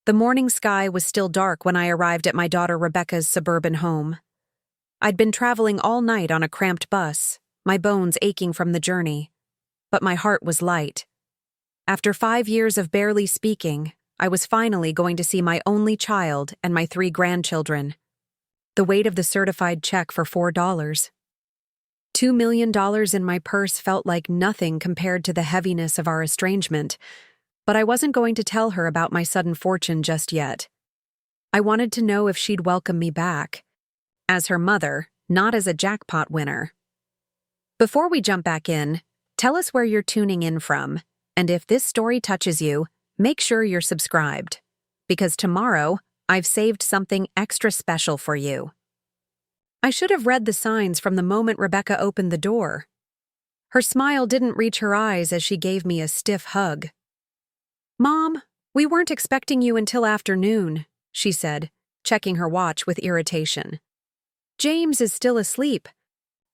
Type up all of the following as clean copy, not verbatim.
The morning sky was still dark when I arrived at my daughter Rebecca's suburban home. I'd been traveling all night on a cramped bus, my bones aching from the journey. But my heart was light. After 5 years of barely speaking, I was finally going to see my only child and my 3 grandchildren. The weight of the certified check for $4. $2 million in my purse felt like nothing compared to the heaviness of our estrangement, but I wasn't going to tell her about my sudden fortune just yet. I wanted to know if she'd welcome me back, as her mother, not as a jackpot winner. Before we jump back in, tell us where you're tuning in from, and if this story touches you, make sure you're subscribed, because tomorrow, I've saved something extra special for you. I should have read the signs from the moment Rebecca opened the door. Her smile didn't reach her eyes as she gave me a stiff hug. "Mom, we weren't expecting you until afternoon," she said, checking her watch with irritation. "James is still asleep,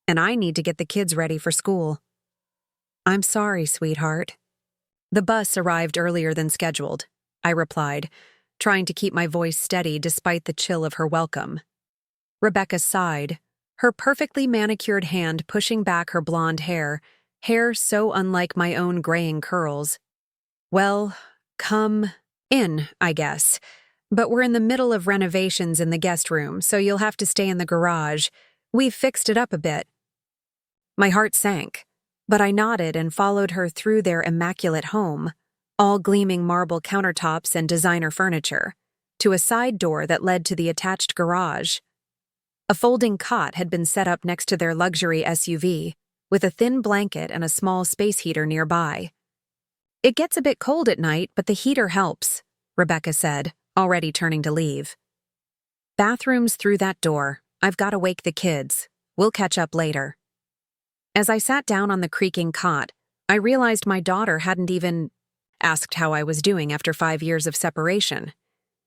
and I need to get the kids ready for school." "I'm sorry, sweetheart." "The bus arrived earlier than scheduled," I replied, trying to keep my voice steady despite the chill of her welcome. Rebecca sighed, her perfectly manicured hand pushing back her blonde hair so unlike my own graying curls. "Well, come in, I guess. But we're in the middle of renovations in the guest room, so you'll have to stay in the garage. We've fixed it up a bit." My heart sank, but I nodded and followed her through their immaculate home, all gleaming marble countertops and designer furniture, to a side door that led to the attached garage. A folding cot had been set up next to their luxury SUV, with a thin blanket and a small space heater nearby. "It gets a bit cold at night, but the heater helps," Rebecca said, already turning to leave. "Bathrooms through that door. I've got to wake the kids. We'll catch up later." As I sat down on the creaking cot, I realized my daughter hadn't even asked how I was doing after 5 years of separation.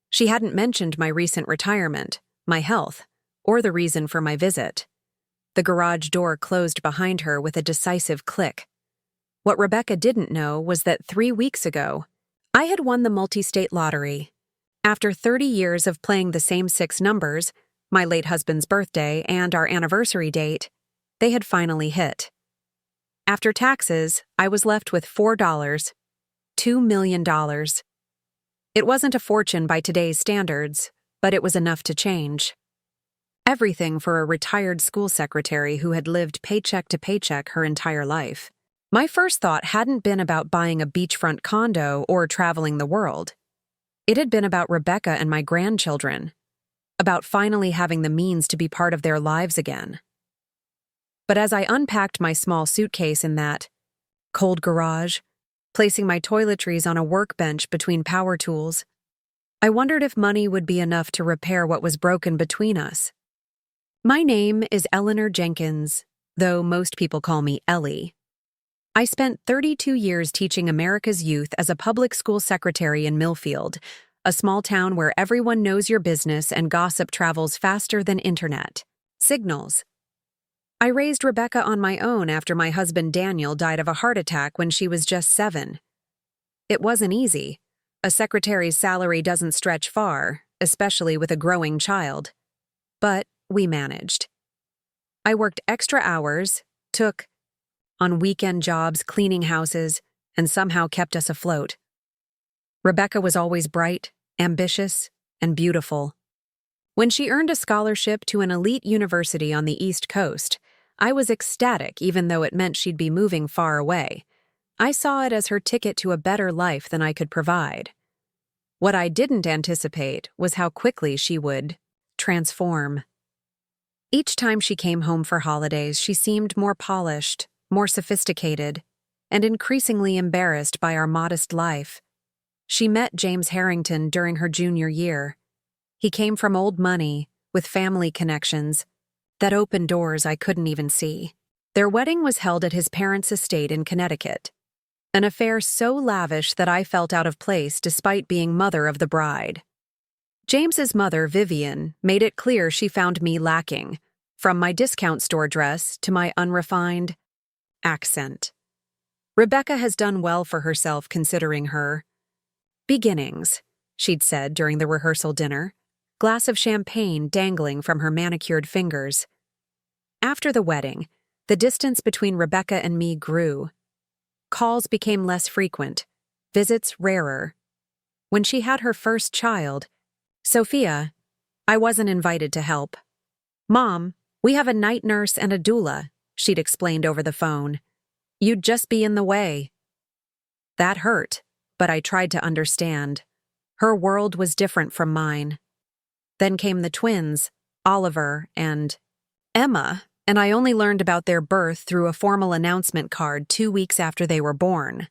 She hadn't mentioned my recent retirement, my health, or the reason for my visit. The garage door closed behind her with a decisive click. What Rebecca didn't know was that 3 weeks ago, I had won the multi-state lottery. After 30 years of playing the same 6 numbers, my late husband's birthday and our anniversary date, they had finally hit. After taxes, I was left with $4, $2 million. It wasn't a fortune by today's standards, but it was enough to change. Everything for a retired school secretary who had lived paycheck to paycheck her entire life. My first thought hadn't been about buying a beachfront condo or traveling the world. It had been about Rebecca and my grandchildren, about finally having the means to be part of their lives again. But as I unpacked my small suitcase in that cold garage, placing my toiletries on a workbench between power tools, I wondered if money would be enough to repair what was broken between us. My name is Eleanor Jenkins, though most people call me Ellie. I spent 32 years teaching America's youth as a public school secretary in Millfield, a small town where everyone knows your business and gossip travels faster than internet signals. I raised Rebecca on my own after my husband Daniel died of a heart attack when she was just 7. It wasn't easy. A secretary's salary doesn't stretch far, especially with a growing child. But we managed. I worked extra hours, took on weekend jobs cleaning houses, and somehow kept us afloat. Rebecca was always bright, ambitious, and beautiful. When she earned a scholarship to an elite university on the East Coast, I was ecstatic even though it meant she'd be moving far away. I saw it as her ticket to a better life than I could provide. What I didn't anticipate was how quickly she would transform. Each time she came home for holidays, she seemed more polished, more sophisticated, and increasingly embarrassed by our modest life. She met James Harrington during her junior year. He came from old money, with family connections, that opened doors I couldn't even see. Their wedding was held at his parents' estate in Connecticut, an affair so lavish that I felt out of place despite being mother of the bride. James's mother, Vivian, made it clear she found me lacking, from my discount store dress to my unrefined accent. Rebecca has done well for herself considering her beginnings. she'd said during the rehearsal dinner, glass of champagne dangling from her manicured fingers. After the wedding, the distance between Rebecca and me grew. Calls became less frequent, visits rarer. When she had her first child, Sophia, I wasn't invited to help. "Mom, we have a night nurse and a doula," she'd explained over the phone. "You'd just be in the way." That hurt, but I tried to understand. Her world was different from mine. Then came the twins, Oliver and Emma, and I only learned about their birth through a formal announcement card 2 weeks after they were born.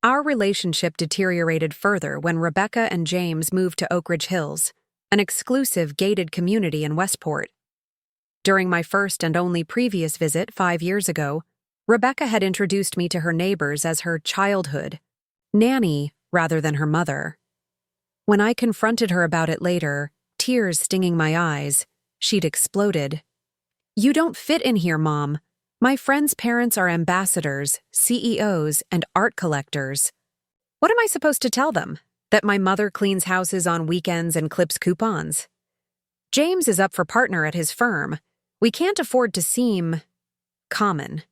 Our relationship deteriorated further when Rebecca and James moved to Oak Ridge Hills, an exclusive gated community in Westport. During my first and only previous visit 5 years ago, Rebecca had introduced me to her neighbors as her childhood nanny rather than her mother. When I confronted her about it later, tears stinging my eyes, she'd exploded. "You don't fit in here, Mom. My friends' parents are ambassadors, CEOs, and art collectors. What am I supposed to tell them? That my mother cleans houses on weekends and clips coupons? James is up for partner at his firm. We can't afford to seem common."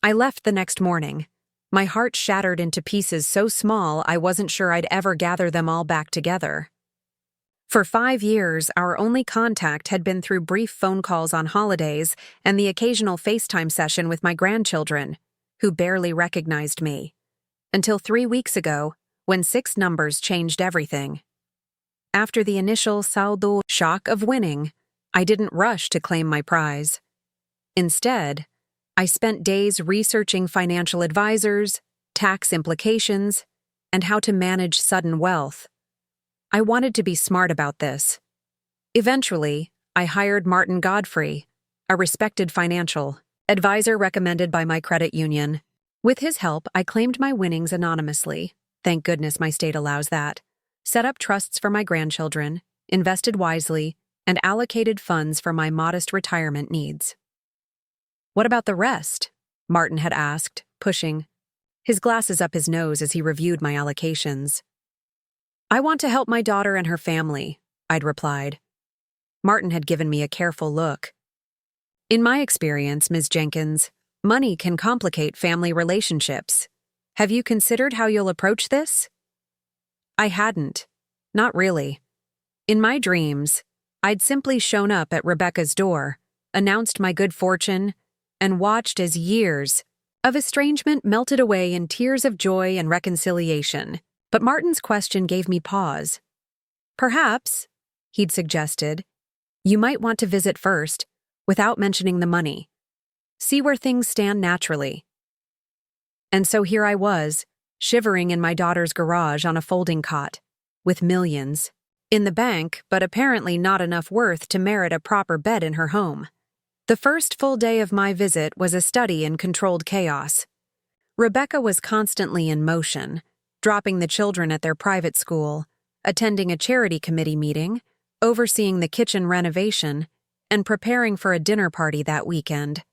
I left the next morning, my heart shattered into pieces so small I wasn't sure I'd ever gather them all back together. For 5 years, our only contact had been through brief phone calls on holidays and the occasional FaceTime session with my grandchildren, who barely recognized me. Until 3 weeks ago, when 6 numbers changed everything. After the initial saldo shock of winning, I didn't rush to claim my prize. Instead, I spent days researching financial advisors, tax implications, and how to manage sudden wealth. I wanted to be smart about this. Eventually, I hired Martin Godfrey, a respected financial advisor recommended by my credit union. With his help, I claimed my winnings anonymously. Thank goodness my state allows that. Set up trusts for my grandchildren, invested wisely, and allocated funds for my modest retirement needs. "What about the rest?" Martin had asked, pushing his glasses up his nose as he reviewed my allocations. "I want to help my daughter and her family," I'd replied. Martin had given me a careful look. "In my experience, Ms. Jenkins, money can complicate family relationships. Have you considered how you'll approach this?" I hadn't. Not really. In my dreams, I'd simply shown up at Rebecca's door, announced my good fortune, and watched as years of estrangement melted away in tears of joy and reconciliation. But Martin's question gave me pause. "Perhaps," he'd suggested, "you might want to visit first, without mentioning the money. See where things stand naturally." And so here I was, shivering in my daughter's garage on a folding cot, with millions in the bank, but apparently not enough worth to merit a proper bed in her home. The first full day of my visit was a study in controlled chaos. Rebecca was constantly in motion, dropping the children at their private school, attending a charity committee meeting, overseeing the kitchen renovation, and preparing for a dinner party that weekend.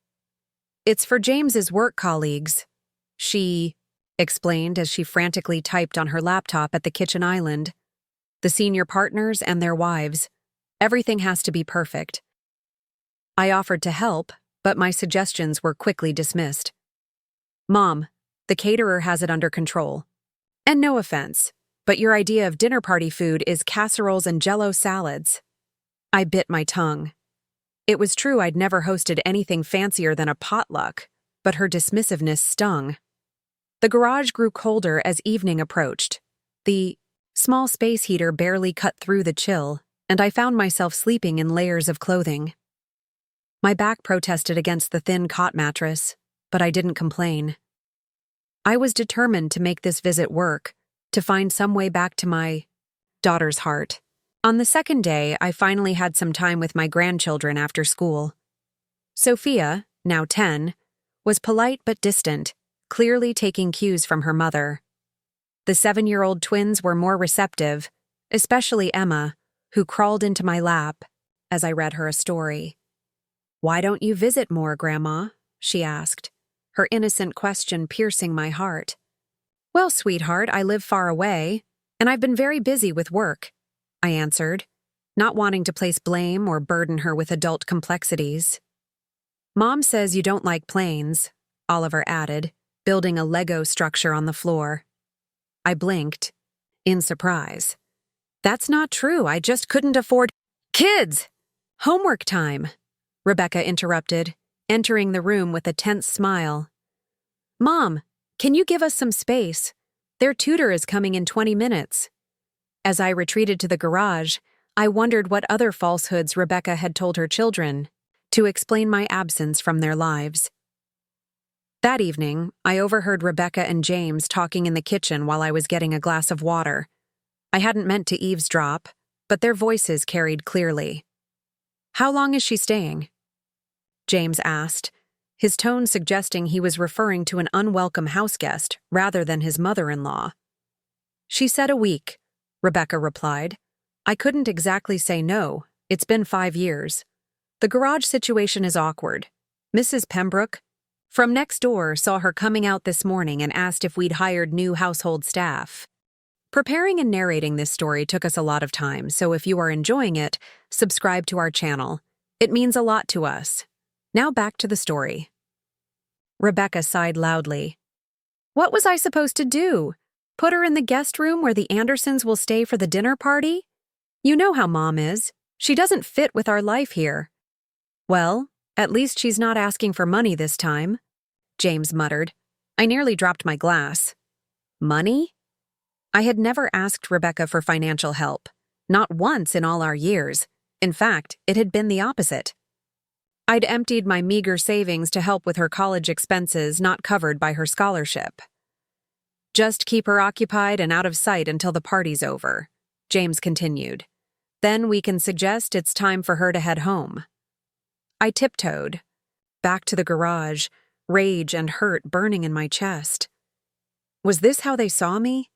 "It's for James's work colleagues," she explained as she frantically typed on her laptop at the kitchen island. "The senior partners and their wives. Everything has to be perfect." I offered to help, but my suggestions were quickly dismissed. "Mom, the caterer has it under control. And no offense, but your idea of dinner party food is casseroles and Jell-O salads." I bit my tongue. It was true I'd never hosted anything fancier than a potluck, but her dismissiveness stung. The garage grew colder as evening approached. The small space heater barely cut through the chill, and I found myself sleeping in layers of clothing. My back protested against the thin cot mattress, but I didn't complain. I was determined to make this visit work, to find some way back to my daughter's heart. On the second day, I finally had some time with my grandchildren after school. Sophia, now 10, was polite but distant, clearly taking cues from her mother. The 7-year-old twins were more receptive, especially Emma, who crawled into my lap as I read her a story. "Why don't you visit more, Grandma?" she asked, her innocent question piercing my heart. "Well, sweetheart, I live far away. And I've been very busy with work, I answered, not wanting to place blame or burden her with adult complexities. Mom says you don't like planes, Oliver added, building a Lego structure on the floor. I blinked, in surprise. That's not true, I just couldn't afford— Kids! Homework time, Rebecca interrupted, entering the room with a tense smile. Mom, can you give us some space? Their tutor is coming in 20 minutes. As I retreated to the garage, I wondered what other falsehoods Rebecca had told her children to explain my absence from their lives. That evening, I overheard Rebecca and James talking in the kitchen while I was getting a glass of water. I hadn't meant to eavesdrop, but their voices carried clearly. How long is she staying? James asked, his tone suggesting he was referring to an unwelcome houseguest rather than his mother-in-law. She said a week, Rebecca replied. I couldn't exactly say no. It's been 5 years. The garage situation is awkward. Mrs. Pembroke, from next door, saw her coming out this morning and asked if we'd hired new household staff. Preparing and narrating this story took us a lot of time, so if you are enjoying it, subscribe to our channel. It means a lot to us. Now back to the story. Rebecca sighed loudly. What was I supposed to do? Put her in the guest room where the Andersons will stay for the dinner party? You know how Mom is. She doesn't fit with our life here. Well, at least she's not asking for money this time, James muttered. I nearly dropped my glass. Money? I had never asked Rebecca for financial help, not once in all our years. In fact, it had been the opposite. I'd emptied my meager savings to help with her college expenses not covered by her scholarship. Just keep her occupied and out of sight until the party's over, James continued. Then we can suggest it's time for her to head home. I tiptoed back to the garage, rage and hurt burning in my chest. Was this how they saw me?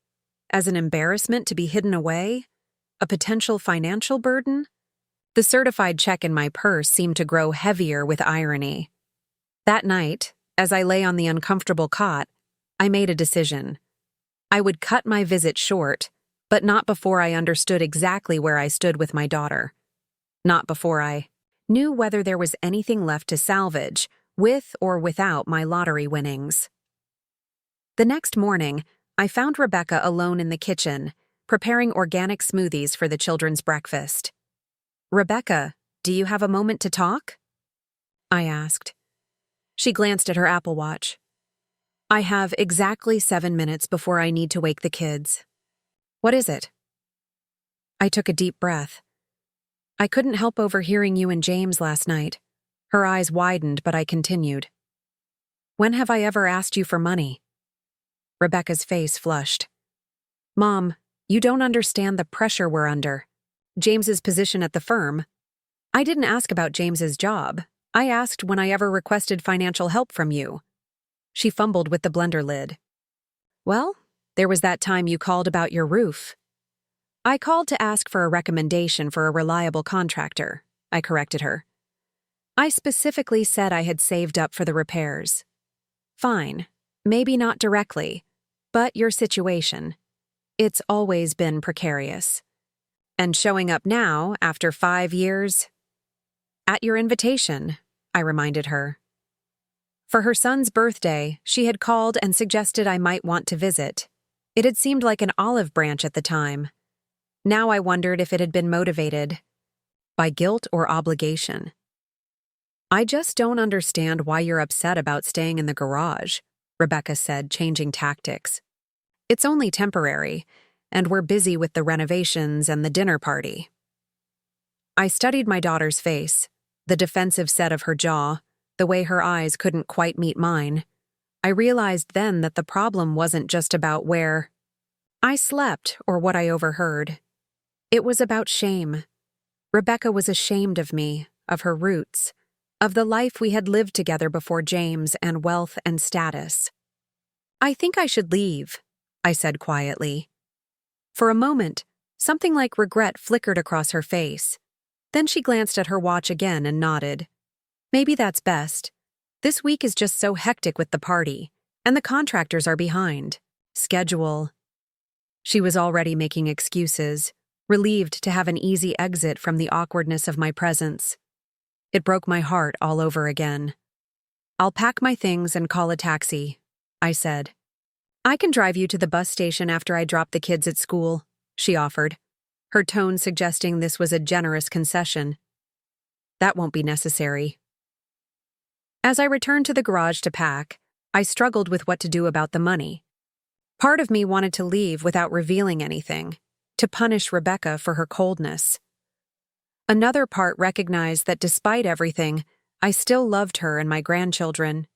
As an embarrassment to be hidden away? A potential financial burden? The certified check in my purse seemed to grow heavier with irony. That night, as I lay on the uncomfortable cot, I made a decision. I would cut my visit short, but not before I understood exactly where I stood with my daughter. Not before I knew whether there was anything left to salvage, with or without my lottery winnings. The next morning, I found Rebecca alone in the kitchen, preparing organic smoothies for the children's breakfast. Rebecca, do you have a moment to talk? I asked. She glanced at her Apple Watch. I have exactly 7 minutes before I need to wake the kids. What is it? I took a deep breath. I couldn't help overhearing you and James last night. Her eyes widened, but I continued. When have I ever asked you for money? Rebecca's face flushed. Mom, you don't understand the pressure we're under. James's position at the firm. I didn't ask about James's job. I asked when I ever requested financial help from you. She fumbled with the blender lid. Well, there was that time you called about your roof. I called to ask for a recommendation for a reliable contractor, I corrected her. I specifically said I had saved up for the repairs. Fine, maybe not directly, but your situation. It's always been precarious. And showing up now, after 5 years? At your invitation, I reminded her. For her son's birthday, she had called and suggested I might want to visit. It had seemed like an olive branch at the time. Now I wondered if it had been motivated by guilt or obligation. I just don't understand why you're upset about staying in the garage, Rebecca said, changing tactics. It's only temporary, and we're busy with the renovations and the dinner party. I studied my daughter's face, the defensive set of her jaw, the way her eyes couldn't quite meet mine. I realized then that the problem wasn't just about where I slept or what I overheard. It was about shame. Rebecca was ashamed of me, of her roots, of the life we had lived together before James and wealth and status. I think I should leave, I said quietly. For a moment, something like regret flickered across her face. Then she glanced at her watch again and nodded. Maybe that's best. This week is just so hectic with the party, and the contractors are behind. Schedule. She was already making excuses, relieved to have an easy exit from the awkwardness of my presence. It broke my heart all over again. "I'll pack my things and call a taxi," I said. "I can drive you to the bus station after I drop the kids at school," she offered, her tone suggesting this was a generous concession. "That won't be necessary." As I returned to the garage to pack, I struggled with what to do about the money. Part of me wanted to leave without revealing anything, to punish Rebecca for her coldness. Another part recognized that despite everything, I still loved her and my grandchildren.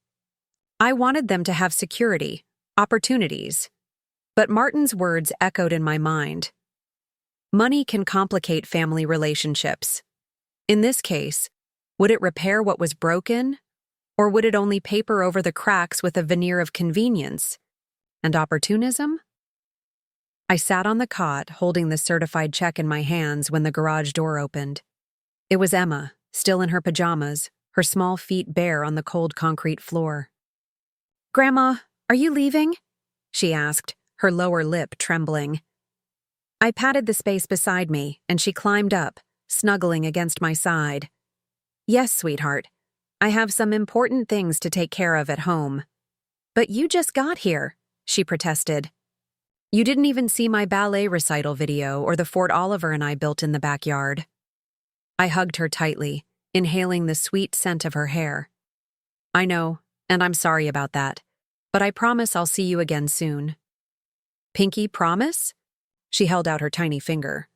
I wanted them to have security, opportunities. But Martin's words echoed in my mind. Money can complicate family relationships. In this case, would it repair what was broken, or would it only paper over the cracks with a veneer of convenience and opportunism? I sat on the cot, holding the certified check in my hands when the garage door opened. It was Emma, still in her pajamas, her small feet bare on the cold concrete floor. "Grandma, are you leaving?" she asked, her lower lip trembling. I patted the space beside me, and she climbed up, snuggling against my side. "Yes, sweetheart. I have some important things to take care of at home." "But you just got here," she protested. "You didn't even see my ballet recital video or the fort Oliver and I built in the backyard." I hugged her tightly, inhaling the sweet scent of her hair. "I know, and I'm sorry about that, but I promise I'll see you again soon." "Pinky promise?" She held out her tiny finger.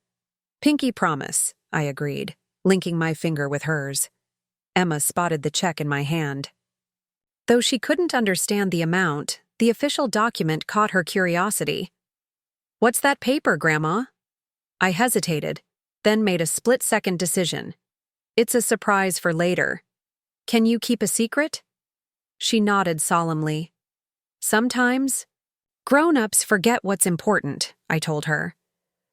"Pinky promise," I agreed, linking my finger with hers. Emma spotted the check in my hand. Though she couldn't understand the amount, the official document caught her curiosity. "What's that paper, Grandma?" I hesitated, then made a split-second decision. "It's a surprise for later. Can you keep a secret?" She nodded solemnly. "Sometimes grown-ups forget what's important," I told her.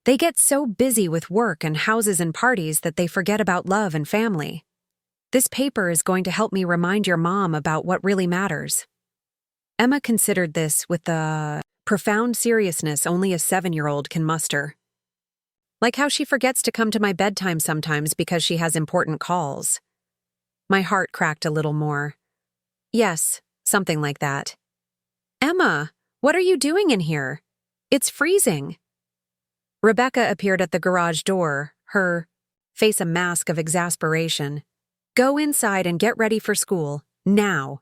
"They get so busy with work and houses and parties that they forget about love and family. This paper is going to help me remind your mom about what really matters." Emma considered this with the profound seriousness only a 7-year-old can muster. Like how she forgets to come to my bedtime sometimes because she has important calls. My heart cracked a little more. "Yes, something like that." "Emma, what are you doing in here? It's freezing." Rebecca appeared at the garage door, her face a mask of exasperation. "Go inside and get ready for school, now."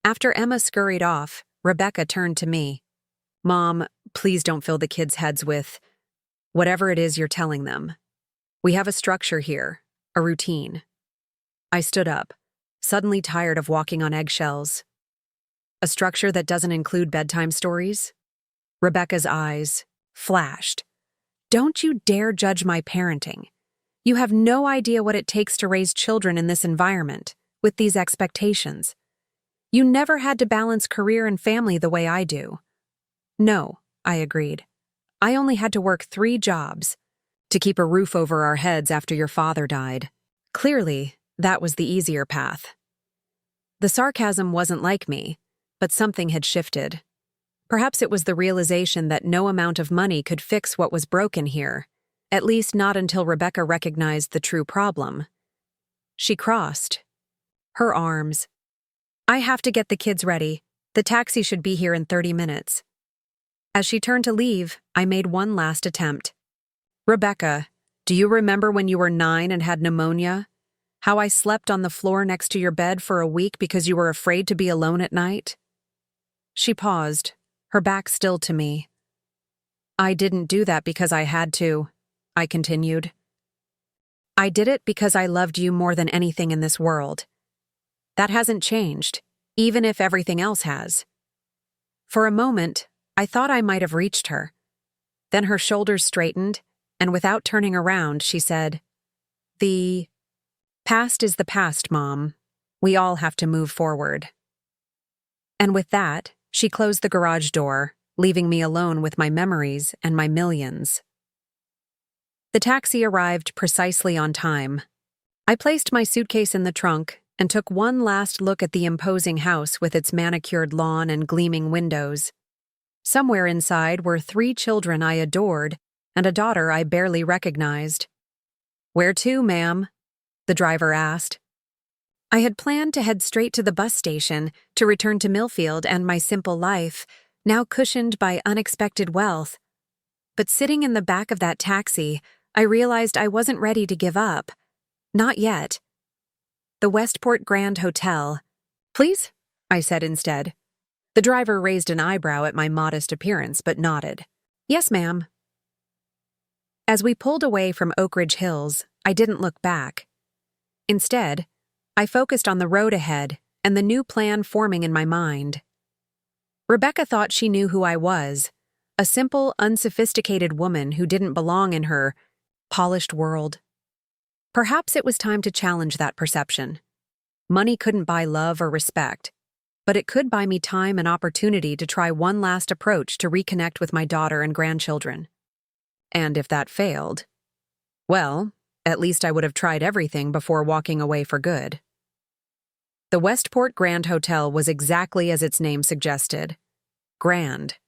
After Emma scurried off, Rebecca turned to me. "Mom, please don't fill the kids' heads with whatever it is you're telling them. We have a structure here, a routine." I stood up, suddenly tired of walking on eggshells. "A structure that doesn't include bedtime stories?" Rebecca's eyes flashed. "Don't you dare judge my parenting. You have no idea what it takes to raise children in this environment, with these expectations. You never had to balance career and family the way I do." "No," I agreed. "I only had to work 3 jobs to keep a roof over our heads after your father died." Clearly, that was the easier path. The sarcasm wasn't like me, but something had shifted. Perhaps it was the realization that no amount of money could fix what was broken here, at least not until Rebecca recognized the true problem. She crossed her arms. "I have to get the kids ready. The taxi should be here in 30 minutes. As she turned to leave, I made one last attempt. "Rebecca, do you remember when you were 9 and had pneumonia? How I slept on the floor next to your bed for a week because you were afraid to be alone at night?" She paused, her back still to me. "I didn't do that because I had to," I continued. "I did it because I loved you more than anything in this world. That hasn't changed, even if everything else has." For a moment, I thought I might have reached her. Then her shoulders straightened, and without turning around, she said, "The past is the past, Mom. We all have to move forward." And with that, she closed the garage door, leaving me alone with my memories and my millions. The taxi arrived precisely on time. I placed my suitcase in the trunk and took one last look at the imposing house with its manicured lawn and gleaming windows. Somewhere inside were 3 children I adored and a daughter I barely recognized. "Where to, ma'am?" the driver asked. I had planned to head straight to the bus station to return to Millfield and my simple life, now cushioned by unexpected wealth. But sitting in the back of that taxi, I realized I wasn't ready to give up. Not yet. "The Westport Grand Hotel." "Please?" I said instead. The driver raised an eyebrow at my modest appearance but nodded. "Yes, ma'am." As we pulled away from Oak Ridge Hills, I didn't look back. Instead, I focused on the road ahead and the new plan forming in my mind. Rebecca thought she knew who I was, a simple, unsophisticated woman who didn't belong in her polished world. Perhaps it was time to challenge that perception. Money couldn't buy love or respect, but it could buy me time and opportunity to try one last approach to reconnect with my daughter and grandchildren. And if that failed, well, at least I would have tried everything before walking away for good. The Westport Grand Hotel was exactly as its name suggested. Grand.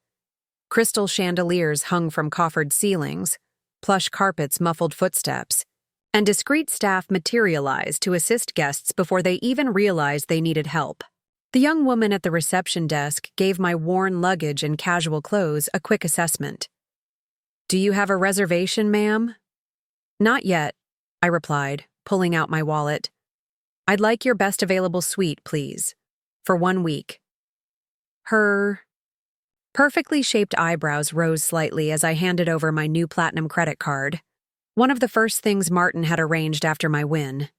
Crystal chandeliers hung from coffered ceilings, plush carpets muffled footsteps, and discreet staff materialized to assist guests before they even realized they needed help. The young woman at the reception desk gave my worn luggage and casual clothes a quick assessment. "Do you have a reservation, ma'am?" "Not yet," I replied, pulling out my wallet. "I'd like your best available suite, please. For 1 week." Her perfectly shaped eyebrows rose slightly as I handed over my new platinum credit card, one of the first things Martin had arranged after my win.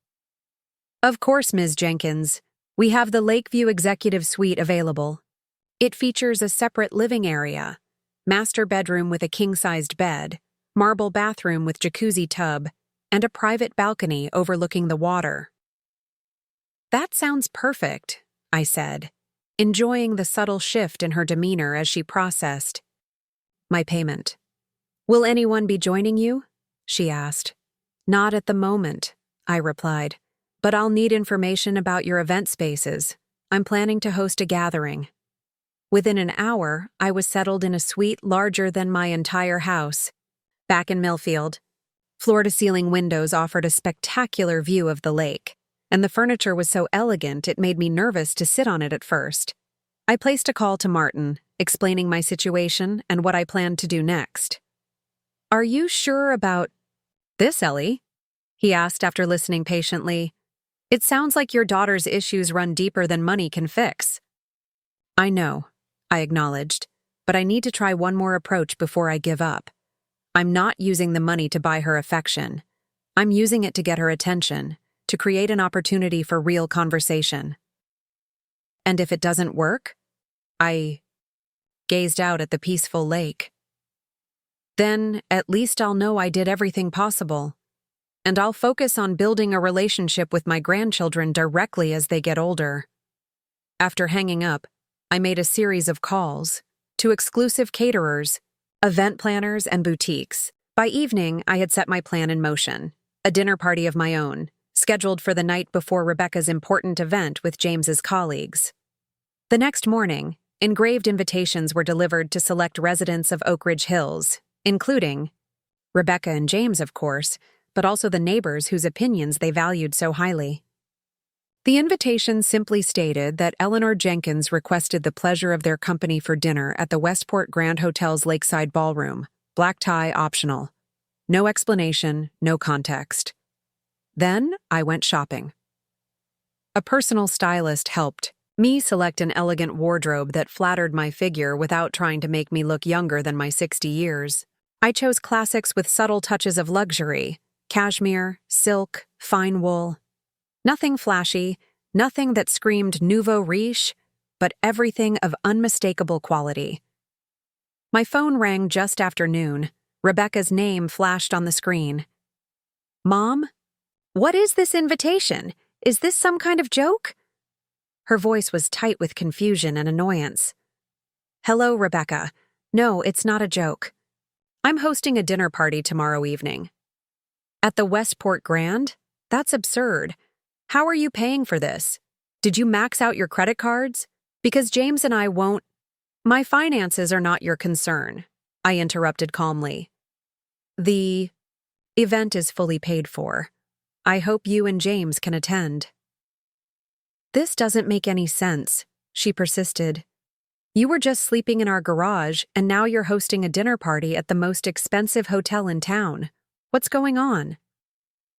"Of course, Ms. Jenkins. We have the Lakeview Executive Suite available. It features a separate living area, master bedroom with a king-sized bed, marble bathroom with jacuzzi tub, and a private balcony overlooking the water." "That sounds perfect," I said, enjoying the subtle shift in her demeanor as she processed. "My payment." "Will anyone be joining you?" she asked. "Not at the moment," I replied, "but I'll need information about your event spaces. I'm planning to host a gathering." Within an hour, I was settled in a suite larger than my entire house. Back in Millfield, floor-to-ceiling windows offered a spectacular view of the lake, and the furniture was so elegant it made me nervous to sit on it at first. I placed a call to Martin, explaining my situation and what I planned to do next. "Are you sure about this, Ellie?" he asked after listening patiently. "It sounds like your daughter's issues run deeper than money can fix." "I know," I acknowledged, "but I need to try one more approach before I give up. I'm not using the money to buy her affection. I'm using it to get her attention, to create an opportunity for real conversation." "And if it doesn't work?" I gazed out at the peaceful lake. "Then at least I'll know I did everything possible. And I'll focus on building a relationship with my grandchildren directly as they get older." After hanging up, I made a series of calls to exclusive caterers, event planners, and boutiques. By evening, I had set my plan in motion, a dinner party of my own, scheduled for the night before Rebecca's important event with James's colleagues. The next morning, engraved invitations were delivered to select residents of Oak Ridge Hills, including Rebecca and James, of course, but also the neighbors whose opinions they valued so highly. The invitation simply stated that Eleanor Jenkins requested the pleasure of their company for dinner at the Westport Grand Hotel's Lakeside Ballroom, black tie optional. No explanation, no context. Then I went shopping. A personal stylist helped me select an elegant wardrobe that flattered my figure without trying to make me look younger than my 60 years. I chose classics with subtle touches of luxury: cashmere, silk, fine wool. Nothing flashy, nothing that screamed nouveau riche, but everything of unmistakable quality. My phone rang just after noon. Rebecca's name flashed on the screen. "Mom? What is this invitation? Is this some kind of joke?" Her voice was tight with confusion and annoyance. "Hello, Rebecca. No, it's not a joke. I'm hosting a dinner party tomorrow evening." "At the Westport Grand? That's absurd. How are you paying for this? Did you max out your credit cards? Because James and I won't—" My finances are not your concern, I interrupted calmly. The event is fully paid for. I hope you and James can attend. This doesn't make any sense, she persisted. You were just sleeping in our garage, and now you're hosting a dinner party at the most expensive hotel in town. What's going on?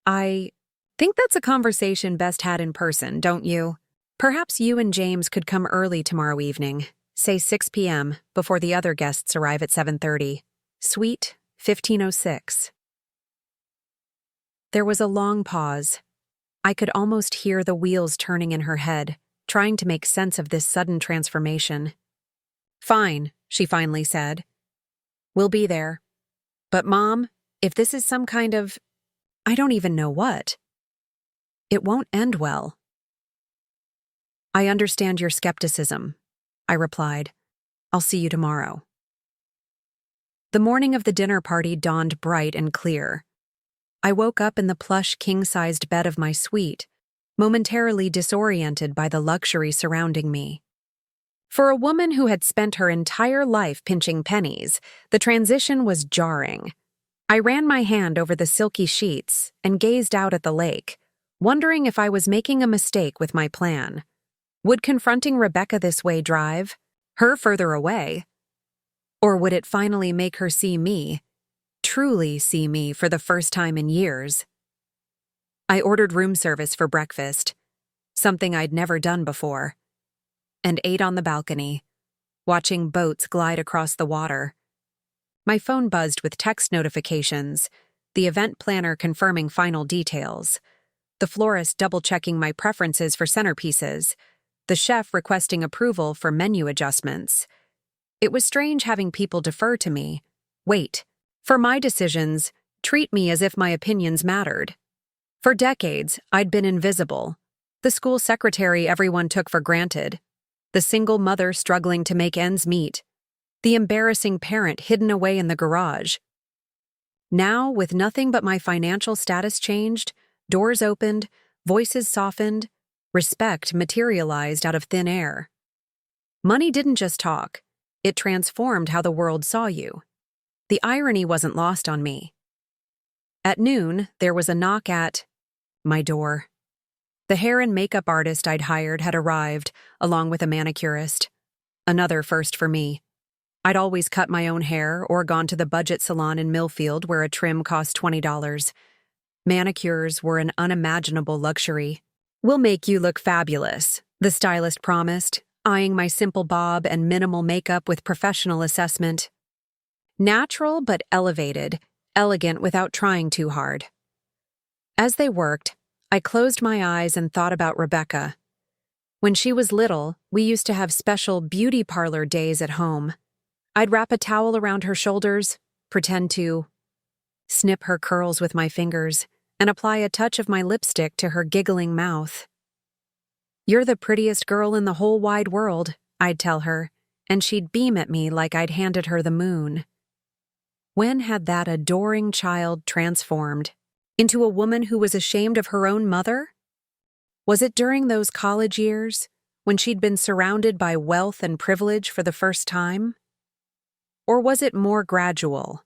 I think that's a conversation best had in person, don't you? Perhaps you and James could come early tomorrow evening, say 6 p.m., before the other guests arrive at 7:30. Suite 1506. There was a long pause. I could almost hear the wheels turning in her head, trying to make sense of this sudden transformation. Fine, she finally said. We'll be there. But Mom, if this is some kind of, I don't even know what, it won't end well. I understand your skepticism, I replied. I'll see you tomorrow. The morning of the dinner party dawned bright and clear. I woke up in the plush king-sized bed of my suite, momentarily disoriented by the luxury surrounding me. For a woman who had spent her entire life pinching pennies, the transition was jarring. I ran my hand over the silky sheets and gazed out at the lake, wondering if I was making a mistake with my plan. Would confronting Rebecca this way drive her further away? Or would it finally make her see me, truly see me for the first time in years? I ordered room service for breakfast, something I'd never done before, and ate on the balcony, watching boats glide across the water. My phone buzzed with text notifications, the event planner confirming final details, the florist double-checking my preferences for centerpieces, the chef requesting approval for menu adjustments. It was strange having people defer to me, wait for my decisions, treat me as if my opinions mattered. For decades, I'd been invisible, the school secretary everyone took for granted, the single mother struggling to make ends meet, the embarrassing parent hidden away in the garage. Now, with nothing but my financial status changed, doors opened, voices softened, respect materialized out of thin air. Money didn't just talk, it transformed how the world saw you. The irony wasn't lost on me. At noon, there was a knock at my door. The hair and makeup artist I'd hired had arrived, along with a manicurist. Another first for me. I'd always cut my own hair or gone to the budget salon in Millfield where a trim cost $20. Manicures were an unimaginable luxury. We'll make you look fabulous, the stylist promised, eyeing my simple bob and minimal makeup with professional assessment. Natural but elevated, elegant without trying too hard. As they worked, I closed my eyes and thought about Rebecca. When she was little, we used to have special beauty parlor days at home. I'd wrap a towel around her shoulders, pretend to snip her curls with my fingers, and apply a touch of my lipstick to her giggling mouth. You're the prettiest girl in the whole wide world, I'd tell her, and she'd beam at me like I'd handed her the moon. When had that adoring child transformed into a woman who was ashamed of her own mother? Was it during those college years, when she'd been surrounded by wealth and privilege for the first time? Or was it more gradual?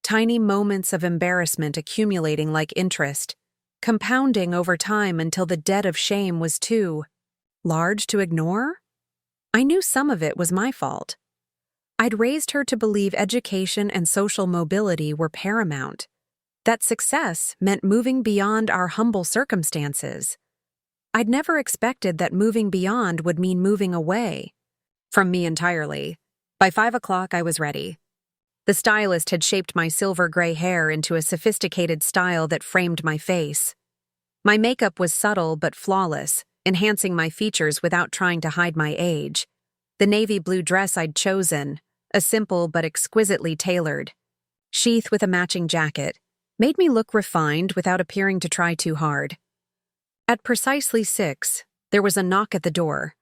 Tiny moments of embarrassment accumulating like interest, compounding over time until the debt of shame was too large to ignore? I knew some of it was my fault. I'd raised her to believe education and social mobility were paramount, that success meant moving beyond our humble circumstances. I'd never expected that moving beyond would mean moving away from me entirely. By 5 o'clock, I was ready. The stylist had shaped my silver gray hair into a sophisticated style that framed my face. My makeup was subtle but flawless, enhancing my features without trying to hide my age. The navy blue dress I'd chosen, a simple but exquisitely tailored sheath with a matching jacket, made me look refined without appearing to try too hard. At precisely 6, there was a knock at the door.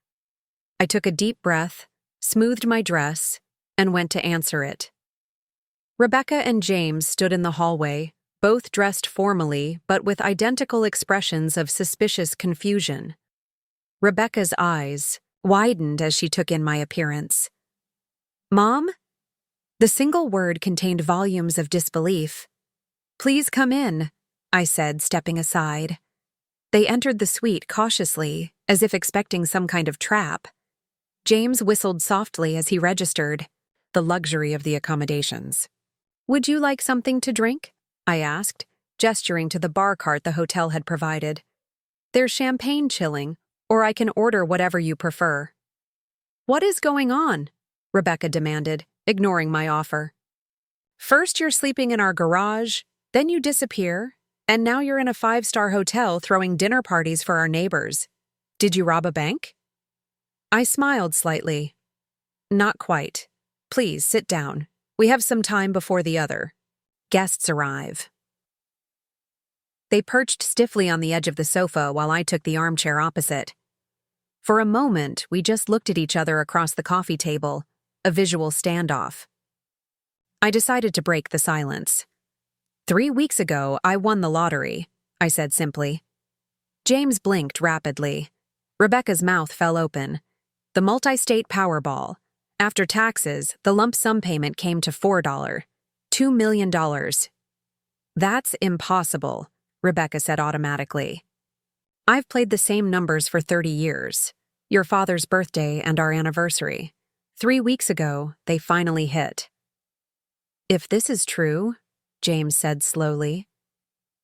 I took a deep breath, smoothed my dress, and went to answer it. Rebecca and James stood in the hallway, both dressed formally but with identical expressions of suspicious confusion. Rebecca's eyes widened as she took in my appearance. Mom? The single word contained volumes of disbelief. Please come in, I said, stepping aside. They entered the suite cautiously, as if expecting some kind of trap. James whistled softly as he registered, the luxury of the accommodations. Would you like something to drink? I asked, gesturing to the bar cart the hotel had provided. There's champagne chilling, or I can order whatever you prefer. What is going on? Rebecca demanded, ignoring my offer. First you're sleeping in our garage, then you disappear, and now you're in a 5-star hotel throwing dinner parties for our neighbors. Did you rob a bank? I smiled slightly. Not quite. Please sit down. We have some time before the other guests arrive. They perched stiffly on the edge of the sofa while I took the armchair opposite. For a moment, we just looked at each other across the coffee table, a visual standoff. I decided to break the silence. 3 weeks ago, I won the lottery, I said simply. James blinked rapidly. Rebecca's mouth fell open. The multi-state Powerball. After taxes, the lump sum payment came to $2 million. That's impossible, Rebecca said automatically. I've played the same numbers for 30 years. Your father's birthday and our anniversary. 3 weeks ago, they finally hit. If this is true, James said slowly,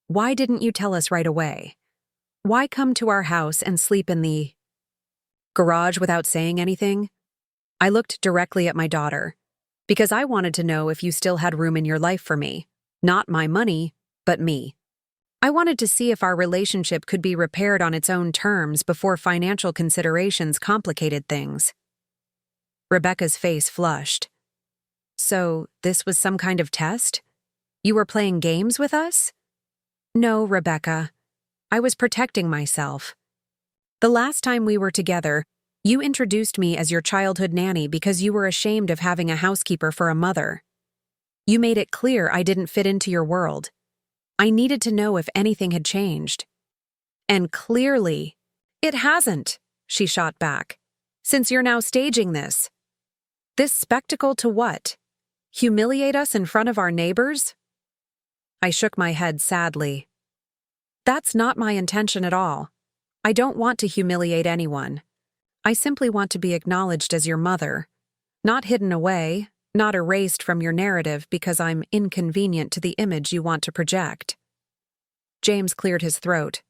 why didn't you tell us right away? Why come to our house and sleep in the garage without saying anything? I looked directly at my daughter, because I wanted to know if you still had room in your life for me. Not my money, but me. I wanted to see if our relationship could be repaired on its own terms before financial considerations complicated things. Rebecca's face flushed. So, this was some kind of test? You were playing games with us? No, Rebecca. I was protecting myself. The last time we were together, you introduced me as your childhood nanny because you were ashamed of having a housekeeper for a mother. You made it clear I didn't fit into your world. I needed to know if anything had changed. And clearly, it hasn't, she shot back. Since you're now staging this. This spectacle to what? Humiliate us in front of our neighbors? I shook my head sadly. That's not my intention at all. I don't want to humiliate anyone. I simply want to be acknowledged as your mother, not hidden away, not erased from your narrative because I'm inconvenient to the image you want to project. James cleared his throat.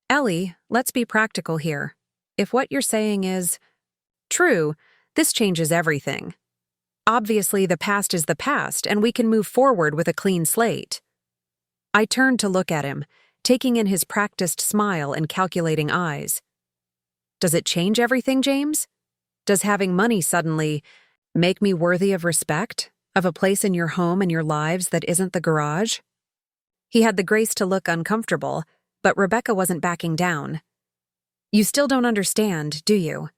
Ellie, let's be practical here. If what you're saying is true, this changes everything. Obviously, the past is the past, and we can move forward with a clean slate. I turned to look at him, taking in his practiced smile and calculating eyes. Does it change everything, James? Does having money suddenly make me worthy of respect, of a place in your home and your lives that isn't the garage? He had the grace to look uncomfortable, but Rebecca wasn't backing down. You still don't understand, do you?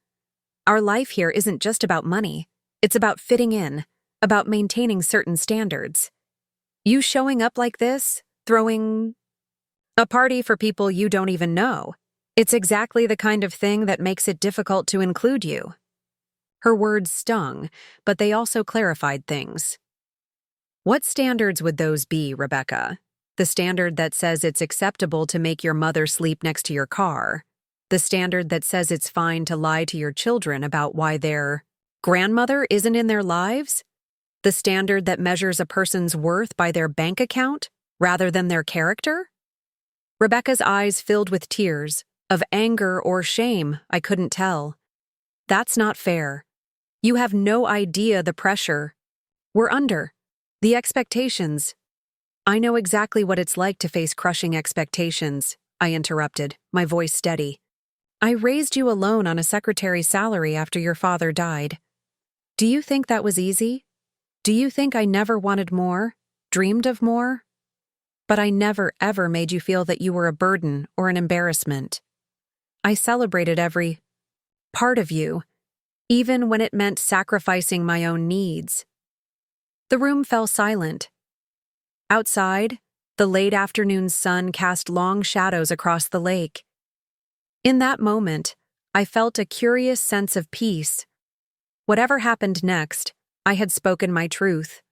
Our life here isn't just about money. It's about fitting in, about maintaining certain standards. You showing up like this, throwing a party for people you don't even know. It's exactly the kind of thing that makes it difficult to include you. Her words stung, but they also clarified things. What standards would those be, Rebecca? The standard that says it's acceptable to make your mother sleep next to your car. The standard that says it's fine to lie to your children about why their grandmother isn't in their lives? The standard that measures a person's worth by their bank account rather than their character? Rebecca's eyes filled with tears, of anger or shame, I couldn't tell. That's not fair. You have no idea the pressure we're under, the expectations. I know exactly what it's like to face crushing expectations, I interrupted, my voice steady. I raised you alone on a secretary's salary after your father died. Do you think that was easy? Do you think I never wanted more, dreamed of more? But I never ever made you feel that you were a burden or an embarrassment. I celebrated every part of you, even when it meant sacrificing my own needs. The room fell silent. Outside, the late afternoon sun cast long shadows across the lake. In that moment, I felt a curious sense of peace. Whatever happened next, I had spoken my truth.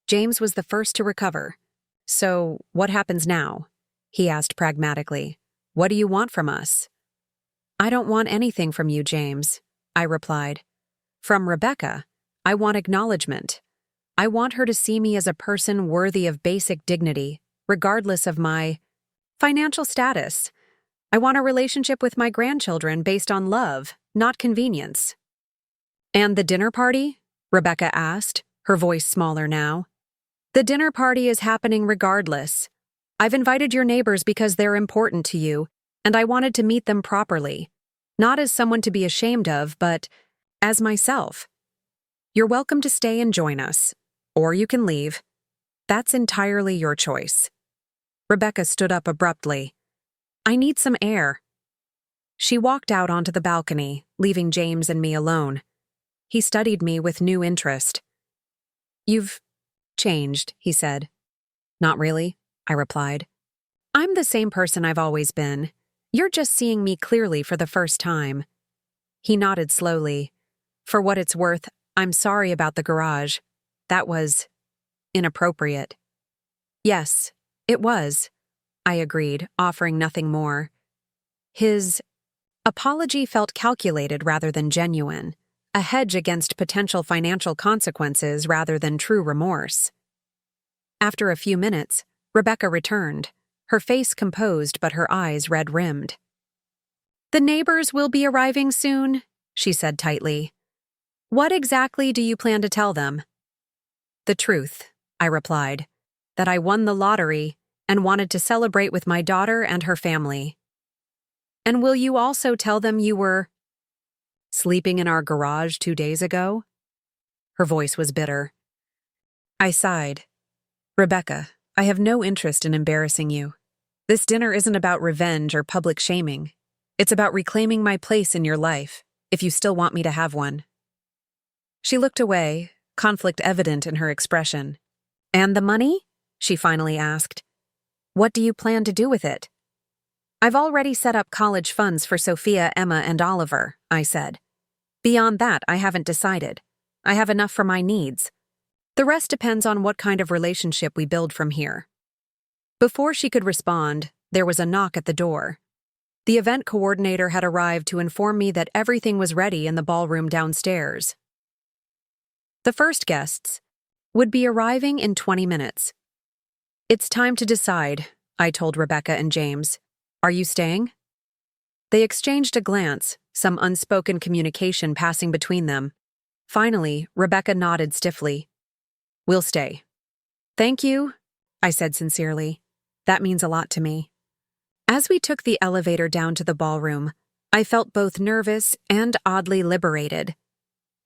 James was the first to recover. "So, what happens now?" he asked pragmatically. "What do you want from us?" "I don't want anything from you, James," I replied. "From Rebecca, I want acknowledgement. I want her to see me as a person worthy of basic dignity, regardless of my financial status. I want a relationship with my grandchildren based on love, not convenience." "And the dinner party?" Rebecca asked, her voice smaller now. "The dinner party is happening regardless. I've invited your neighbors because they're important to you, and I wanted to meet them properly. Not as someone to be ashamed of, but as myself. You're welcome to stay and join us, or you can leave. That's entirely your choice." Rebecca stood up abruptly. "I need some air." She walked out onto the balcony, leaving James and me alone. He studied me with new interest. "You've changed," he said. "Not really," I replied. "I'm the same person I've always been. You're just seeing me clearly for the first time." He nodded slowly. "For what it's worth, I'm sorry about the garage. That was inappropriate." "Yes, it was," I agreed, offering nothing more. His apology felt calculated rather than genuine, a hedge against potential financial consequences rather than true remorse. After a few minutes, Rebecca returned, her face composed but her eyes red-rimmed. "The neighbors will be arriving soon," she said tightly. "What exactly do you plan to tell them?" "The truth," I replied, "that I won the lottery and wanted to celebrate with my daughter and her family." "And will you also tell them you were sleeping in our garage 2 days ago?" Her voice was bitter. I sighed. "Rebecca, I have no interest in embarrassing you. This dinner isn't about revenge or public shaming. It's about reclaiming my place in your life, if you still want me to have one." She looked away, conflict evident in her expression. "And the money?" she finally asked. "What do you plan to do with it?" "I've already set up college funds for Sophia, Emma, and Oliver," I said. "Beyond that, I haven't decided. I have enough for my needs. The rest depends on what kind of relationship we build from here." Before she could respond, there was a knock at the door. The event coordinator had arrived to inform me that everything was ready in the ballroom downstairs. The first guests would be arriving in 20 minutes. "It's time to decide," I told Rebecca and James. "Are you staying?" They exchanged a glance, some unspoken communication passing between them. Finally, Rebecca nodded stiffly. "We'll stay." "Thank you," I said sincerely. "That means a lot to me." As we took the elevator down to the ballroom, I felt both nervous and oddly liberated.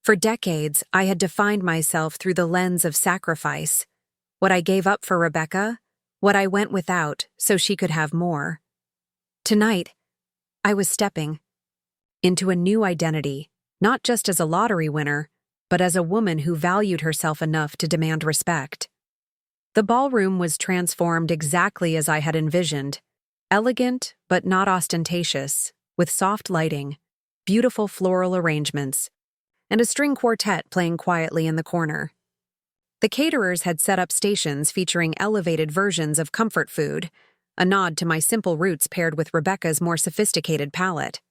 For decades, I had defined myself through the lens of sacrifice. What I gave up for Rebecca, what I went without so she could have more. Tonight, I was stepping into a new identity, not just as a lottery winner, but as a woman who valued herself enough to demand respect. The ballroom was transformed exactly as I had envisioned, elegant but not ostentatious, with soft lighting, beautiful floral arrangements, and a string quartet playing quietly in the corner. The caterers had set up stations featuring elevated versions of comfort food, a nod to my simple roots paired with Rebecca's more sophisticated palate.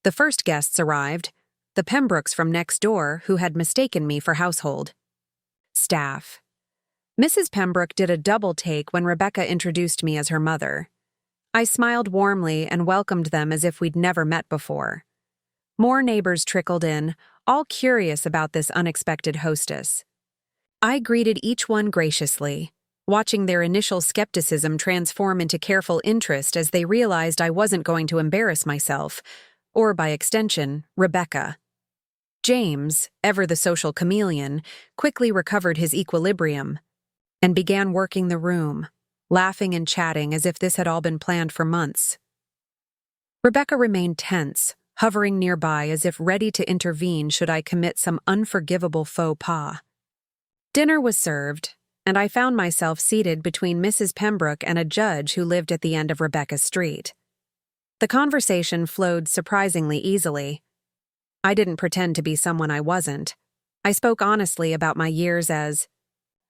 The first guests arrived, the Pembrooks from next door who had mistaken me for household staff. Mrs. Pembroke did a double take when Rebecca introduced me as her mother. I smiled warmly and welcomed them as if we'd never met before. More neighbors trickled in, all curious about this unexpected hostess. I greeted each one graciously, watching their initial skepticism transform into careful interest as they realized I wasn't going to embarrass myself, or by extension, Rebecca. James, ever the social chameleon, quickly recovered his equilibrium and began working the room, laughing and chatting as if this had all been planned for months. Rebecca remained tense, hovering nearby as if ready to intervene should I commit some unforgivable faux pas. Dinner was served, and I found myself seated between Mrs. Pembroke and a judge who lived at the end of Rebecca's street. The conversation flowed surprisingly easily. I didn't pretend to be someone I wasn't. I spoke honestly about my years as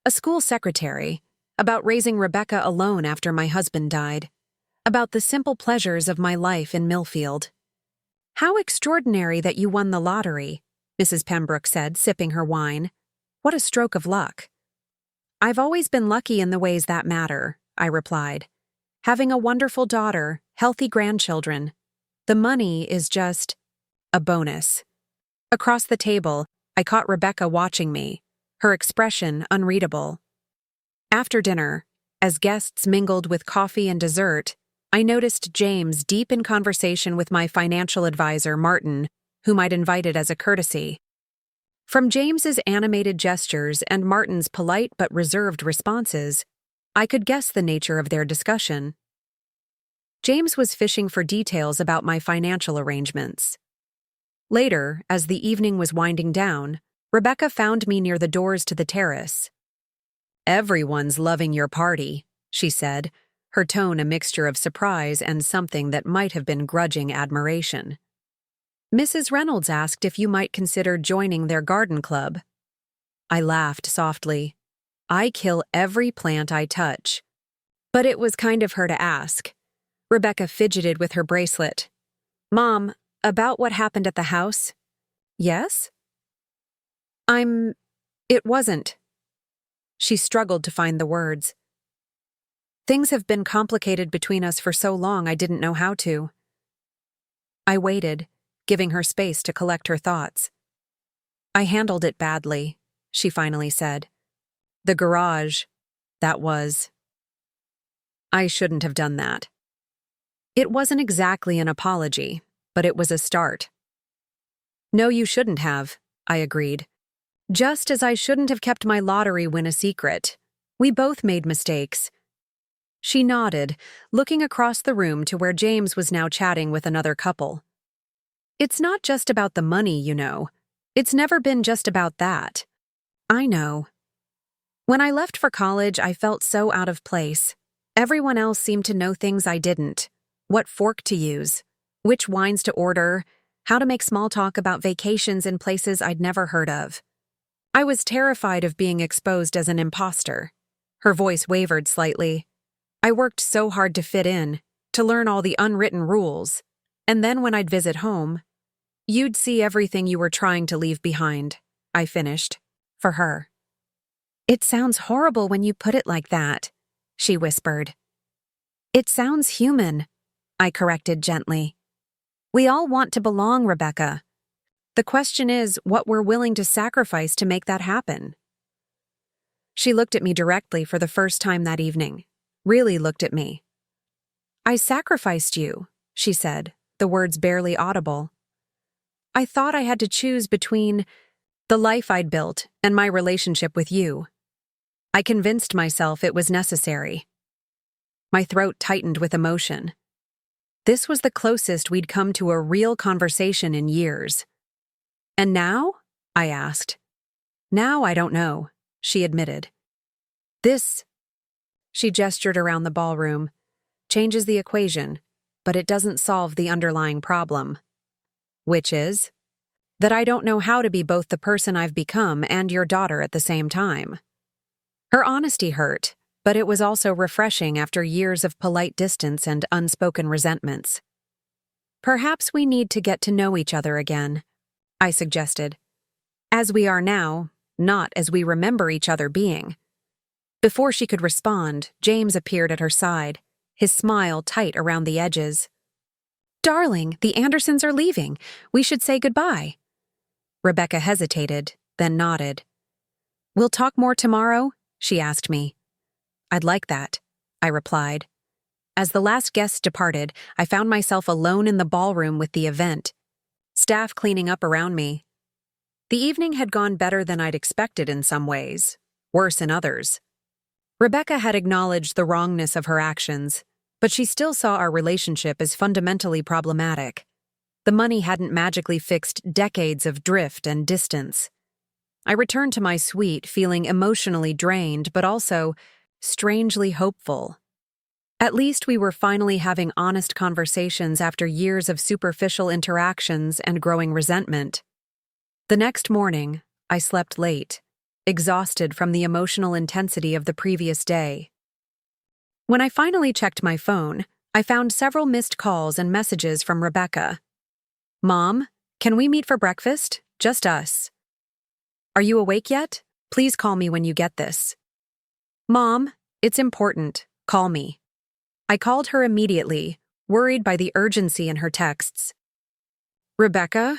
a school secretary, about raising Rebecca alone after my husband died, about the simple pleasures of my life in Millfield. "How extraordinary that you won the lottery," Mrs. Pembroke said, sipping her wine. "What a stroke of luck." "I've always been lucky in the ways that matter," I replied. "Having a wonderful daughter, healthy grandchildren. The money is just a bonus." Across the table, I caught Rebecca watching me, her expression unreadable. After dinner, as guests mingled with coffee and dessert, I noticed James deep in conversation with my financial advisor, Martin, whom I'd invited as a courtesy. From James's animated gestures and Martin's polite but reserved responses, I could guess the nature of their discussion. James was fishing for details about my financial arrangements. Later, as the evening was winding down, Rebecca found me near the doors to the terrace. "Everyone's loving your party," she said, her tone a mixture of surprise and something that might have been grudging admiration. "Mrs. Reynolds asked if you might consider joining their garden club." I laughed softly. I kill every plant I touch. But it was kind of her to ask. Rebecca fidgeted with her bracelet. "Mom, about what happened at the house?" "Yes?" It wasn't." She struggled to find the words. "Things have been complicated between us for so long I didn't know how to." I waited, giving her space to collect her thoughts. "I handled it badly," she finally said. "The garage, that was. I shouldn't have done that." It wasn't exactly an apology, but it was a start. "No, you shouldn't have," I agreed. "Just as I shouldn't have kept my lottery win a secret. We both made mistakes." She nodded, looking across the room to where James was now chatting with another couple. "It's not just about the money, you know. It's never been just about that." "I know." "When I left for college, I felt so out of place. Everyone else seemed to know things I didn't. What fork to use, which wines to order, how to make small talk about vacations in places I'd never heard of. I was terrified of being exposed as an imposter." Her voice wavered slightly. "I worked so hard to fit in, to learn all the unwritten rules. And then when I'd visit home, you'd see everything you were trying to leave behind," I finished, for her. "It sounds horrible when you put it like that," she whispered. "It sounds human," I corrected gently. "We all want to belong, Rebecca. The question is what we're willing to sacrifice to make that happen." She looked at me directly for the first time that evening, really looked at me. "I sacrificed you," she said, the words barely audible. "I thought I had to choose between the life I'd built and my relationship with you. I convinced myself it was necessary." My throat tightened with emotion. This was the closest we'd come to a real conversation in years. "And now?" I asked. "Now I don't know," she admitted. "This," she gestured around the ballroom, "changes the equation, but it doesn't solve the underlying problem." "Which is?" "That I don't know how to be both the person I've become and your daughter at the same time." Her honesty hurt, but it was also refreshing after years of polite distance and unspoken resentments. "Perhaps we need to get to know each other again," I suggested. "As we are now, not as we remember each other being." Before she could respond, James appeared at her side, his smile tight around the edges. "Darling, the Andersons are leaving. We should say goodbye." Rebecca hesitated, then nodded. "We'll talk more tomorrow?" she asked me. "I'd like that," I replied. As the last guests departed, I found myself alone in the ballroom with the event, staff cleaning up around me. The evening had gone better than I'd expected in some ways, worse in others. Rebecca had acknowledged the wrongness of her actions, but she still saw our relationship as fundamentally problematic. The money hadn't magically fixed decades of drift and distance. I returned to my suite feeling emotionally drained, but also strangely hopeful. At least we were finally having honest conversations after years of superficial interactions and growing resentment. The next morning, I slept late, exhausted from the emotional intensity of the previous day. When I finally checked my phone, I found several missed calls and messages from Rebecca. "Mom, can we meet for breakfast? Just us. Are you awake yet? Please call me when you get this. Mom, it's important. Call me." I called her immediately, worried by the urgency in her texts. "Rebecca,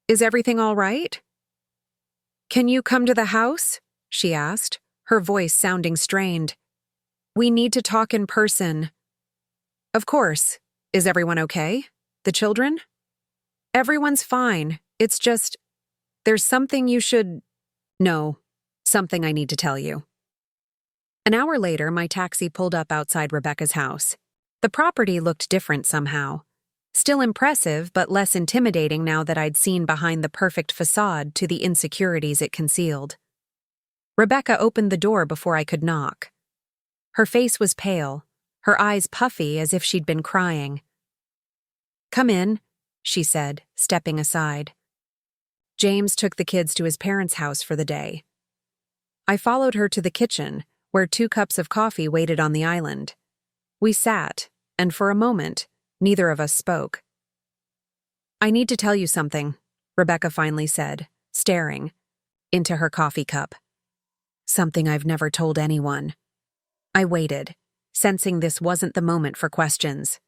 is everything all right? Can you come to the house?" she asked, her voice sounding strained. "We need to talk in person." "Of course. Is everyone okay? The children?" "Everyone's fine. It's just, there's something you should know, something I need to tell you." An hour later, my taxi pulled up outside Rebecca's house. The property looked different somehow. Still impressive, but less intimidating now that I'd seen behind the perfect facade to the insecurities it concealed. Rebecca opened the door before I could knock. Her face was pale, her eyes puffy as if she'd been crying. "Come in," she said, stepping aside. James took the kids to his parents' house for the day. I followed her to the kitchen, where 2 cups of coffee waited on the island. We sat, and for a moment, neither of us spoke. "I need to tell you something," Rebecca finally said, staring into her coffee cup. "Something I've never told anyone." I waited, sensing this wasn't the moment for questions.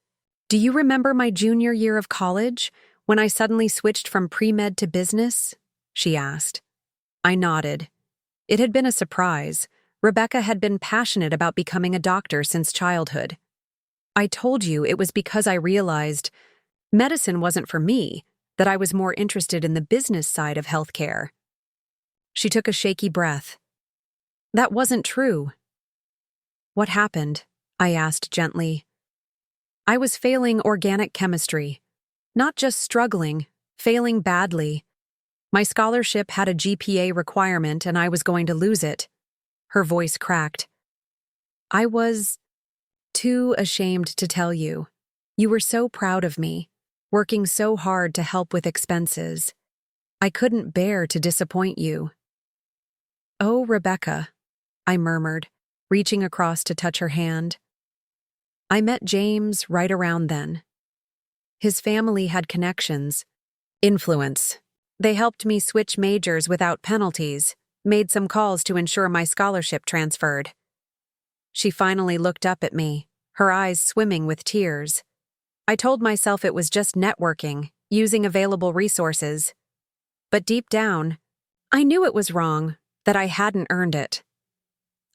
"Do you remember my junior year of college, when I suddenly switched from pre-med to business?" she asked. I nodded. It had been a surprise. Rebecca had been passionate about becoming a doctor since childhood. "I told you it was because I realized medicine wasn't for me, that I was more interested in the business side of healthcare." She took a shaky breath. "That wasn't true." "What happened?" I asked gently. "I was failing organic chemistry. Not just struggling, failing badly. My scholarship had a GPA requirement and I was going to lose it." Her voice cracked. "I was too ashamed to tell you. You were so proud of me, working so hard to help with expenses. I couldn't bear to disappoint you." "Oh, Rebecca," I murmured, reaching across to touch her hand. I met James right around then. His family had connections, influence. They helped me switch majors without penalties, made some calls to ensure my scholarship transferred. She finally looked up at me, her eyes swimming with tears. I told myself it was just networking, using available resources. But deep down, I knew it was wrong, that I hadn't earned it.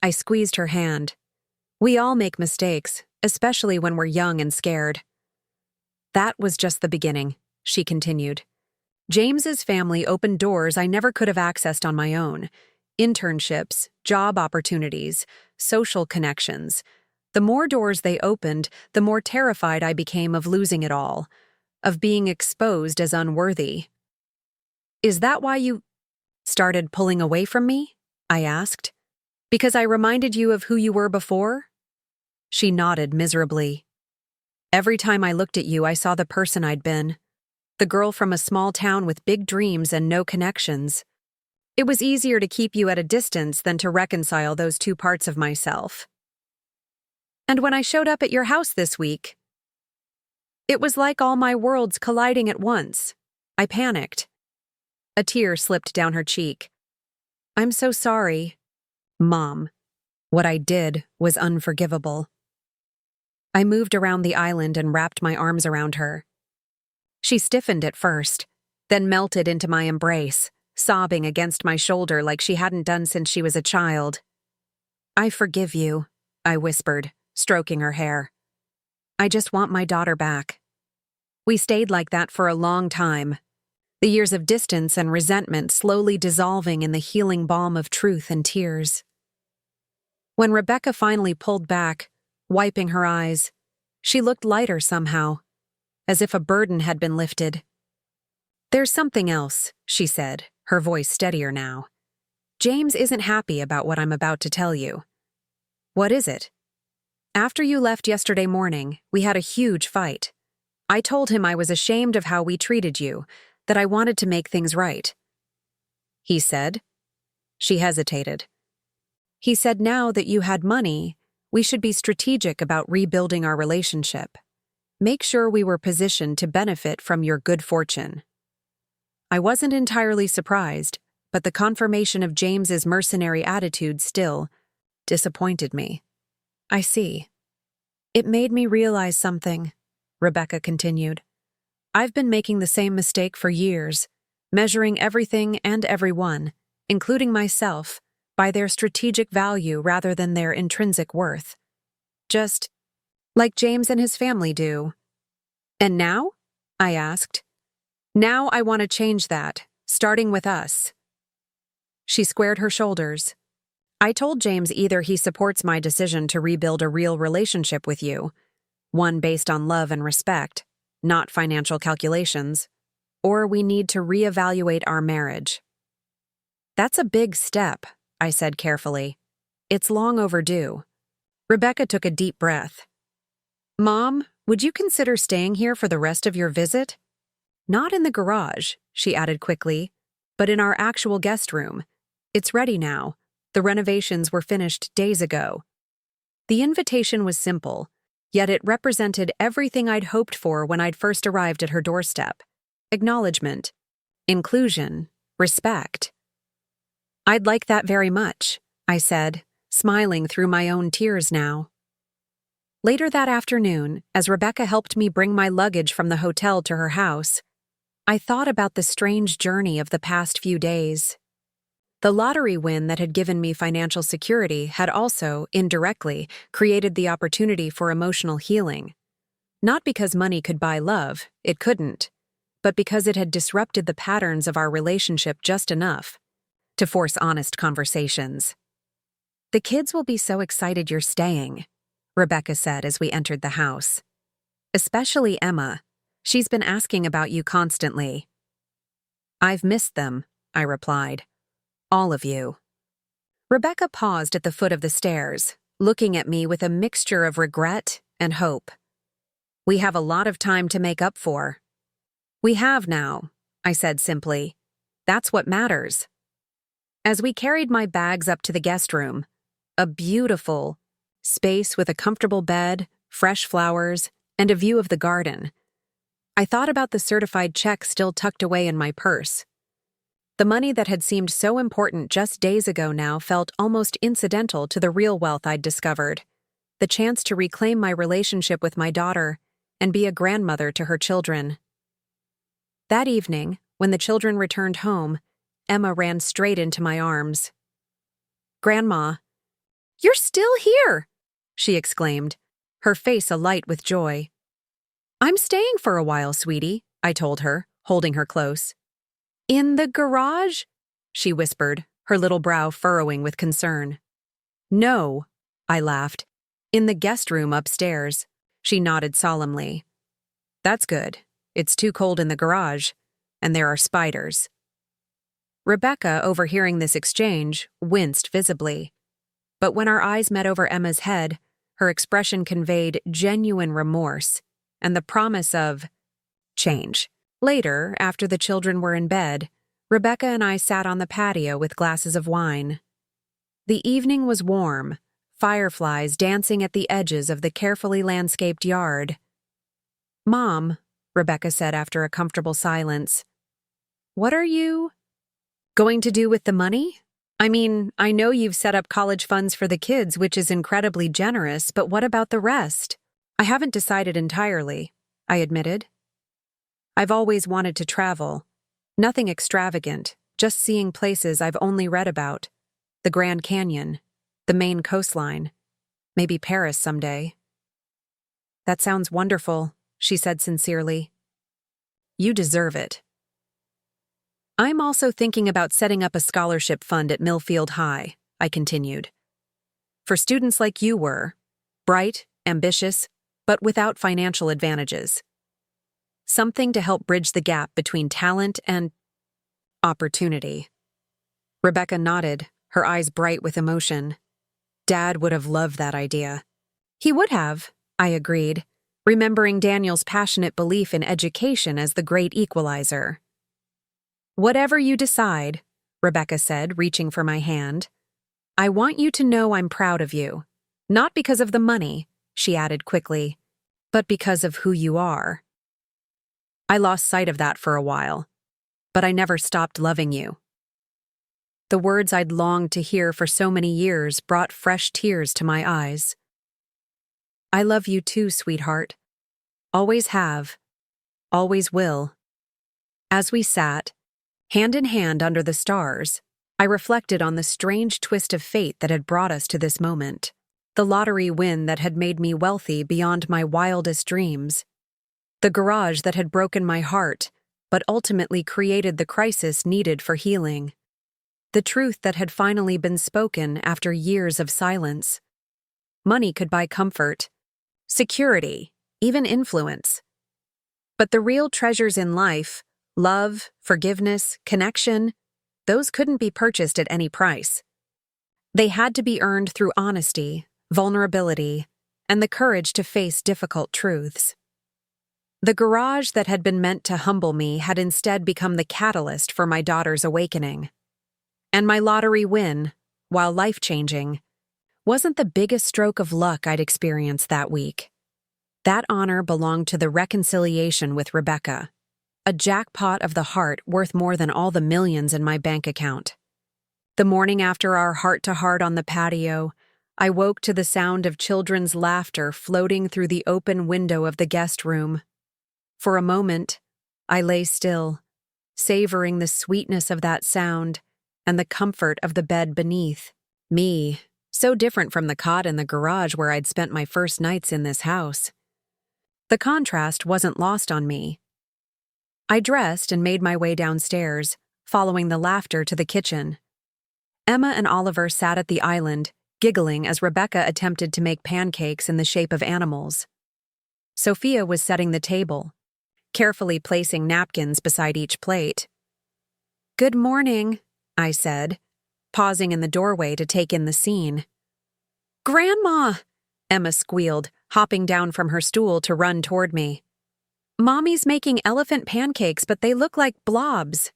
I squeezed her hand. "We all make mistakes, especially when we're young and scared." "That was just the beginning," she continued. "James's family opened doors I never could have accessed on my own. Internships, job opportunities, social connections. The more doors they opened, the more terrified I became of losing it all, of being exposed as unworthy." "Is that why you started pulling away from me?" I asked. "Because I reminded you of who you were before?" She nodded miserably. "Every time I looked at you, I saw the person I'd been. The girl from a small town with big dreams and no connections. It was easier to keep you at a distance than to reconcile those 2 parts of myself. And when I showed up at your house this week, it was like all my worlds colliding at once. I panicked." A tear slipped down her cheek. "I'm so sorry, Mom. What I did was unforgivable." I moved around the island and wrapped my arms around her. She stiffened at first, then melted into my embrace, sobbing against my shoulder like she hadn't done since she was a child. "I forgive you," I whispered, stroking her hair. "I just want my daughter back." We stayed like that for a long time, the years of distance and resentment slowly dissolving in the healing balm of truth and tears. When Rebecca finally pulled back, wiping her eyes, she looked lighter somehow, as if a burden had been lifted. "There's something else," she said, her voice steadier now. "James isn't happy about what I'm about to tell you." "What is it?" "After you left yesterday morning, we had a huge fight. I told him I was ashamed of how we treated you, that I wanted to make things right." He said, She hesitated. He said now that you had money, we should be strategic about rebuilding our relationship. Make sure we were positioned to benefit from your good fortune. I wasn't entirely surprised, but the confirmation of James's mercenary attitude still disappointed me. I see. It made me realize something, Rebecca continued. I've been making the same mistake for years, measuring everything and everyone, including myself, by their strategic value rather than their intrinsic worth. Just like James and his family do. And now? I asked. Now I want to change that, starting with us. She squared her shoulders. I told James either he supports my decision to rebuild a real relationship with you, one based on love and respect, not financial calculations, or we need to reevaluate our marriage. That's a big step, I said carefully. It's long overdue. Rebecca took a deep breath. Mom, would you consider staying here for the rest of your visit? Not in the garage, she added quickly, but in our actual guest room. It's ready now. The renovations were finished days ago. The invitation was simple, yet it represented everything I'd hoped for when I'd first arrived at her doorstep. Acknowledgement, inclusion, respect. I'd like that very much, I said, smiling through my own tears now. Later that afternoon, as Rebecca helped me bring my luggage from the hotel to her house, I thought about the strange journey of the past few days. The lottery win that had given me financial security had also, indirectly, created the opportunity for emotional healing. Not because money could buy love, it couldn't, but because it had disrupted the patterns of our relationship just enough to force honest conversations. The kids will be so excited you're staying, Rebecca said as we entered the house. Especially Emma. She's been asking about you constantly. I've missed them, I replied. All of you. Rebecca paused at the foot of the stairs, looking at me with a mixture of regret and hope. We have a lot of time to make up for. We have now, I said simply. That's what matters. As we carried my bags up to the guest room, a beautiful space with a comfortable bed, fresh flowers, and a view of the garden, I thought about the certified check still tucked away in my purse. The money that had seemed so important just days ago now felt almost incidental to the real wealth I'd discovered, the chance to reclaim my relationship with my daughter and be a grandmother to her children. That evening, when the children returned home, Emma ran straight into my arms. Grandma, you're still here, she exclaimed, her face alight with joy. I'm staying for a while, sweetie, I told her, holding her close. In the garage? She whispered, her little brow furrowing with concern. No, I laughed. In the guest room upstairs. She nodded solemnly. That's good. It's too cold in the garage, and there are spiders. Rebecca, overhearing this exchange, winced visibly. But when our eyes met over Emma's head, her expression conveyed genuine remorse and the promise of change. Later, after the children were in bed, Rebecca and I sat on the patio with glasses of wine. The evening was warm, fireflies dancing at the edges of the carefully landscaped yard. Mom, Rebecca said after a comfortable silence, what are you going to do with the money? I mean, I know you've set up college funds for the kids, which is incredibly generous, but what about the rest? I haven't decided entirely, I admitted. I've always wanted to travel. Nothing extravagant, just seeing places I've only read about. The Grand Canyon, the Maine coastline, maybe Paris someday. That sounds wonderful, she said sincerely. You deserve it. I'm also thinking about setting up a scholarship fund at Millfield High, I continued. For students like you were, bright, ambitious, but without financial advantages. Something to help bridge the gap between talent and opportunity. Rebecca nodded, her eyes bright with emotion. Dad would have loved that idea. He would have, I agreed, remembering Daniel's passionate belief in education as the great equalizer. Whatever you decide, Rebecca said, reaching for my hand. I want you to know I'm proud of you. Not because of the money, she added quickly, but because of who you are. I lost sight of that for a while, but I never stopped loving you. The words I'd longed to hear for so many years brought fresh tears to my eyes. I love you too, sweetheart. Always have. Always will. As we sat, hand in hand under the stars, I reflected on the strange twist of fate that had brought us to this moment. The lottery win that had made me wealthy beyond my wildest dreams. The garage that had broken my heart, but ultimately created the crisis needed for healing. The truth that had finally been spoken after years of silence. Money could buy comfort, security, even influence. But the real treasures in life, love, forgiveness, connection, those couldn't be purchased at any price. They had to be earned through honesty, vulnerability, and the courage to face difficult truths. The garage that had been meant to humble me had instead become the catalyst for my daughter's awakening. And my lottery win, while life-changing, wasn't the biggest stroke of luck I'd experienced that week. That honor belonged to the reconciliation with Rebecca, a jackpot of the heart worth more than all the millions in my bank account. The morning after our heart-to-heart on the patio, I woke to the sound of children's laughter floating through the open window of the guest room. For a moment, I lay still, savoring the sweetness of that sound and the comfort of the bed beneath. Me, so different from the cot in the garage where I'd spent my first nights in this house. The contrast wasn't lost on me. I dressed and made my way downstairs, following the laughter to the kitchen. Emma and Oliver sat at the island, giggling as Rebecca attempted to make pancakes in the shape of animals. Sophia was setting the table, carefully placing napkins beside each plate. "Good morning," I said, pausing in the doorway to take in the scene. "Grandma!" Emma squealed, hopping down from her stool to run toward me. "Mommy's making elephant pancakes, but they look like blobs."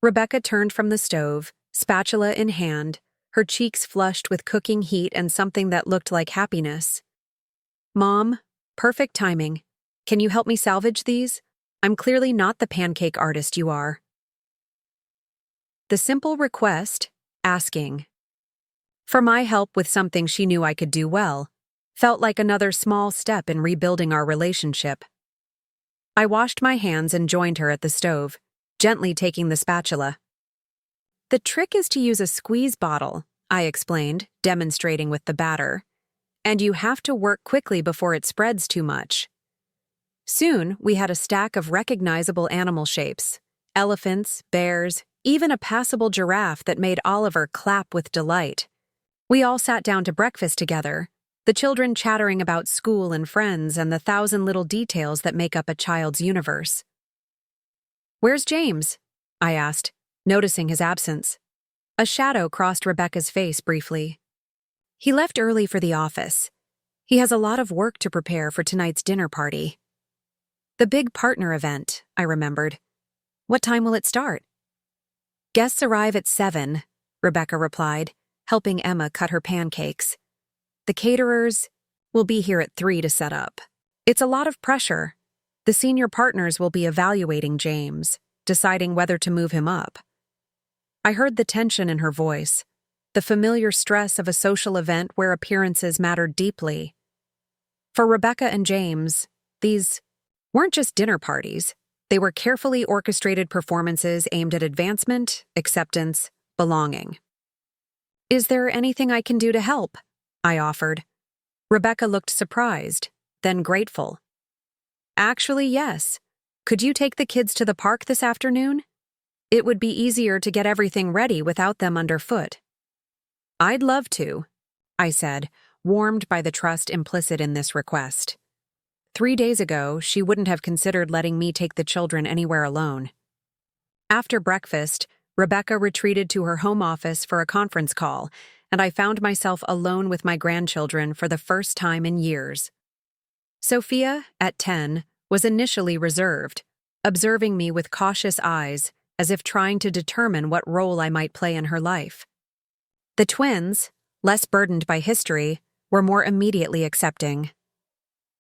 Rebecca turned from the stove, spatula in hand, her cheeks flushed with cooking heat and something that looked like happiness. "Mom, perfect timing. Can you help me salvage these? I'm clearly not the pancake artist you are." The simple request, asking for my help with something she knew I could do well, felt like another small step in rebuilding our relationship. I washed my hands and joined her at the stove, gently taking the spatula. "The trick is to use a squeeze bottle," I explained, demonstrating with the batter. "And you have to work quickly before it spreads too much." Soon, we had a stack of recognizable animal shapes: elephants, bears, even a passable giraffe that made Oliver clap with delight. We all sat down to breakfast together, the children chattering about school and friends and the thousand little details that make up a child's universe. "Where's James?" I asked, noticing his absence. A shadow crossed Rebecca's face briefly. "He left early for the office. He has a lot of work to prepare for tonight's dinner party." "The big partner event," I remembered. "What time will it start?" "Guests arrive at 7, Rebecca replied, helping Emma cut her pancakes. "The caterers will be here at 3 to set up. It's a lot of pressure. The senior partners will be evaluating James, deciding whether to move him up." I heard the tension in her voice, the familiar stress of a social event where appearances mattered deeply. For Rebecca and James, these weren't just dinner parties. They were carefully orchestrated performances aimed at advancement, acceptance, belonging. "Is there anything I can do to help?" I offered. Rebecca looked surprised, then grateful. "Actually, yes. Could you take the kids to the park this afternoon? It would be easier to get everything ready without them underfoot." "I'd love to," I said, warmed by the trust implicit in this request. 3 days ago, she wouldn't have considered letting me take the children anywhere alone. After breakfast, Rebecca retreated to her home office for a conference call, and I found myself alone with my grandchildren for the first time in years. Sophia, at 10, was initially reserved, observing me with cautious eyes, as if trying to determine what role I might play in her life. The twins, less burdened by history, were more immediately accepting.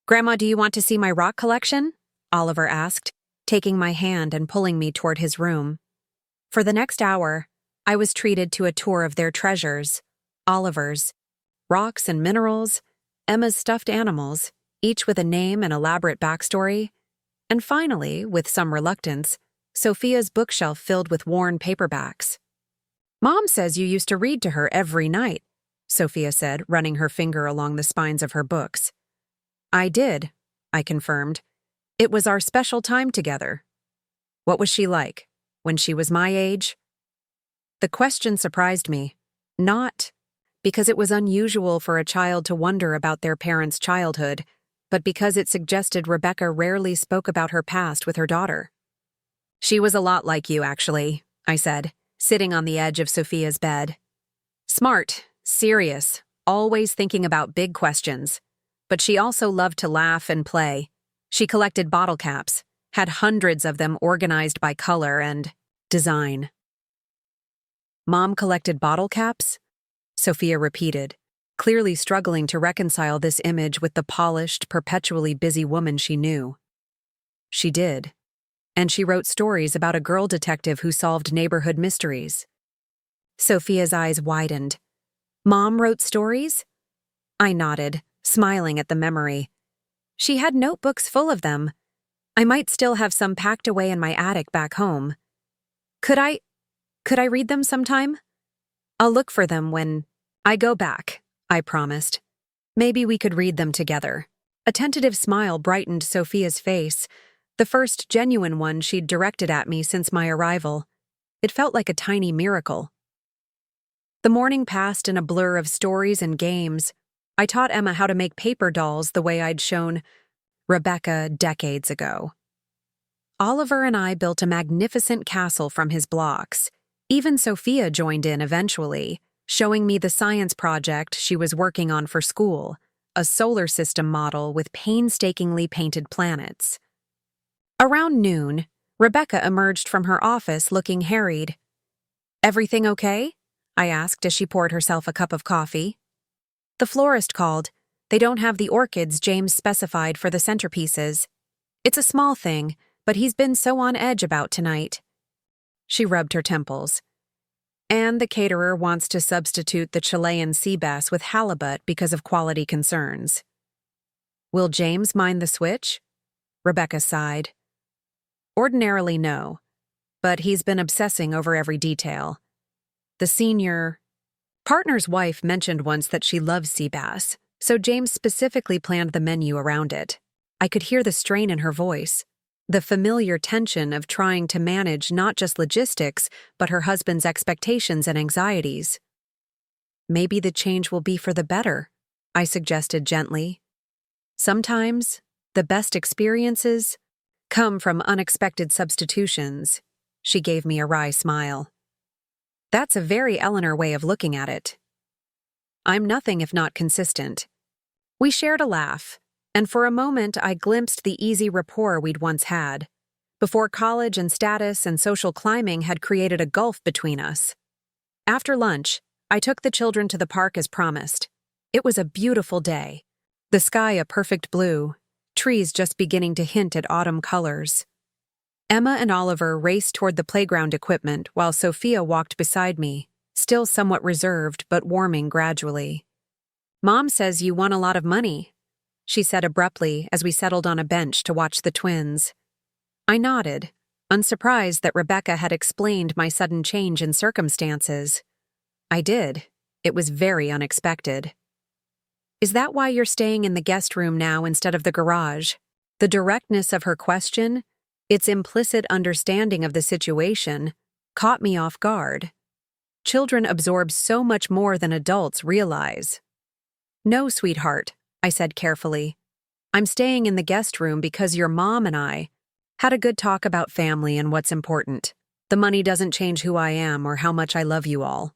"Grandma, do you want to see my rock collection?" Oliver asked, taking my hand and pulling me toward his room. For the next hour, I was treated to a tour of their treasures, Oliver's, rocks and minerals, Emma's stuffed animals, each with a name and elaborate backstory, and finally, with some reluctance, Sophia's bookshelf filled with worn paperbacks. "Mom says you used to read to her every night," Sophia said, running her finger along the spines of her books. "I did," I confirmed. "It was our special time together." "What was she like? When she was my age?" The question surprised me, not because it was unusual for a child to wonder about their parents' childhood, but because it suggested Rebecca rarely spoke about her past with her daughter. "She was a lot like you, actually," I said, sitting on the edge of Sophia's bed. "Smart, serious, always thinking about big questions. But she also loved to laugh and play. She collected bottle caps, had hundreds of them organized by color and design." "Mom collected bottle caps?" Sophia repeated, clearly struggling to reconcile this image with the polished, perpetually busy woman she knew. "She did. And she wrote stories about a girl detective who solved neighborhood mysteries." Sophia's eyes widened. "Mom wrote stories?" I nodded, smiling at the memory. "She had notebooks full of them. I might still have some packed away in my attic back home. Could I read them sometime? I'll look for them when I go back," I promised. "Maybe we could read them together." A tentative smile brightened Sophia's face, the first genuine one she'd directed at me since my arrival. It felt like a tiny miracle. The morning passed in a blur of stories and games. I taught Emma how to make paper dolls the way I'd shown Rebecca decades ago. Oliver and I built a magnificent castle from his blocks. Even Sophia joined in eventually, showing me the science project she was working on for school, a solar system model with painstakingly painted planets. Around noon, Rebecca emerged from her office looking harried. "Everything okay?" I asked as she poured herself a cup of coffee. "The florist called. They don't have the orchids James specified for the centerpieces. It's a small thing, but he's been so on edge about tonight." She rubbed her temples. "And the caterer wants to substitute the Chilean sea bass with halibut because of quality concerns." "Will James mind the switch?" Rebecca sighed. "Ordinarily no, but he's been obsessing over every detail. The senior partner's wife mentioned once that she loves sea bass, so James specifically planned the menu around it." I could hear the strain in her voice, the familiar tension of trying to manage not just logistics, but her husband's expectations and anxieties. "Maybe the change will be for the better," I suggested gently. "Sometimes, the best experiences come from unexpected substitutions." She gave me a wry smile. "That's a very Eleanor way of looking at it." I'm nothing if not consistent. We shared a laugh, and for a moment I glimpsed the easy rapport we'd once had, before college and status and social climbing had created a gulf between us. After lunch, I took the children to the park as promised. It was a beautiful day, the sky a perfect blue, trees just beginning to hint at autumn colors. Emma and Oliver raced toward the playground equipment while Sophia walked beside me, still somewhat reserved but warming gradually. "Mom says you won a lot of money," she said abruptly as we settled on a bench to watch the twins. I nodded, unsurprised that Rebecca had explained my sudden change in circumstances. "I did. It was very unexpected." "Is that why you're staying in the guest room now instead of the garage?" The directness of her question, its implicit understanding of the situation, caught me off guard. Children absorb so much more than adults realize. "No, sweetheart," I said carefully. "I'm staying in the guest room because your mom and I had a good talk about family and what's important. The money doesn't change who I am or how much I love you all."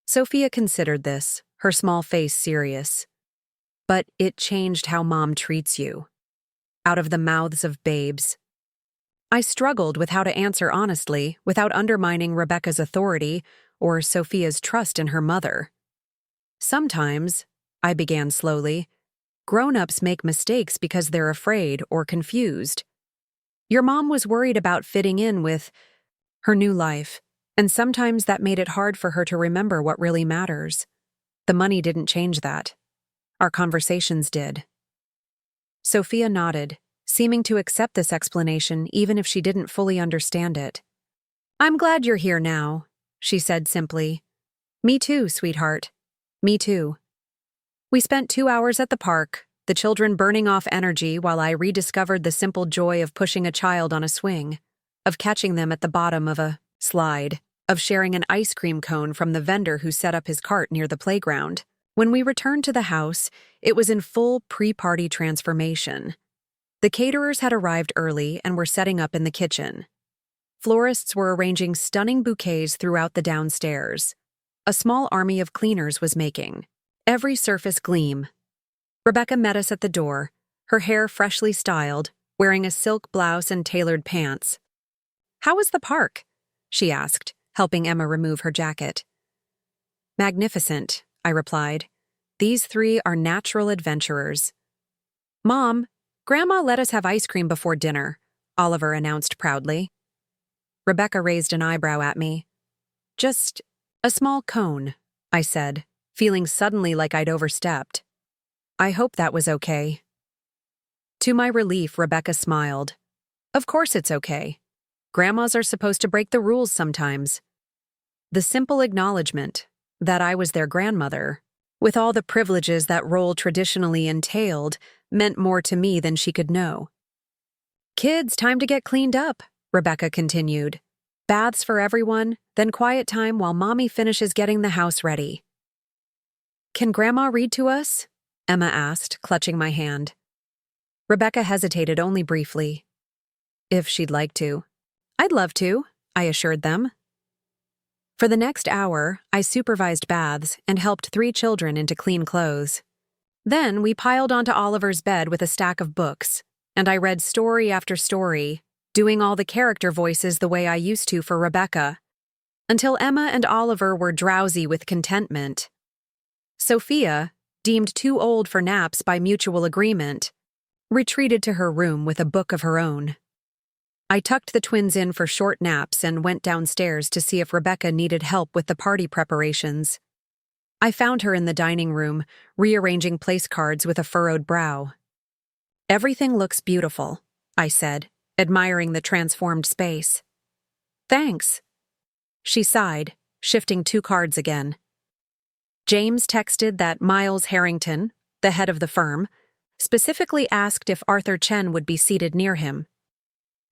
Sophia considered this, her small face serious. "But it changed how Mom treats you." Out of the mouths of babes. I struggled with how to answer honestly without undermining Rebecca's authority or Sophia's trust in her mother. Sometimes, I began slowly, grown-ups make mistakes because they're afraid or confused. Your mom was worried about fitting in with her new life, and sometimes that made it hard for her to remember what really matters. The money didn't change that. Our conversations did. Sophia nodded, seeming to accept this explanation even if she didn't fully understand it. "I'm glad you're here now," she said simply. "Me too, sweetheart. Me too." We spent 2 hours at the park, the children burning off energy while I rediscovered the simple joy of pushing a child on a swing, of catching them at the bottom of a slide, of sharing an ice cream cone from the vendor who set up his cart near the playground. When we returned to the house, it was in full pre-party transformation. The caterers had arrived early and were setting up in the kitchen. Florists were arranging stunning bouquets throughout the downstairs. A small army of cleaners was making every surface gleam. Rebecca met us at the door, her hair freshly styled, wearing a silk blouse and tailored pants. "How was the park?" she asked, helping Emma remove her jacket. "Magnificent," I replied. "These three are natural adventurers." "Mom, Grandma let us have ice cream before dinner," Oliver announced proudly. Rebecca raised an eyebrow at me. "Just a small cone," I said, feeling suddenly like I'd overstepped. "I hope that was okay." To my relief, Rebecca smiled. "Of course it's okay. Grandmas are supposed to break the rules sometimes." The simple acknowledgement that I was their grandmother, with all the privileges that role traditionally entailed, meant more to me than she could know. "Kids, time to get cleaned up," Rebecca continued. "Baths for everyone, then quiet time while Mommy finishes getting the house ready." "Can Grandma read to us?" Emma asked, clutching my hand. Rebecca hesitated only briefly. "If she'd like to." "I'd love to," I assured them. For the next hour, I supervised baths and helped 3 children into clean clothes. Then we piled onto Oliver's bed with a stack of books, and I read story after story, doing all the character voices the way I used to for Rebecca, until Emma and Oliver were drowsy with contentment. Sophia, deemed too old for naps by mutual agreement, retreated to her room with a book of her own. I tucked the twins in for short naps and went downstairs to see if Rebecca needed help with the party preparations. I found her in the dining room, rearranging place cards with a furrowed brow. "Everything looks beautiful," I said, admiring the transformed space. "Thanks." She sighed, shifting 2 cards again. James texted that Miles Harrington, the head of the firm, specifically asked if Arthur Chen would be seated near him.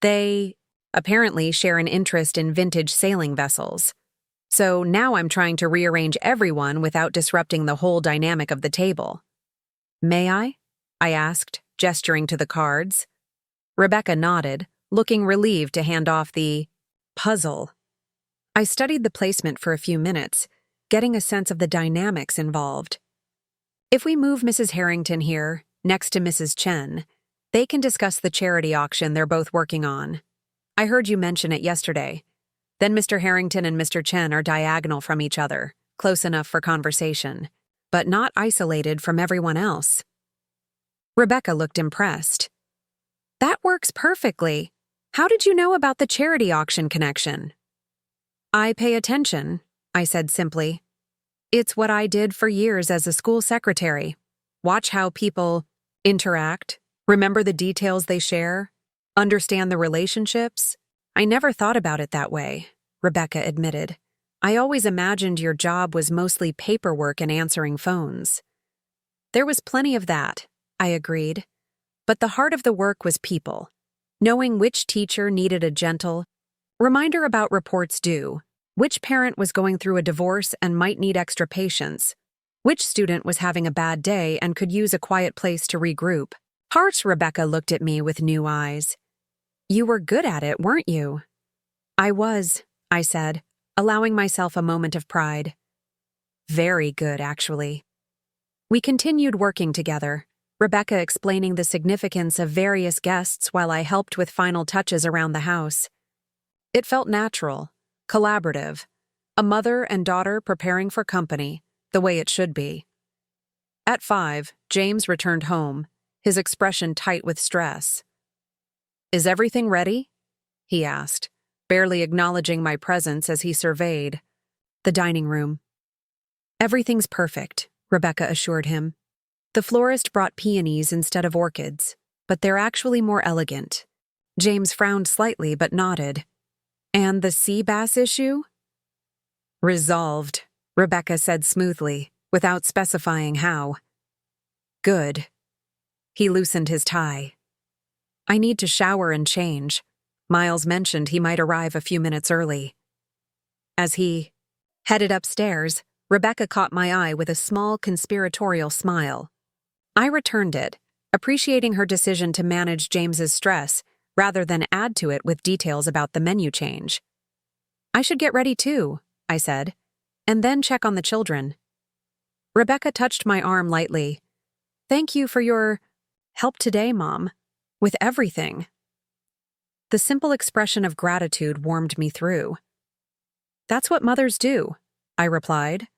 They apparently share an interest in vintage sailing vessels. So now I'm trying to rearrange everyone without disrupting the whole dynamic of the table. "May I?" I asked, gesturing to the cards. Rebecca nodded, looking relieved to hand off the puzzle. I studied the placement for a few minutes, getting a sense of the dynamics involved. If we move Mrs. Harrington here, next to Mrs. Chen, they can discuss the charity auction they're both working on. I heard you mention it yesterday. Then Mr. Harrington and Mr. Chen are diagonal from each other, close enough for conversation, but not isolated from everyone else. Rebecca looked impressed. "That works perfectly. How did you know about the charity auction connection?" "I pay attention," I said simply. "It's what I did for years as a school secretary. Watch how people interact, remember the details they share, understand the relationships." "I never thought about it that way," Rebecca admitted. "I always imagined your job was mostly paperwork and answering phones." "There was plenty of that," I agreed. "But the heart of the work was people. Knowing which teacher needed a gentle reminder about reports due, which parent was going through a divorce and might need extra patience, which student was having a bad day and could use a quiet place to regroup." Harsh, Rebecca looked at me with new eyes. "You were good at it, weren't you?" "I was," I said, allowing myself a moment of pride. "Very good, actually." We continued working together, Rebecca explaining the significance of various guests while I helped with final touches around the house. It felt natural, collaborative, a mother and daughter preparing for company, the way it should be. At 5, James returned home, his expression tight with stress. "Is everything ready?" he asked, barely acknowledging my presence as he surveyed the dining room. "Everything's perfect," Rebecca assured him. "The florist brought peonies instead of orchids, but they're actually more elegant." James frowned slightly but nodded. "And the sea bass issue?" "Resolved," Rebecca said smoothly, without specifying how. "Good." He loosened his tie. "I need to shower and change. Miles mentioned he might arrive a few minutes early." As he headed upstairs, Rebecca caught my eye with a small conspiratorial smile. I returned it, appreciating her decision to manage James's stress rather than add to it with details about the menu change. "I should get ready too," I said, "and then check on the children." Rebecca touched my arm lightly. "Thank you for your help today, Mom, with everything." The simple expression of gratitude warmed me through. "That's what mothers do," I replied.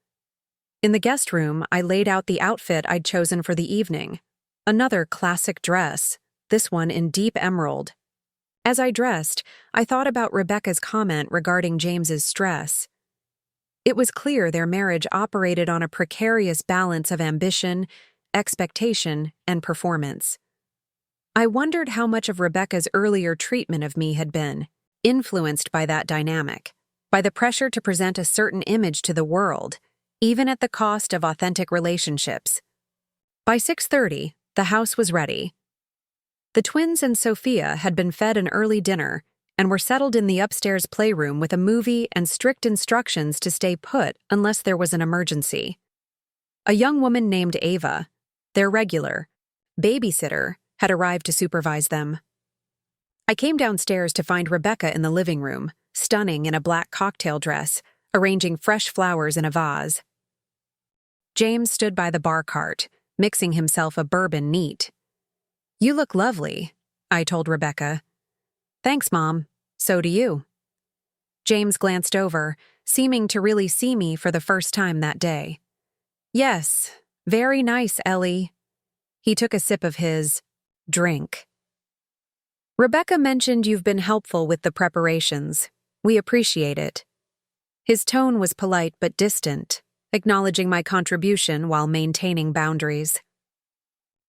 In the guest room, I laid out the outfit I'd chosen for the evening. Another classic dress, this one in deep emerald. As I dressed, I thought about Rebecca's comment regarding James's stress. It was clear their marriage operated on a precarious balance of ambition, expectation, and performance. I wondered how much of Rebecca's earlier treatment of me had been influenced by that dynamic, by the pressure to present a certain image to the world, even at the cost of authentic relationships. By 6:30, the house was ready. The twins and Sophia had been fed an early dinner and were settled in the upstairs playroom with a movie and strict instructions to stay put unless there was an emergency. A young woman named Ava, their regular babysitter, had arrived to supervise them. I came downstairs to find Rebecca in the living room, stunning in a black cocktail dress, arranging fresh flowers in a vase. James stood by the bar cart, mixing himself a bourbon neat. "You look lovely," I told Rebecca. "Thanks, Mom. So do you." James glanced over, seeming to really see me for the first time that day. "Yes, very nice, Ellie." He took a sip of his drink. "Rebecca mentioned you've been helpful with the preparations. We appreciate it." His tone was polite but distant, acknowledging my contribution while maintaining boundaries.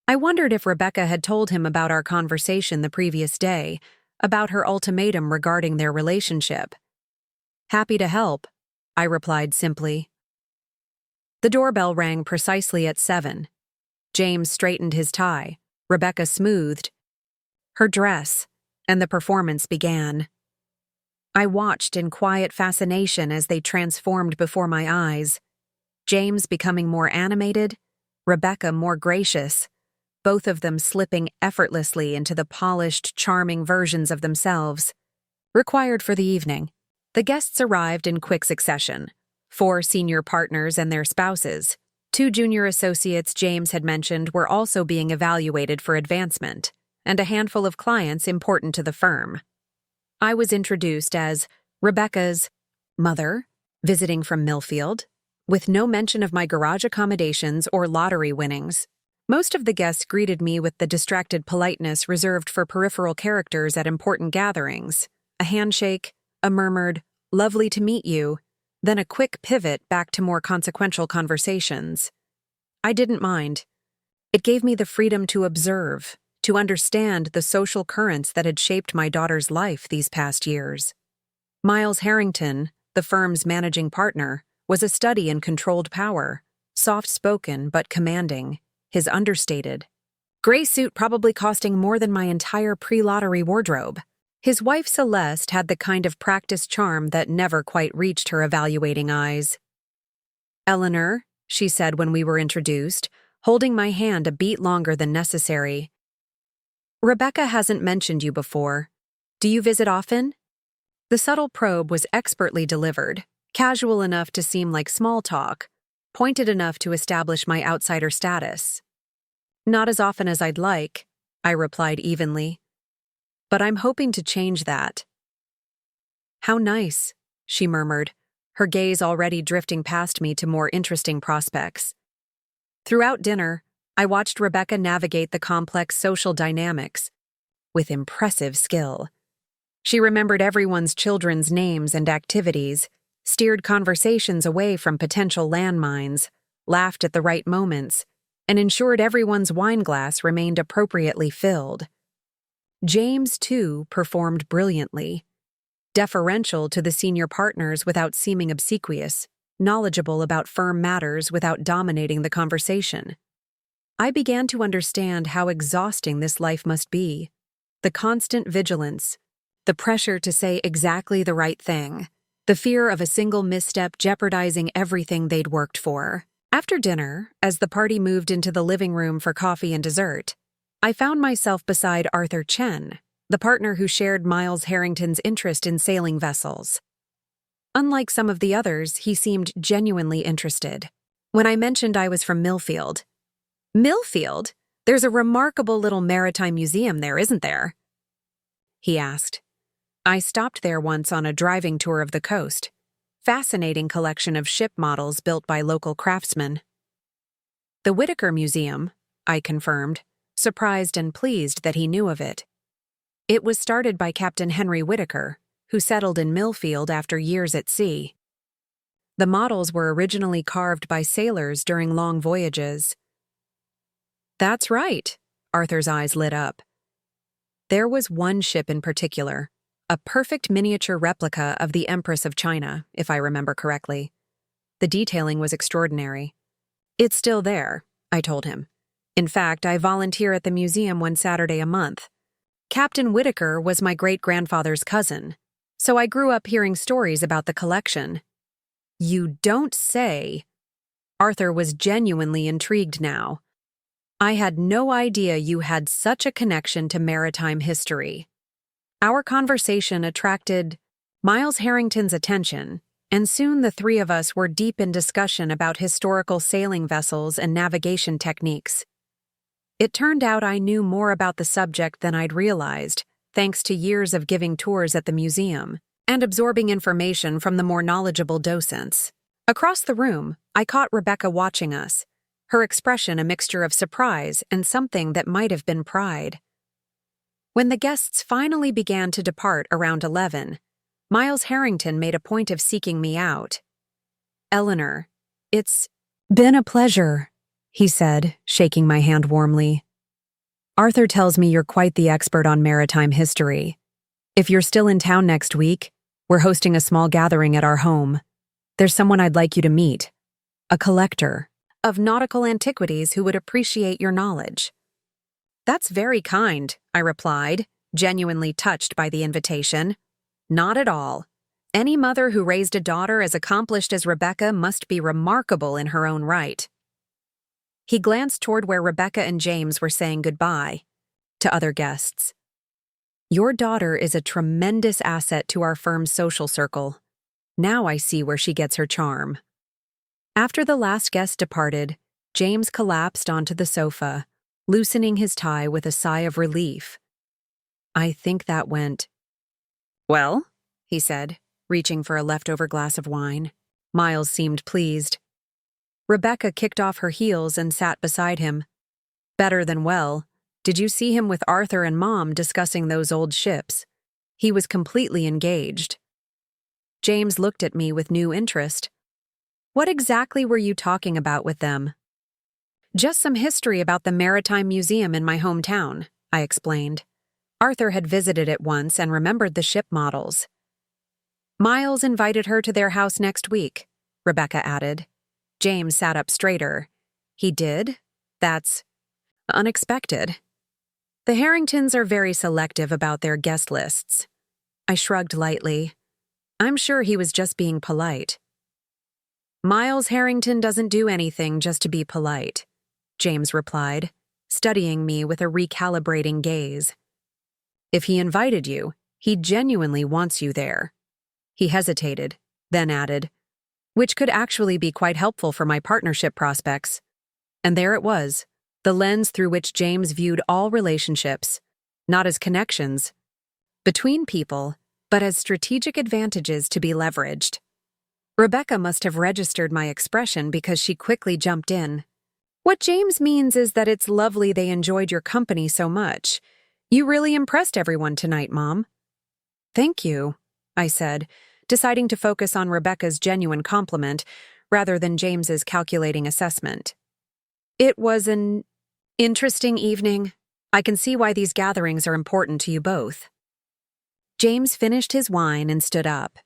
I wondered if Rebecca had told him about our conversation the previous day, about her ultimatum regarding their relationship. "Happy to help," I replied simply. The doorbell rang precisely at 7. James straightened his tie, Rebecca smoothed her dress, and the performance began. I watched in quiet fascination as they transformed before my eyes. James becoming more animated, Rebecca more gracious, both of them slipping effortlessly into the polished, charming versions of themselves. Required for the evening. The guests arrived in quick succession. 4 senior partners and their spouses. 2 junior associates James had mentioned were also being evaluated for advancement, and a handful of clients important to the firm. I was introduced as Rebecca's mother, visiting from Millfield, with no mention of my garage accommodations or lottery winnings. Most of the guests greeted me with the distracted politeness reserved for peripheral characters at important gatherings. A handshake, a murmured, "Lovely to meet you," then a quick pivot back to more consequential conversations. I didn't mind. It gave me the freedom to observe, to understand the social currents that had shaped my daughter's life these past years. Miles Harrington, the firm's managing partner, was a study in controlled power, soft-spoken but commanding, his understated gray suit probably costing more than my entire pre-lottery wardrobe. His wife Celeste had the kind of practiced charm that never quite reached her evaluating eyes. "Eleanor," she said when we were introduced, holding my hand a beat longer than necessary. "Rebecca hasn't mentioned you before. Do you visit often?" The subtle probe was expertly delivered, casual enough to seem like small talk, pointed enough to establish my outsider status. Not as often as I'd like, I replied evenly. But I'm hoping to change that. How nice, she murmured, her gaze already drifting past me to more interesting prospects. Throughout dinner, I watched Rebecca navigate the complex social dynamics with impressive skill. She remembered everyone's children's names and activities, steered conversations away from potential landmines, laughed at the right moments, and ensured everyone's wine glass remained appropriately filled. James, too, performed brilliantly. Deferential to the senior partners without seeming obsequious, knowledgeable about firm matters without dominating the conversation. I began to understand how exhausting this life must be. The constant vigilance, the pressure to say exactly the right thing, the fear of a single misstep jeopardizing everything they'd worked for. After dinner, as the party moved into the living room for coffee and dessert, I found myself beside Arthur Chen, the partner who shared Miles Harrington's interest in sailing vessels. Unlike some of the others, he seemed genuinely interested. When I mentioned I was from Millfield, "Millfield? There's a remarkable little maritime museum there, isn't there?" he asked. I stopped there once on a driving tour of the coast. Fascinating collection of ship models built by local craftsmen. The Whitaker Museum, I confirmed, surprised and pleased that he knew of it. It was started by Captain Henry Whitaker, who settled in Millfield after years at sea. The models were originally carved by sailors during long voyages. That's right, Arthur's eyes lit up. There was one ship in particular, a perfect miniature replica of the Empress of China, if I remember correctly. The detailing was extraordinary. It's still there, I told him. In fact, I volunteer at the museum one Saturday a month. Captain Whitaker was my great-grandfather's cousin, so I grew up hearing stories about the collection. You don't say. Arthur was genuinely intrigued now. I had no idea you had such a connection to maritime history. Our conversation attracted Miles Harrington's attention, and soon the three of us were deep in discussion about historical sailing vessels and navigation techniques. It turned out I knew more about the subject than I'd realized, thanks to years of giving tours at the museum and absorbing information from the more knowledgeable docents. Across the room, I caught Rebecca watching us, her expression a mixture of surprise and something that might have been pride. When the guests finally began to depart around 11, Miles Harrington made a point of seeking me out. "Eleanor, it's been a pleasure," he said, shaking my hand warmly. "Arthur tells me you're quite the expert on maritime history. If you're still in town next week, we're hosting a small gathering at our home. There's someone I'd like you to meet, a collector of nautical antiquities who would appreciate your knowledge." "That's very kind," I replied, genuinely touched by the invitation. "Not at all. Any mother who raised a daughter as accomplished as Rebecca must be remarkable in her own right." He glanced toward where Rebecca and James were saying goodbye to other guests. "Your daughter is a tremendous asset to our firm's social circle. Now I see where she gets her charm." After the last guest departed, James collapsed onto the sofa, loosening his tie with a sigh of relief. "I think that went well," he said, reaching for a leftover glass of wine. Miles seemed pleased. Rebecca kicked off her heels and sat beside him. "Better than well. Did you see him with Arthur and Mom discussing those old ships? He was completely engaged." James looked at me with new interest. "What exactly were you talking about with them?" "Just some history about the Maritime Museum in my hometown," I explained. Arthur had visited it once and remembered the ship models. "Miles invited her to their house next week," Rebecca added. James sat up straighter. "He did? That's unexpected." "The Harringtons are very selective about their guest lists." I shrugged lightly. "I'm sure he was just being polite." "Miles Harrington doesn't do anything just to be polite," James replied, studying me with a recalibrating gaze. "If he invited you, he genuinely wants you there." He hesitated, then added, "Which could actually be quite helpful for my partnership prospects." And there it was, the lens through which James viewed all relationships, not as connections between people, but as strategic advantages to be leveraged. Rebecca must have registered my expression because she quickly jumped in. What James means is that it's lovely they enjoyed your company so much. You really impressed everyone tonight, Mom. Thank you, I said, deciding to focus on Rebecca's genuine compliment rather than James's calculating assessment. It was an interesting evening. I can see why these gatherings are important to you both. James finished his wine and stood up.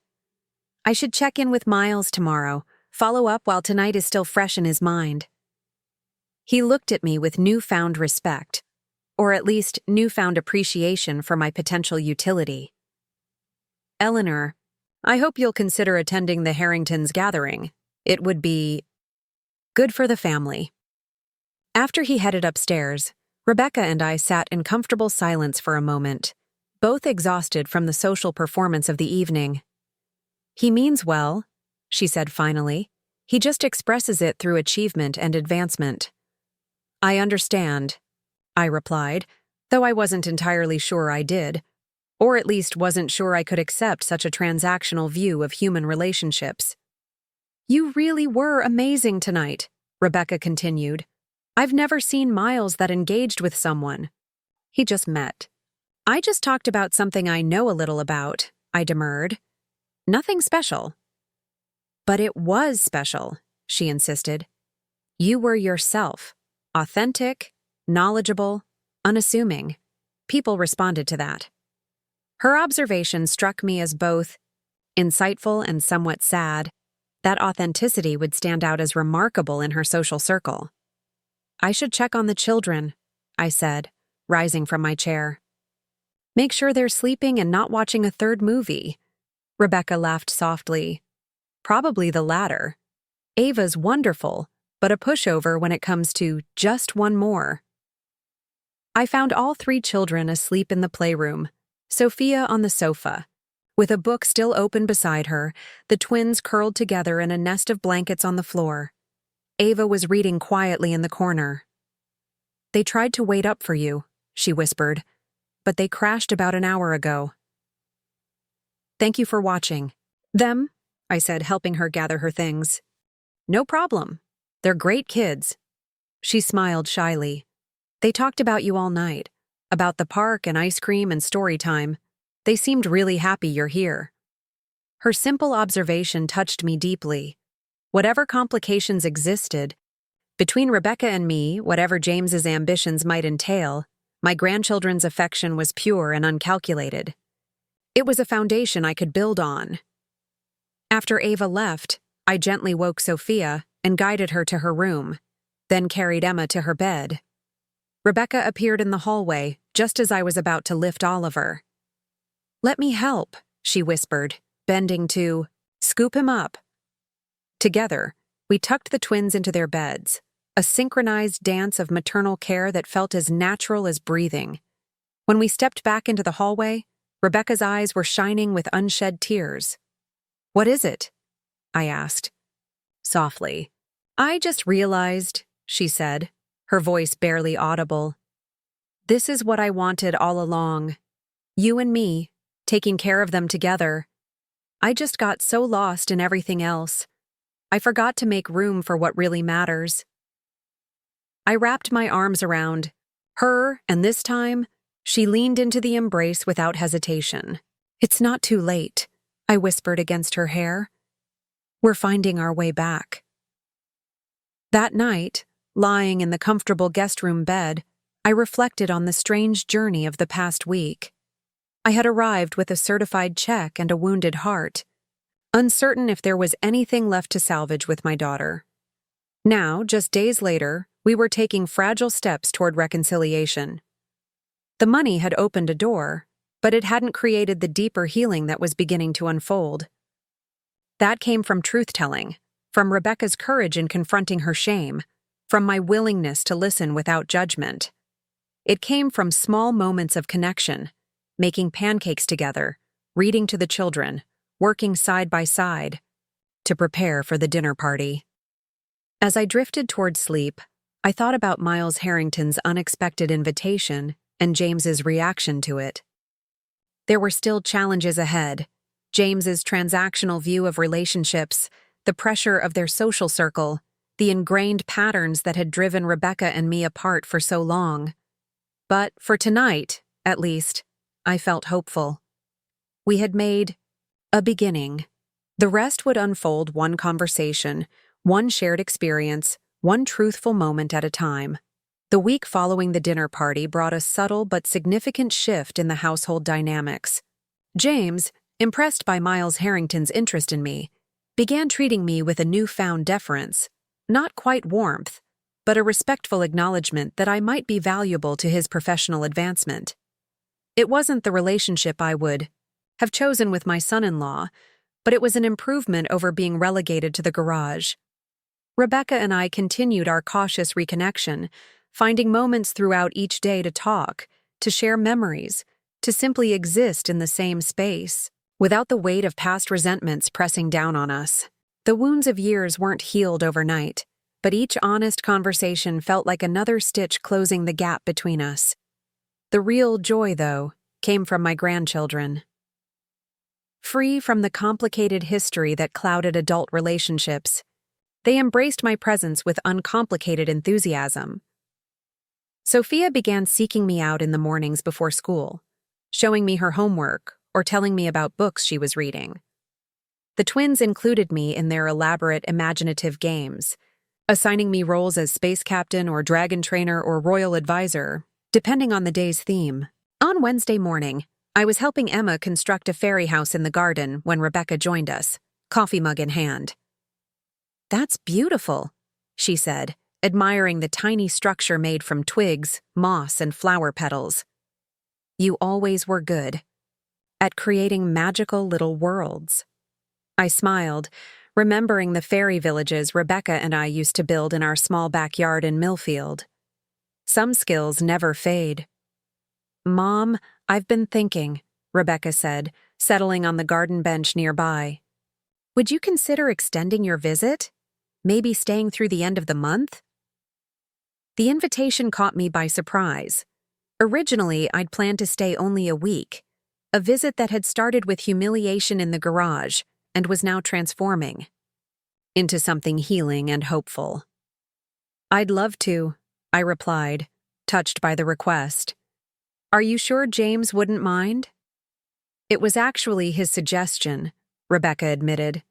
I should check in with Miles tomorrow, follow up while tonight is still fresh in his mind. He looked at me with newfound respect, or at least newfound appreciation for my potential utility. Eleanor, I hope you'll consider attending the Harringtons' gathering. It would be good for the family. After he headed upstairs, Rebecca and I sat in comfortable silence for a moment, both exhausted from the social performance of the evening. He means well, she said finally. He just expresses it through achievement and advancement. I understand, I replied, though I wasn't entirely sure I did, or at least wasn't sure I could accept such a transactional view of human relationships. You really were amazing tonight, Rebecca continued. I've never seen Miles that engaged with someone. He just met. I just talked about something I know a little about, I demurred. Nothing special. But it was special, she insisted. You were yourself, authentic, knowledgeable, unassuming. People responded to that. Her observation struck me as both insightful and somewhat sad. That authenticity would stand out as remarkable in her social circle. I should check on the children, I said, rising from my chair. Make sure they're sleeping and not watching a third movie. Rebecca laughed softly. Probably the latter. Ava's wonderful, but a pushover when it comes to just one more. I found all 3 children asleep in the playroom, Sophia on the sofa. With a book still open beside her, the twins curled together in a nest of blankets on the floor. Ava was reading quietly in the corner. They tried to wait up for you, she whispered, but they crashed about an hour ago. Thank you for watching. Them, I said, helping her gather her things. No problem. They're great kids. She smiled shyly. They talked about you all night, about the park and ice cream and story time. They seemed really happy you're here. Her simple observation touched me deeply. Whatever complications existed, between Rebecca and me, whatever James's ambitions might entail, my grandchildren's affection was pure and uncalculated. It was a foundation I could build on. After Ava left, I gently woke Sophia and guided her to her room, then carried Emma to her bed. Rebecca appeared in the hallway just as I was about to lift Oliver. Let me help, she whispered, bending to scoop him up. Together, we tucked the twins into their beds, a synchronized dance of maternal care that felt as natural as breathing. When we stepped back into the hallway, Rebecca's eyes were shining with unshed tears. What is it? I asked. Softly. I just realized, she said, her voice barely audible. This is what I wanted all along. You and me, taking care of them together. I just got so lost in everything else. I forgot to make room for what really matters. I wrapped my arms around her, and this time, she leaned into the embrace without hesitation. It's not too late, I whispered against her hair. We're finding our way back. That night, lying in the comfortable guest room bed, I reflected on the strange journey of the past week. I had arrived with a certified check and a wounded heart, uncertain if there was anything left to salvage with my daughter. Now, just days later, we were taking fragile steps toward reconciliation. The money had opened a door, but it hadn't created the deeper healing that was beginning to unfold. That came from truth-telling, from Rebecca's courage in confronting her shame, from my willingness to listen without judgment. It came from small moments of connection, making pancakes together, reading to the children, working side by side, to prepare for the dinner party. As I drifted toward sleep, I thought about Miles Harrington's unexpected invitation and James's reaction to it. There were still challenges ahead. James's transactional view of relationships, the pressure of their social circle, the ingrained patterns that had driven Rebecca and me apart for so long. But for tonight, at least, I felt hopeful. We had made a beginning. The rest would unfold one conversation, one shared experience, one truthful moment at a time. The week following the dinner party brought a subtle but significant shift in the household dynamics. James, impressed by Miles Harrington's interest in me, began treating me with a newfound deference, not quite warmth, but a respectful acknowledgement that I might be valuable to his professional advancement. It wasn't the relationship I would have chosen with my son-in-law, but it was an improvement over being relegated to the garage. Rebecca and I continued our cautious reconnection, finding moments throughout each day to talk, to share memories, to simply exist in the same space, without the weight of past resentments pressing down on us. The wounds of years weren't healed overnight, but each honest conversation felt like another stitch closing the gap between us. The real joy, though, came from my grandchildren. Free from the complicated history that clouded adult relationships, they embraced my presence with uncomplicated enthusiasm. Sophia began seeking me out in the mornings before school, showing me her homework or telling me about books she was reading. The twins included me in their elaborate imaginative games, assigning me roles as space captain or dragon trainer or royal advisor, depending on the day's theme. On Wednesday morning, I was helping Emma construct a fairy house in the garden when Rebecca joined us, coffee mug in hand. "That's beautiful," she said, admiring the tiny structure made from twigs, moss, and flower petals. "You always were good at creating magical little worlds." I smiled, remembering the fairy villages Rebecca and I used to build in our small backyard in Millfield. Some skills never fade. "Mom, I've been thinking," Rebecca said, settling on the garden bench nearby. "Would you consider extending your visit? Maybe staying through the end of the month?" The invitation caught me by surprise. Originally, I'd planned to stay only a week, a visit that had started with humiliation in the garage and was now transforming into something healing and hopeful. "I'd love to," I replied, touched by the request. "Are you sure James wouldn't mind?" "It was actually his suggestion," Rebecca admitted.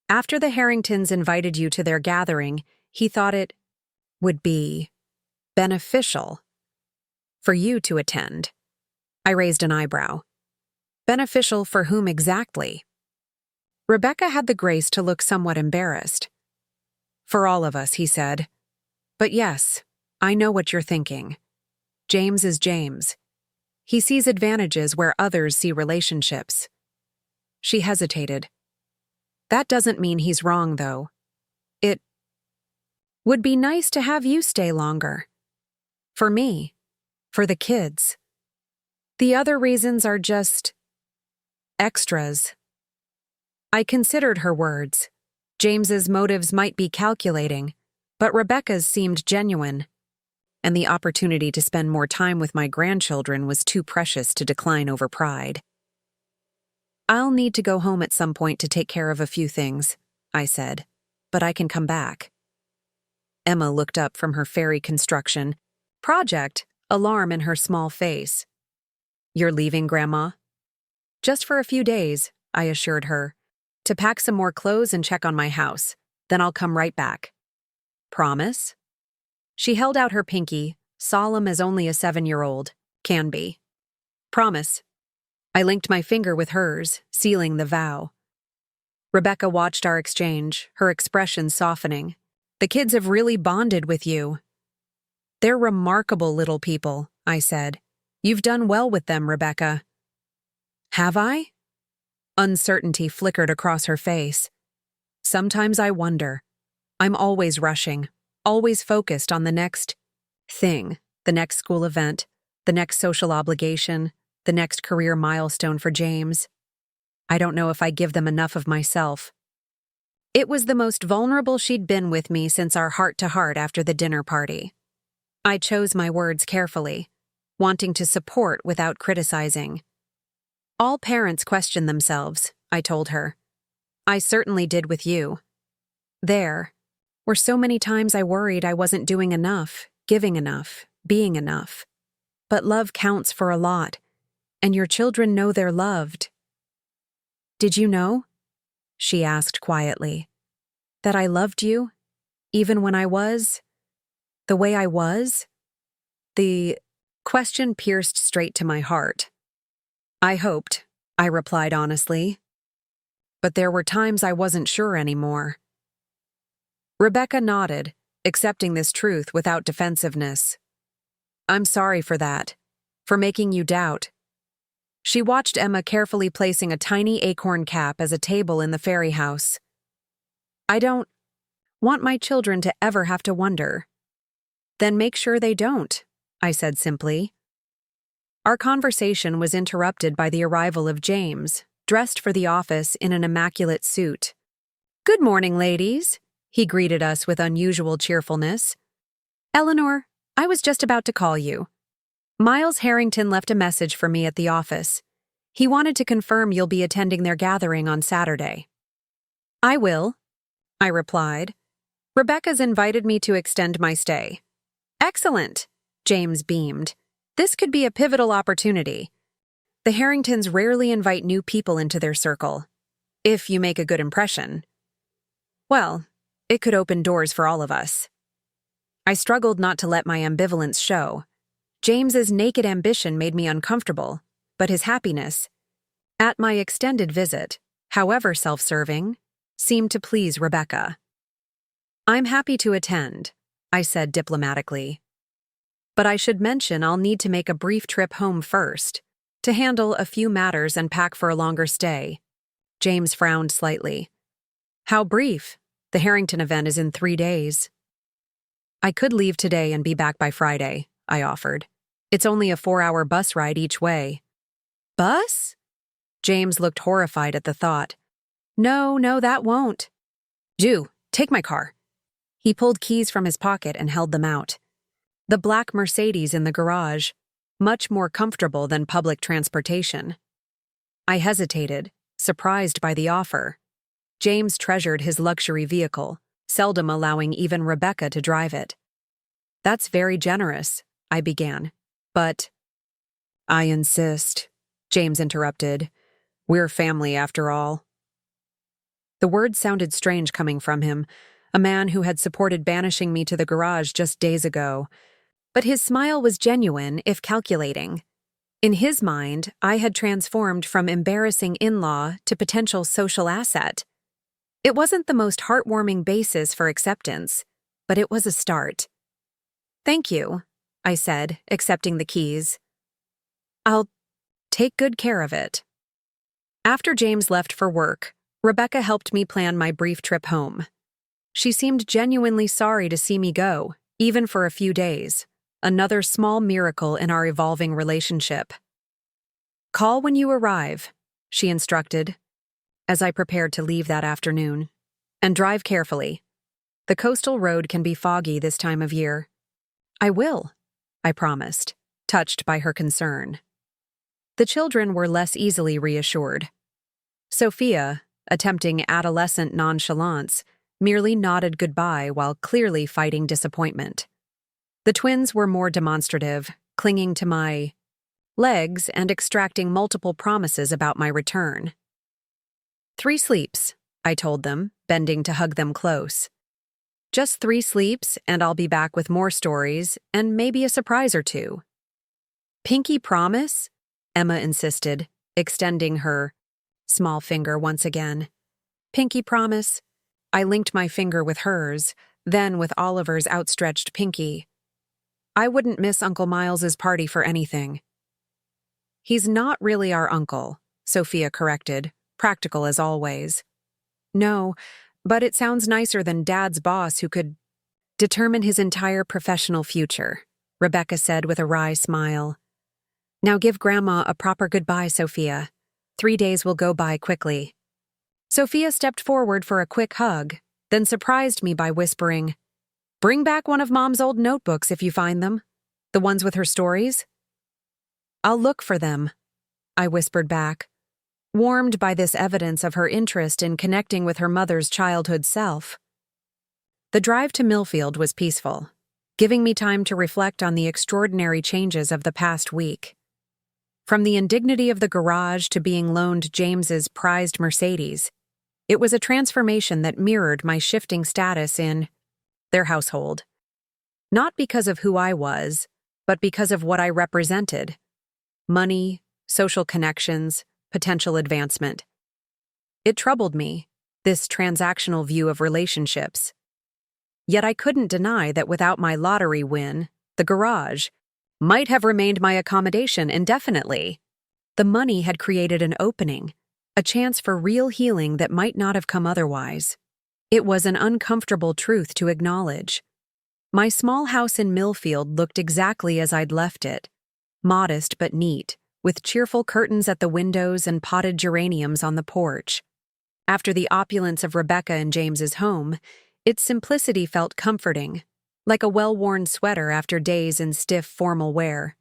"After the Harringtons invited you to their gathering, he thought it would be beneficial for you to attend." I raised an eyebrow. "Beneficial for whom exactly?" Rebecca had the grace to look somewhat embarrassed. "For all of us," he said. "But yes, I know what you're thinking. James is James. He sees advantages where others see relationships." She hesitated. "That doesn't mean he's wrong, though. It would be nice to have you stay longer. For me. For the kids. The other reasons are just extras." I considered her words. James's motives might be calculating, but Rebecca's seemed genuine, and the opportunity to spend more time with my grandchildren was too precious to decline over pride. "I'll need to go home at some point to take care of a few things," I said, "but I can come back." Emma looked up from her fairy construction project, alarm in her small face. "You're leaving, Grandma?" "Just for a few days," I assured her, "to pack some more clothes and check on my house. Then I'll come right back." "Promise?" She held out her pinky, solemn as only a 7-year-old can be. "Promise." I linked my finger with hers, sealing the vow. Rebecca watched our exchange, her expression softening. "The kids have really bonded with you." "They're remarkable little people," I said. "You've done well with them, Rebecca." "Have I?" Uncertainty flickered across her face. "Sometimes I wonder. I'm always rushing, always focused on the next thing, the next school event, the next social obligation, the next career milestone for James. I don't know if I give them enough of myself." It was the most vulnerable she'd been with me since our heart-to-heart after the dinner party. I chose my words carefully, wanting to support without criticizing. All parents question themselves, I told her. I certainly did with you. There were so many times I worried I wasn't doing enough, giving enough, being enough. But love counts for a lot, and your children know they're loved. Did you know? She asked quietly. That I loved you, even when I was the way I was? The question pierced straight to my heart. I hoped, I replied honestly. But there were times I wasn't sure anymore. Rebecca nodded, accepting this truth without defensiveness. I'm sorry for that, for making you doubt. She watched Emma carefully placing a tiny acorn cap as a table in the fairy house. I don't want my children to ever have to wonder. Then make sure they don't, I said simply. Our conversation was interrupted by the arrival of James, dressed for the office in an immaculate suit. Good morning, ladies, he greeted us with unusual cheerfulness. Eleanor, I was just about to call you. Miles Harrington left a message for me at the office. He wanted to confirm you'll be attending their gathering on Saturday. I will, I replied. Rebecca's invited me to extend my stay. Excellent, James beamed. This could be a pivotal opportunity. The Harringtons rarely invite new people into their circle. If you make a good impression. Well, it could open doors for all of us. I struggled not to let my ambivalence show. James's naked ambition made me uncomfortable, but his happiness, at my extended visit, however self-serving, seemed to please Rebecca. I'm happy to attend, I said diplomatically. But I should mention I'll need to make a brief trip home first, to handle a few matters and pack for a longer stay. James frowned slightly. How brief? The Harrington event is in 3 days. I could leave today and be back by Friday, I offered. It's only a 4-hour bus ride each way. Bus? James looked horrified at the thought. No, that won't. Do, take my car. He pulled keys from his pocket and held them out. The black Mercedes in the garage, much more comfortable than public transportation. I hesitated, surprised by the offer. James treasured his luxury vehicle, seldom allowing even Rebecca to drive it. That's very generous, I began. But I insist, James interrupted. We're family after all. The words sounded strange coming from him, a man who had supported banishing me to the garage just days ago. But his smile was genuine, if calculating. In his mind, I had transformed from embarrassing in-law to potential social asset. It wasn't the most heartwarming basis for acceptance, but it was a start. Thank you, I said, accepting the keys. I'll take good care of it. After James left for work, Rebecca helped me plan my brief trip home. She seemed genuinely sorry to see me go, even for a few days, another small miracle in our evolving relationship. Call when you arrive, she instructed, as I prepared to leave that afternoon. And drive carefully. The coastal road can be foggy this time of year. I will, I promised, touched by her concern. The children were less easily reassured. Sophia, attempting adolescent nonchalance, merely nodded goodbye while clearly fighting disappointment. The twins were more demonstrative, clinging to my legs and extracting multiple promises about my return. 3 sleeps, I told them, bending to hug them close. Just 3 sleeps, and I'll be back with more stories, and maybe a surprise or 2. Pinky promise? Emma insisted, extending her small finger once again. Pinky promise. I linked my finger with hers, then with Oliver's outstretched pinky. I wouldn't miss Uncle Miles's party for anything. He's not really our uncle, Sophia corrected, practical as always. No, but it sounds nicer than Dad's boss who could determine his entire professional future, Rebecca said with a wry smile. Now give Grandma a proper goodbye, Sophia. 3 days will go by quickly. Sophia stepped forward for a quick hug, then surprised me by whispering, "Bring back one of Mom's old notebooks if you find them. The ones with her stories?" "I'll look for them," I whispered back, warmed by this evidence of her interest in connecting with her mother's childhood self. The drive to Millfield was peaceful, giving me time to reflect on the extraordinary changes of the past week. From the indignity of the garage to being loaned James's prized Mercedes, it was a transformation that mirrored my shifting status in their household. Not because of who I was, but because of what I represented: money, social connections, potential advancement. It troubled me, this transactional view of relationships. Yet I couldn't deny that without my lottery win, the garage might have remained my accommodation indefinitely. The money had created an opening, a chance for real healing that might not have come otherwise. It was an uncomfortable truth to acknowledge. My small house in Millfield looked exactly as I'd left it, modest but neat, with cheerful curtains at the windows and potted geraniums on the porch. After the opulence of Rebecca and James's home, its simplicity felt comforting, like a well-worn sweater after days in stiff formal wear.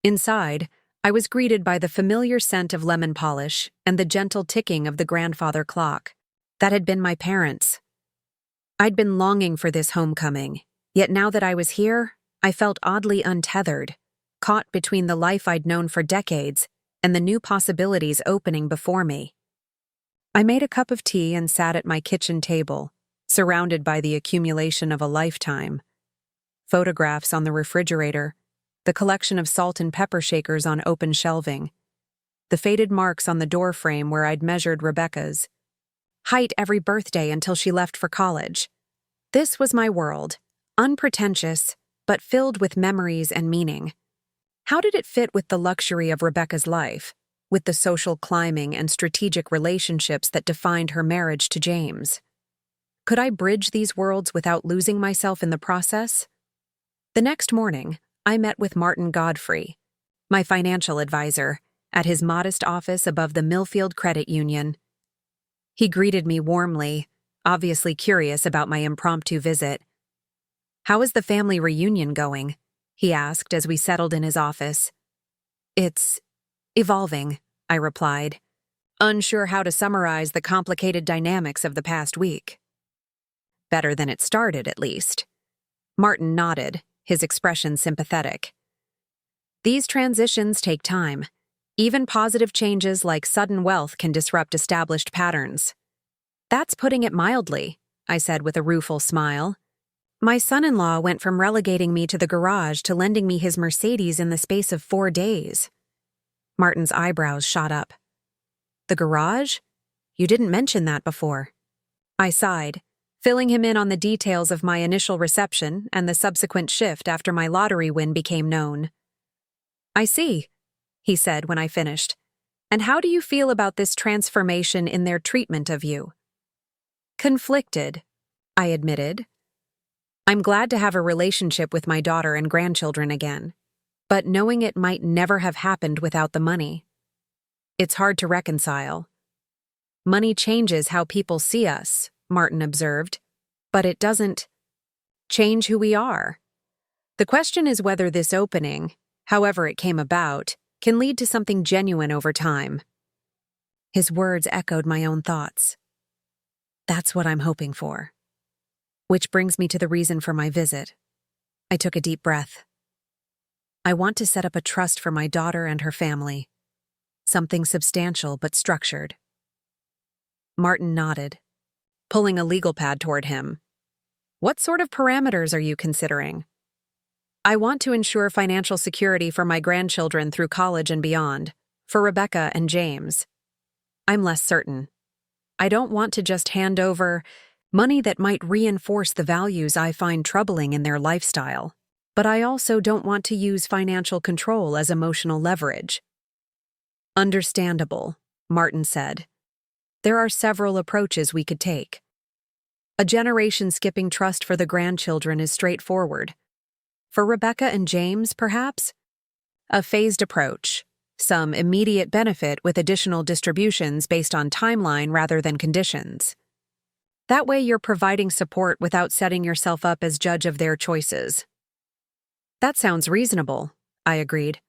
Inside, I was greeted by the familiar scent of lemon polish and the gentle ticking of the grandfather clock that had been my parents'. I'd been longing for this homecoming, yet now that I was here, I felt oddly untethered, caught between the life I'd known for decades and the new possibilities opening before me. I made a cup of tea and sat at my kitchen table, surrounded by the accumulation of a lifetime. Photographs on the refrigerator, the collection of salt and pepper shakers on open shelving, the faded marks on the door frame where I'd measured Rebecca's height every birthday until she left for college. This was my world, unpretentious, but filled with memories and meaning. How did it fit with the luxury of Rebecca's life, with the social climbing and strategic relationships that defined her marriage to James? Could I bridge these worlds without losing myself in the process? The next morning, I met with Martin Godfrey, my financial advisor, at his modest office above the Millfield Credit Union. He greeted me warmly, obviously curious about my impromptu visit. "How is the family reunion going?" he asked as we settled in his office. "It's evolving," I replied, unsure how to summarize the complicated dynamics of the past week. "Better than it started, at least." Martin nodded, his expression sympathetic. "These transitions take time. Even positive changes like sudden wealth can disrupt established patterns." "That's putting it mildly," I said with a rueful smile. "My son-in-law went from relegating me to the garage to lending me his Mercedes in the space of 4 days. Martin's eyebrows shot up. "The garage? You didn't mention that before." I sighed, filling him in on the details of my initial reception and the subsequent shift after my lottery win became known. "I see," he said when I finished. "And how do you feel about this transformation in their treatment of you?" "Conflicted," I admitted. "I'm glad to have a relationship with my daughter and grandchildren again, but knowing it might never have happened without the money. It's hard to reconcile." "Money changes how people see us," Martin observed, "but it doesn't change who we are. The question is whether this opening, however it came about, can lead to something genuine over time." His words echoed my own thoughts. That's what I'm hoping for. Which brings me to the reason for my visit. I took a deep breath. I want to set up a trust for my daughter and her family. Something substantial but structured. Martin nodded, pulling a legal pad toward him. "What sort of parameters are you considering?" "I want to ensure financial security for my grandchildren through college and beyond, for Rebecca and James. I'm less certain. I don't want to just hand over money that might reinforce the values I find troubling in their lifestyle, but I also don't want to use financial control as emotional leverage." "Understandable," Martin said. "There are several approaches we could take. A generation-skipping trust for the grandchildren is straightforward. For Rebecca and James, perhaps? A phased approach, some immediate benefit with additional distributions based on timeline rather than conditions. That way you're providing support without setting yourself up as judge of their choices. That sounds reasonable, I agreed.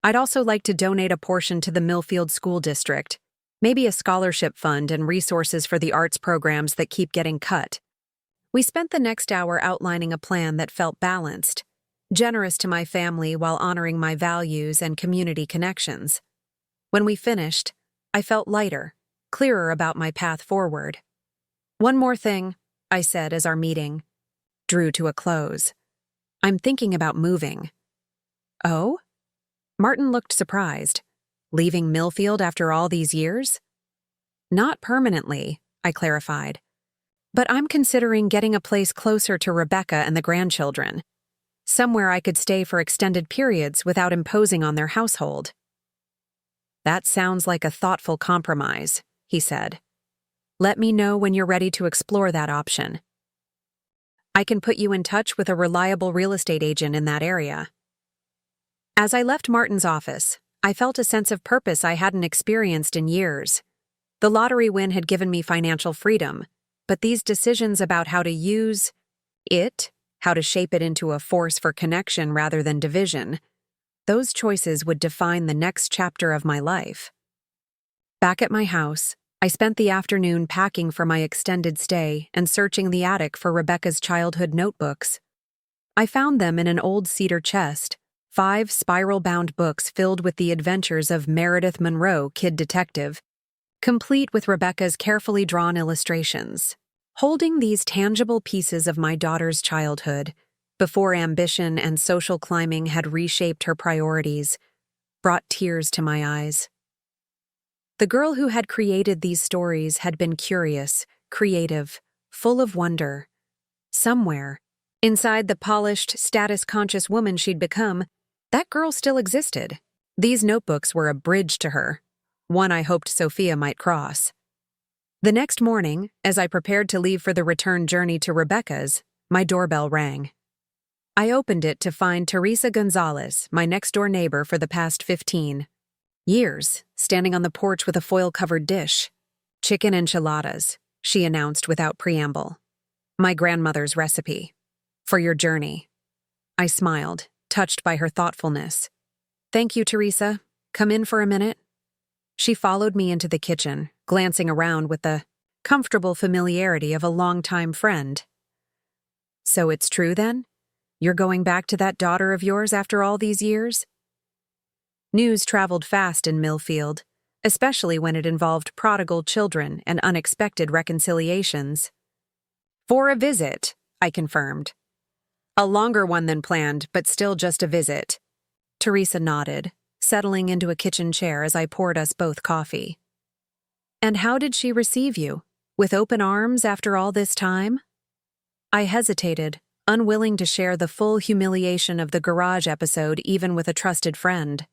I'd also like to donate a portion to the Millfield School District, maybe a scholarship fund and resources for the arts programs that keep getting cut. We spent the next hour outlining a plan that felt balanced, generous to my family while honoring my values and community connections. When we finished, I felt lighter, clearer about my path forward. One more thing, I said as our meeting drew to a close. I'm thinking about moving. Oh? Martin looked surprised. Leaving Millfield after all these years? Not permanently, I clarified. But I'm considering getting a place closer to Rebecca and the grandchildren. Somewhere I could stay for extended periods without imposing on their household. That sounds like a thoughtful compromise, he said. Let me know when you're ready to explore that option. I can put you in touch with a reliable real estate agent in that area. As I left Martin's office, I felt a sense of purpose I hadn't experienced in years. The lottery win had given me financial freedom, but these decisions about how to use it, how to shape it into a force for connection rather than division, those choices would define the next chapter of my life. Back at my house, I spent the afternoon packing for my extended stay and searching the attic for Rebecca's childhood notebooks. I found them in an old cedar chest, 5 spiral-bound books filled with the adventures of Meredith Monroe, Kid Detective, complete with Rebecca's carefully drawn illustrations. Holding these tangible pieces of my daughter's childhood, before ambition and social climbing had reshaped her priorities, brought tears to my eyes. The girl who had created these stories had been curious, creative, full of wonder. Somewhere, inside the polished, status-conscious woman she'd become, that girl still existed. These notebooks were a bridge to her, one I hoped Sophia might cross. The next morning, as I prepared to leave for the return journey to Rebecca's, my doorbell rang. I opened it to find Teresa Gonzalez, my next-door neighbor for the past 15 years, standing on the porch with a foil-covered dish. Chicken enchiladas, she announced without preamble. My grandmother's recipe. For your journey. I smiled, touched by her thoughtfulness. Thank you, Teresa. Come in for a minute. She followed me into the kitchen, glancing around with the comfortable familiarity of a longtime friend. So it's true, then? You're going back to that daughter of yours after all these years? News traveled fast in Millfield, especially when it involved prodigal children and unexpected reconciliations. For a visit, I confirmed. A longer one than planned, but still just a visit. Teresa nodded, settling into a kitchen chair as I poured us both coffee. And how did she receive you? With open arms after all this time? I hesitated, unwilling to share the full humiliation of the garage episode even with a trusted friend.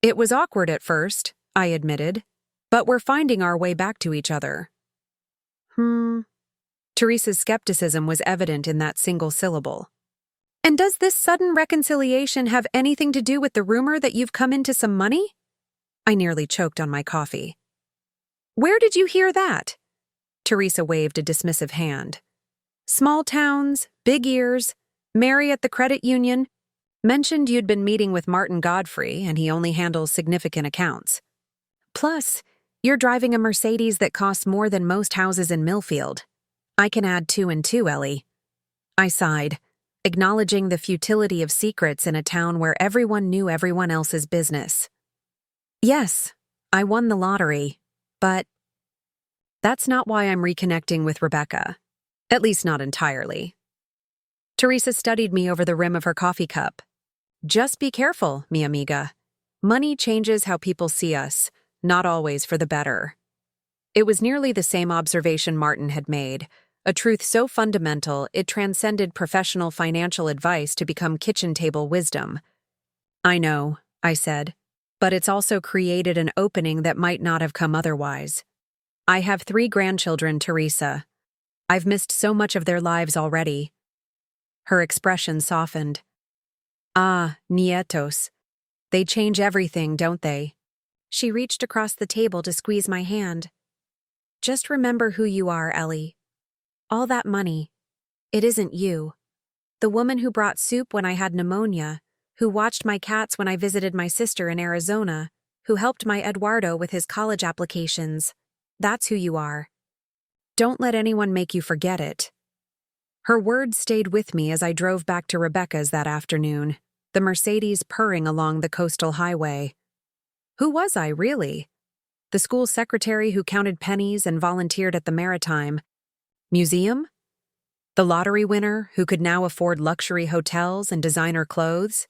It was awkward at first, I admitted, but we're finding our way back to each other. Teresa's skepticism was evident in that single syllable. And does this sudden reconciliation have anything to do with the rumor that you've come into some money? I nearly choked on my coffee. Where did you hear that? Teresa waved a dismissive hand. Small towns, big ears, Mary at the credit union. Mentioned you'd been meeting with Martin Godfrey and he only handles significant accounts. Plus, you're driving a Mercedes that costs more than most houses in Millfield. I can add 2 and 2, Ellie. I sighed, acknowledging the futility of secrets in a town where everyone knew everyone else's business. Yes, I won the lottery, but that's not why I'm reconnecting with Rebecca. At least not entirely. Teresa studied me over the rim of her coffee cup. Just be careful, mi amiga. Money changes how people see us, not always for the better. It was nearly the same observation Martin had made, a truth so fundamental it transcended professional financial advice to become kitchen table wisdom. I know, I said, but it's also created an opening that might not have come otherwise. I have 3 grandchildren, Teresa. I've missed so much of their lives already. Her expression softened. Ah, nietos. They change everything, don't they? She reached across the table to squeeze my hand. Just remember who you are, Ellie. All that money, it isn't you. The woman who brought soup when I had pneumonia, who watched my cats when I visited my sister in Arizona, who helped my Eduardo with his college applications. That's who you are. Don't let anyone make you forget it. Her words stayed with me as I drove back to Rebecca's that afternoon, the Mercedes purring along the coastal highway. Who was I, really? The school secretary who counted pennies and volunteered at the Maritime Museum? The lottery winner who could now afford luxury hotels and designer clothes?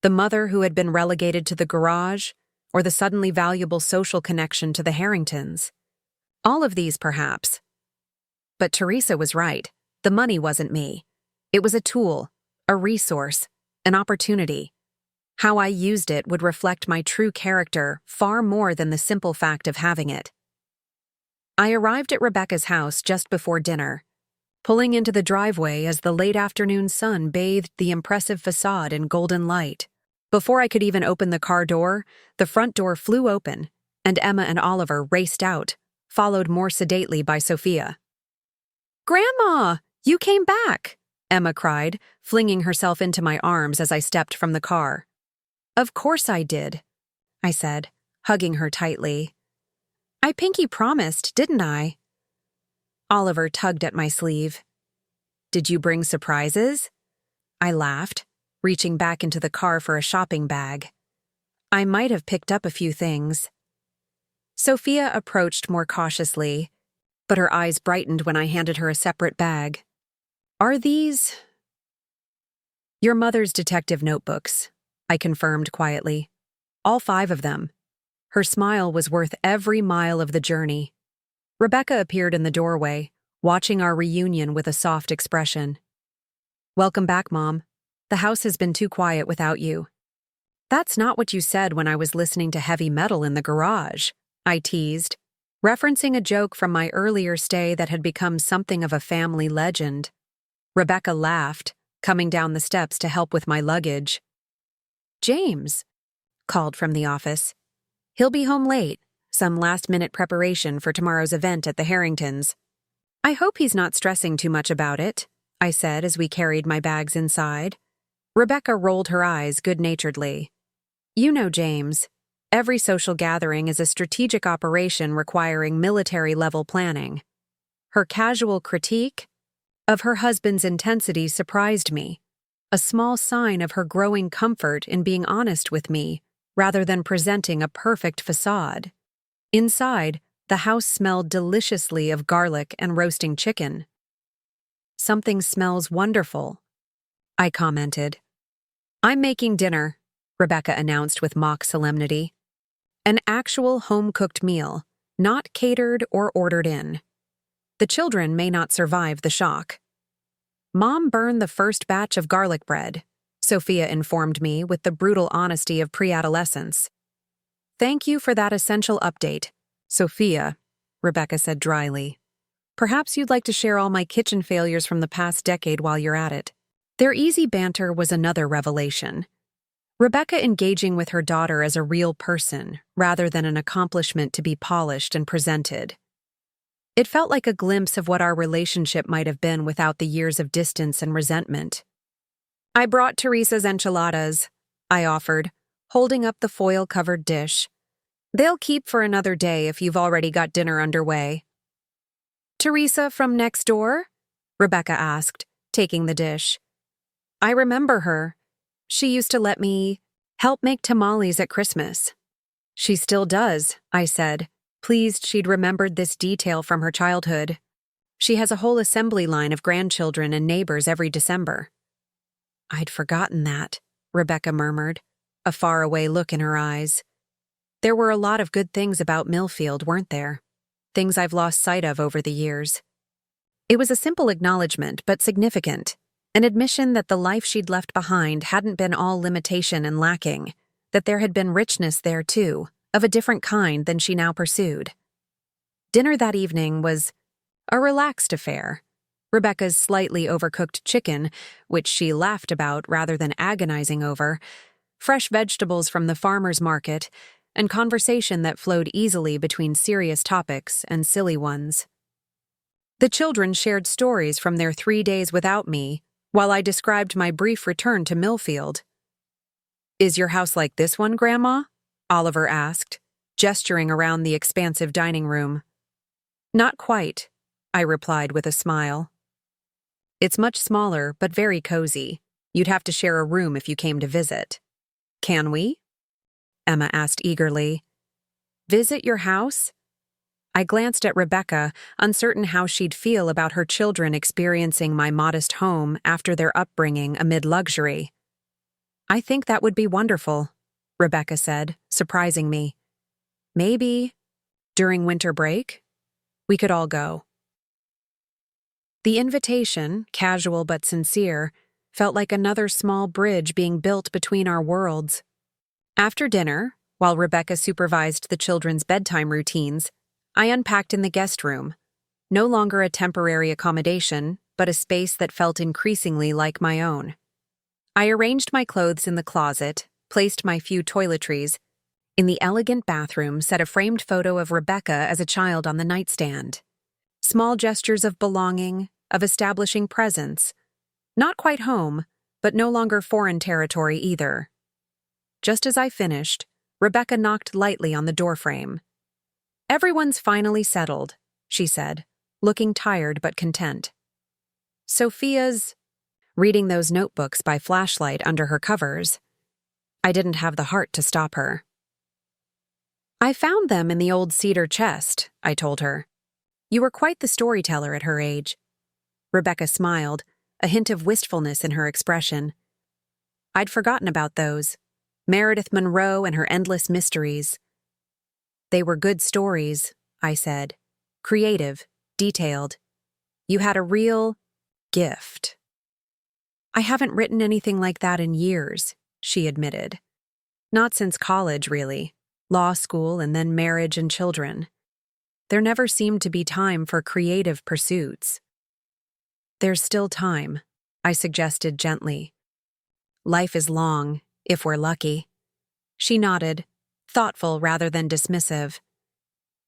The mother who had been relegated to the garage, or the suddenly valuable social connection to the Harringtons? All of these, perhaps. But Teresa was right. The money wasn't me. It was a tool, a resource, an opportunity. How I used it would reflect my true character far more than the simple fact of having it. I arrived at Rebecca's house just before dinner, pulling into the driveway as the late afternoon sun bathed the impressive facade in golden light. Before I could even open the car door, the front door flew open, and Emma and Oliver raced out, followed more sedately by Sophia. "Grandma, you came back!" Emma cried, flinging herself into my arms as I stepped from the car. "Of course I did," I said, hugging her tightly. "I pinky promised, didn't I?" Oliver tugged at my sleeve. "Did you bring surprises?" I laughed, reaching back into the car for a shopping bag. I might have picked up a few things. Sophia approached more cautiously, but her eyes brightened when I handed her a separate bag. "Are these—" "Your mother's detective notebooks," I confirmed quietly. "All 5 of them." Her smile was worth every mile of the journey. Rebecca appeared in the doorway, watching our reunion with a soft expression. "Welcome back, Mom. The house has been too quiet without you." "That's not what you said when I was listening to heavy metal in the garage," I teased, referencing a joke from my earlier stay that had become something of a family legend. Rebecca laughed, coming down the steps to help with my luggage. "James," called from the office. "He'll be home late, some last-minute preparation for tomorrow's event at the Harringtons." "I hope he's not stressing too much about it," I said as we carried my bags inside. Rebecca rolled her eyes good-naturedly. "You know, James, every social gathering is a strategic operation requiring military-level planning." Her casual critique of her husband's intensity surprised me, a small sign of her growing comfort in being honest with me rather than presenting a perfect facade. Inside, the house smelled deliciously of garlic and roasting chicken. "Something smells wonderful," I commented. "I'm making dinner," Rebecca announced with mock solemnity. "An actual home-cooked meal, not catered or ordered in. The children may not survive the shock." "Mom burned the first batch of garlic bread," Sophia informed me with the brutal honesty of pre-adolescence. "Thank you for that essential update, Sophia," Rebecca said dryly. "Perhaps you'd like to share all my kitchen failures from the past decade while you're at it." Their easy banter was another revelation. Rebecca engaging with her daughter as a real person rather than an accomplishment to be polished and presented. It felt like a glimpse of what our relationship might have been without the years of distance and resentment. "I brought Teresa's enchiladas," I offered, holding up the foil-covered dish. "They'll keep for another day if you've already got dinner underway." "Teresa from next door?" Rebecca asked, taking the dish. "I remember her. She used to let me help make tamales at Christmas." "She still does," I said, pleased she'd remembered this detail from her childhood. "She has a whole assembly line of grandchildren and neighbors every December." "I'd forgotten that," Rebecca murmured, a faraway look in her eyes. There were a lot of good things about Millfield, weren't there? Things I've lost sight of over the years. It was a simple acknowledgement, but significant. An admission that the life she'd left behind hadn't been all limitation and lacking, that there had been richness there too, of a different kind than she now pursued. Dinner that evening was a relaxed affair. Rebecca's slightly overcooked chicken, which she laughed about rather than agonizing over, fresh vegetables from the farmer's market, and conversation that flowed easily between serious topics and silly ones. The children shared stories from their 3 days without me, while I described my brief return to Millfield. "Is your house like this one, Grandma?" Oliver asked, gesturing around the expansive dining room. "Not quite," I replied with a smile. "It's much smaller, but very cozy. You'd have to share a room if you came to visit." "Can we?" Emma asked eagerly. "Visit your house?" I glanced at Rebecca, uncertain how she'd feel about her children experiencing my modest home after their upbringing amid luxury. "I think that would be wonderful," Rebecca said, surprising me. "Maybe during winter break? We could all go." The invitation, casual but sincere, felt like another small bridge being built between our worlds. After dinner, while Rebecca supervised the children's bedtime routines, I unpacked in the guest room, no longer a temporary accommodation, but a space that felt increasingly like my own. I arranged my clothes in the closet, placed my few toiletries. In the elegant bathroom, set a framed photo of Rebecca as a child on the nightstand. Small gestures of belonging, of establishing presence. Not quite home, but no longer foreign territory either. Just as I finished, Rebecca knocked lightly on the doorframe. "Everyone's finally settled," she said, looking tired but content. "Sophia's reading those notebooks by flashlight under her covers." I didn't have the heart to stop her. "I found them in the old cedar chest," I told her. "You were quite the storyteller at her age." Rebecca smiled, a hint of wistfulness in her expression. "I'd forgotten about those. Meredith Monroe and her endless mysteries." "They were good stories," I said. "Creative, detailed. You had a real gift." "I haven't written anything like that in years," she admitted. "Not since college, really. Law school and then marriage and children. There never seemed to be time for creative pursuits." "There's still time," I suggested gently. "Life is long, if we're lucky." She nodded, thoughtful rather than dismissive.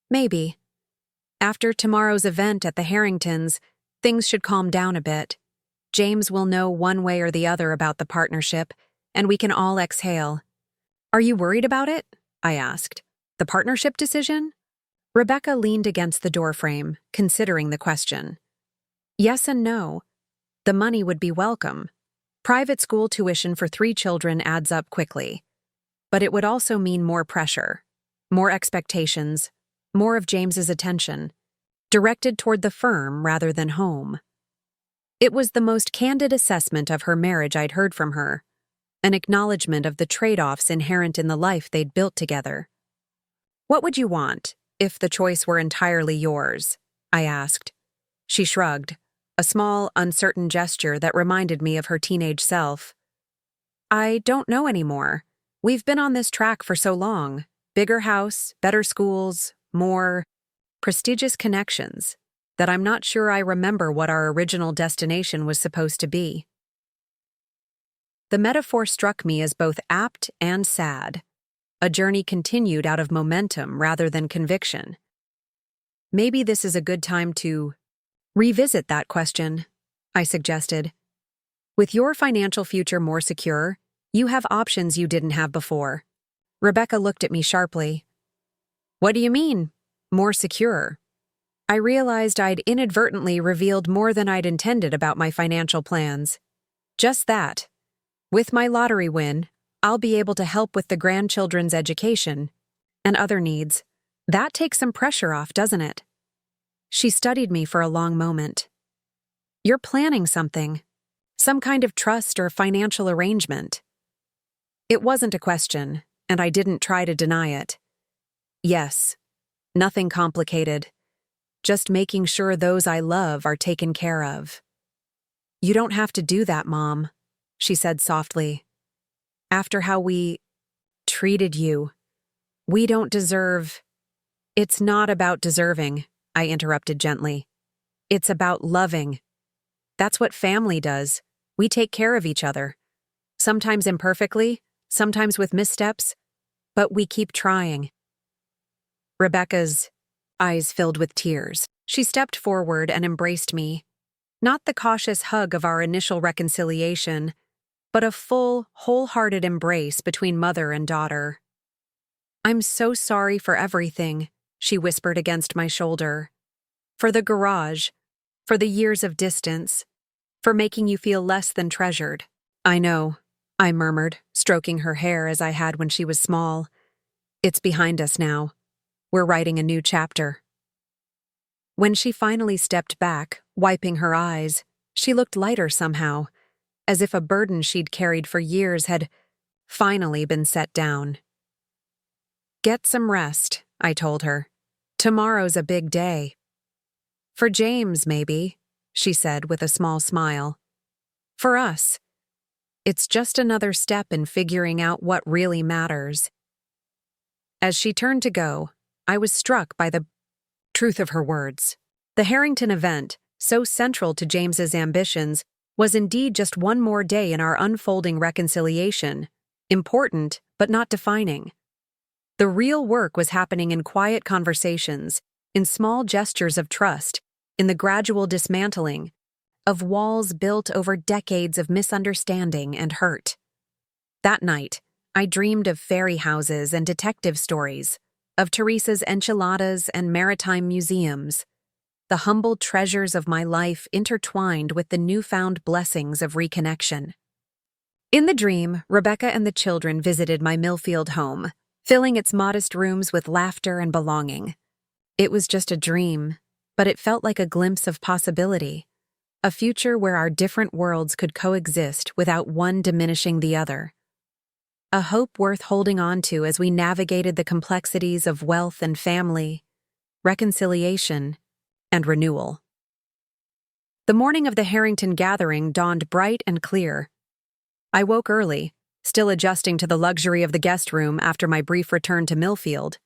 "Maybe. After tomorrow's event at the Harringtons, things should calm down a bit. James will know one way or the other about the partnership, and we can all exhale." "Are you worried about it?" I asked. "The partnership decision?" Rebecca leaned against the doorframe, considering the question. "Yes and no. The money would be welcome. Private school tuition for 3 children adds up quickly. But it would also mean more pressure, more expectations, more of James's attention, directed toward the firm rather than home." It was the most candid assessment of her marriage I'd heard from her, an acknowledgement of the trade-offs inherent in the life they'd built together. "What would you want, if the choice were entirely yours?" I asked. She shrugged, a small, uncertain gesture that reminded me of her teenage self. "I don't know anymore. We've been on this track for so long. Bigger house, better schools, more prestigious connections, that I'm not sure I remember what our original destination was supposed to be." The metaphor struck me as both apt and sad. A journey continued out of momentum rather than conviction. "Maybe this is a good time to revisit that question," I suggested. "With your financial future more secure, you have options you didn't have before." Rebecca looked at me sharply. "What do you mean, more secure?" I realized I'd inadvertently revealed more than I'd intended about my financial plans. "Just that. With my lottery win, I'll be able to help with the grandchildren's education and other needs. That takes some pressure off, doesn't it?" She studied me for a long moment. "You're planning something, some kind of trust or financial arrangement." It wasn't a question, and I didn't try to deny it. "Yes, nothing complicated. Just making sure those I love are taken care of." "You don't have to do that, Mom," she said softly. "After how we treated you, we don't deserve—" "It's not about deserving," I interrupted gently. "It's about loving. That's what family does. We take care of each other. Sometimes imperfectly, sometimes with missteps, but we keep trying. Rebecca's eyes filled with tears. She stepped forward and embraced me. Not the cautious hug of our initial reconciliation, but a full, wholehearted embrace between mother and daughter. "I'm so sorry for everything," she whispered against my shoulder. "For the garage, for the years of distance, for making you feel less than treasured." "I know," I murmured, stroking her hair as I had when she was small. "It's behind us now. We're writing a new chapter." When she finally stepped back, wiping her eyes, she looked lighter somehow, as if a burden she'd carried for years had finally been set down. "Get some rest," I told her. "Tomorrow's a big day." "For James, maybe," she said with a small smile. "For us, it's just another step in figuring out what really matters." As she turned to go, I was struck by the truth of her words. The Harrington event, so central to James's ambitions, was indeed just one more day in our unfolding reconciliation, important but not defining. The real work was happening in quiet conversations, in small gestures of trust, in the gradual dismantling of walls built over decades of misunderstanding and hurt. That night, I dreamed of fairy houses and detective stories, of Teresa's enchiladas and maritime museums, the humble treasures of my life intertwined with the newfound blessings of reconnection. In the dream, Rebecca and the children visited my Millfield home, filling its modest rooms with laughter and belonging. It was just a dream, but it felt like a glimpse of possibility, a future where our different worlds could coexist without one diminishing the other. A hope worth holding on to as we navigated the complexities of wealth and family, reconciliation, and renewal. The morning of the Harrington gathering dawned bright and clear. I woke early, still adjusting to the luxury of the guest room after my brief return to Millfield.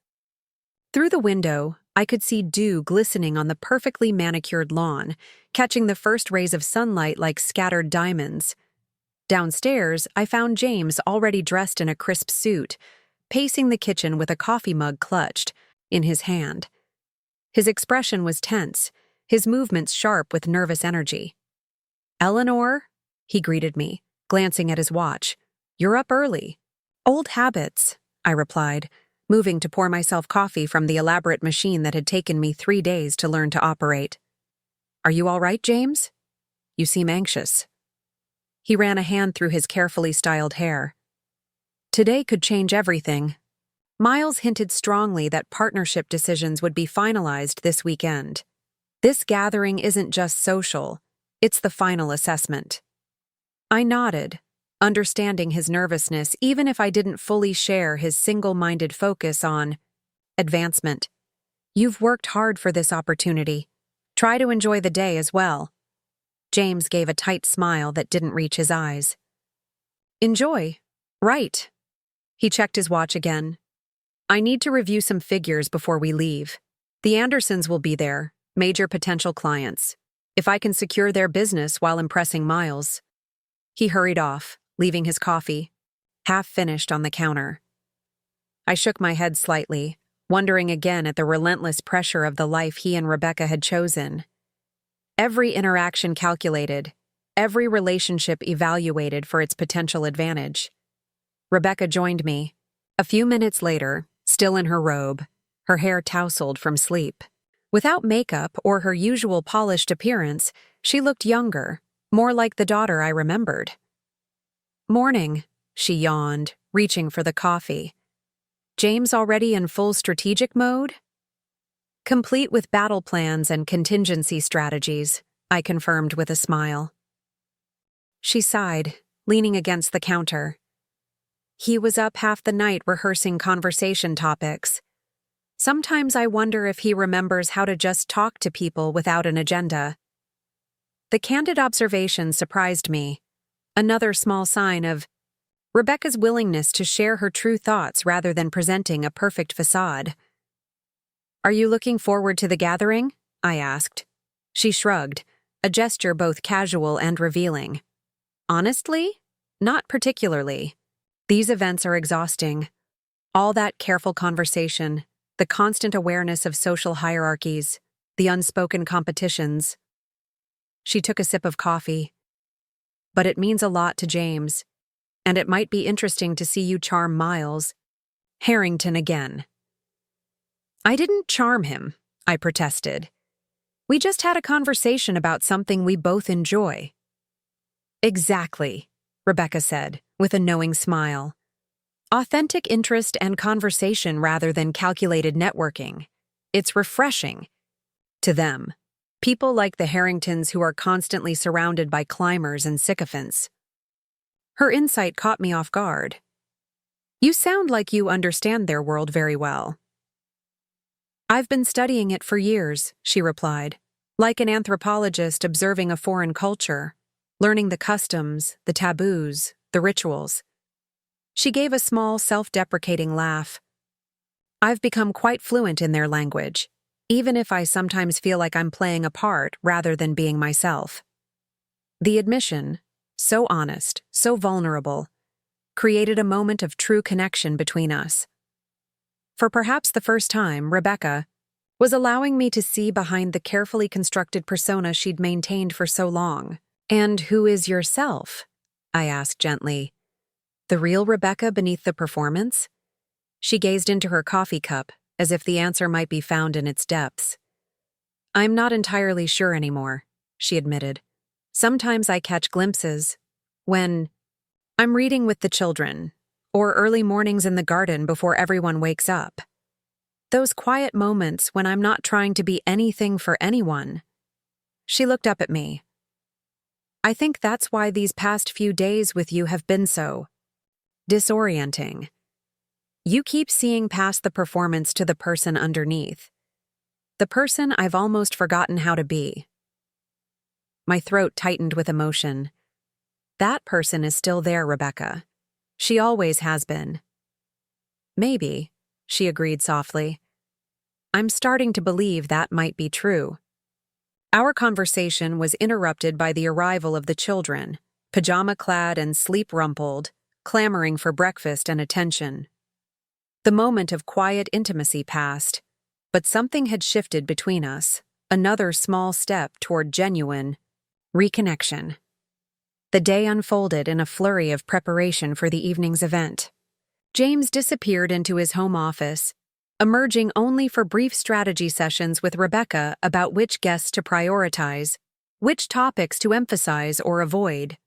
Through the window, I could see dew glistening on the perfectly manicured lawn, catching the first rays of sunlight like scattered diamonds. Downstairs, I found James already dressed in a crisp suit, pacing the kitchen with a coffee mug clutched in his hand. His expression was tense, his movements sharp with nervous energy. "Eleanor," he greeted me, glancing at his watch. "You're up early." "Old habits," I replied, moving to pour myself coffee from the elaborate machine that had taken me 3 days to learn to operate. "Are you all right, James? You seem anxious." He ran a hand through his carefully styled hair. "Today could change everything." Miles hinted strongly that partnership decisions would be finalized this weekend. This gathering isn't just social, it's the final assessment. I nodded, understanding his nervousness even if I didn't fully share his single-minded focus on advancement. "You've worked hard for this opportunity. Try to enjoy the day as well." James gave a tight smile that didn't reach his eyes. "Enjoy? Right." He checked his watch again. "I need to review some figures before we leave. The Andersons will be there, major potential clients. If I can secure their business while impressing Miles." He hurried off, leaving his coffee, half finished, on the counter. I shook my head slightly, wondering again at the relentless pressure of the life he and Rebecca had chosen. Every interaction calculated, every relationship evaluated for its potential advantage. Rebecca joined me. A few minutes later, still in her robe, her hair tousled from sleep. Without makeup or her usual polished appearance, she looked younger, more like the daughter I remembered. "Morning," she yawned, reaching for the coffee. "James already in full strategic mode?" "Complete with battle plans and contingency strategies," I confirmed with a smile. She sighed, leaning against the counter. "He was up half the night rehearsing conversation topics. Sometimes I wonder if he remembers how to just talk to people without an agenda." The candid observation surprised me, another small sign of Rebecca's willingness to share her true thoughts rather than presenting a perfect facade. "Are you looking forward to the gathering?" I asked. She shrugged, a gesture both casual and revealing. "Honestly, not particularly. These events are exhausting. All that careful conversation, the constant awareness of social hierarchies, the unspoken competitions. She took a sip of coffee. But it means a lot to James, and it might be interesting to see you charm Miles. Harrington again. I didn't charm him, I protested. We just had a conversation about something we both enjoy. Exactly, Rebecca said, with a knowing smile. Authentic interest and conversation rather than calculated networking. It's refreshing. To them, people like the Harringtons who are constantly surrounded by climbers and sycophants. Her insight caught me off guard. You sound like you understand their world very well. I've been studying it for years, she replied, like an anthropologist observing a foreign culture, learning the customs, the taboos, the rituals. She gave a small, self-deprecating laugh. I've become quite fluent in their language, even if I sometimes feel like I'm playing a part rather than being myself. The admission, so honest, so vulnerable, created a moment of true connection between us. For perhaps the first time, Rebecca was allowing me to see behind the carefully constructed persona she'd maintained for so long. And who is yourself? I asked gently. The real Rebecca beneath the performance? She gazed into her coffee cup, as if the answer might be found in its depths. I'm not entirely sure anymore, she admitted. Sometimes I catch glimpses when I'm reading with the children, or early mornings in the garden before everyone wakes up. Those quiet moments when I'm not trying to be anything for anyone. She looked up at me. I think that's why these past few days with you have been so disorienting. You keep seeing past the performance to the person underneath. The person I've almost forgotten how to be. My throat tightened with emotion. That person is still there, Rebecca. She always has been. Maybe, she agreed softly. I'm starting to believe that might be true. Our conversation was interrupted by the arrival of the children, pajama-clad and sleep-rumpled, clamoring for breakfast and attention. The moment of quiet intimacy passed, but something had shifted between us, another small step toward genuine reconnection. The day unfolded in a flurry of preparation for the evening's event. James disappeared into his home office, emerging only for brief strategy sessions with Rebecca about which guests to prioritize, which topics to emphasize or avoid.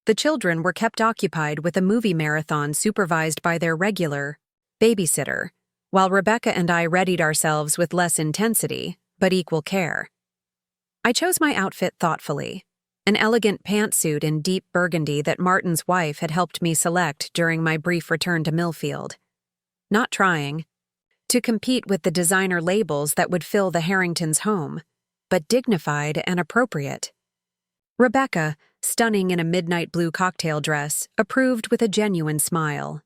The children were kept occupied with a movie marathon supervised by their regular babysitter, while Rebecca and I readied ourselves with less intensity, but equal care. I chose my outfit thoughtfully, an elegant pantsuit in deep burgundy that Martin's wife had helped me select during my brief return to Millfield. Not trying to compete with the designer labels that would fill the Harringtons' home, but dignified and appropriate. Rebecca, stunning in a midnight blue cocktail dress, approved with a genuine smile.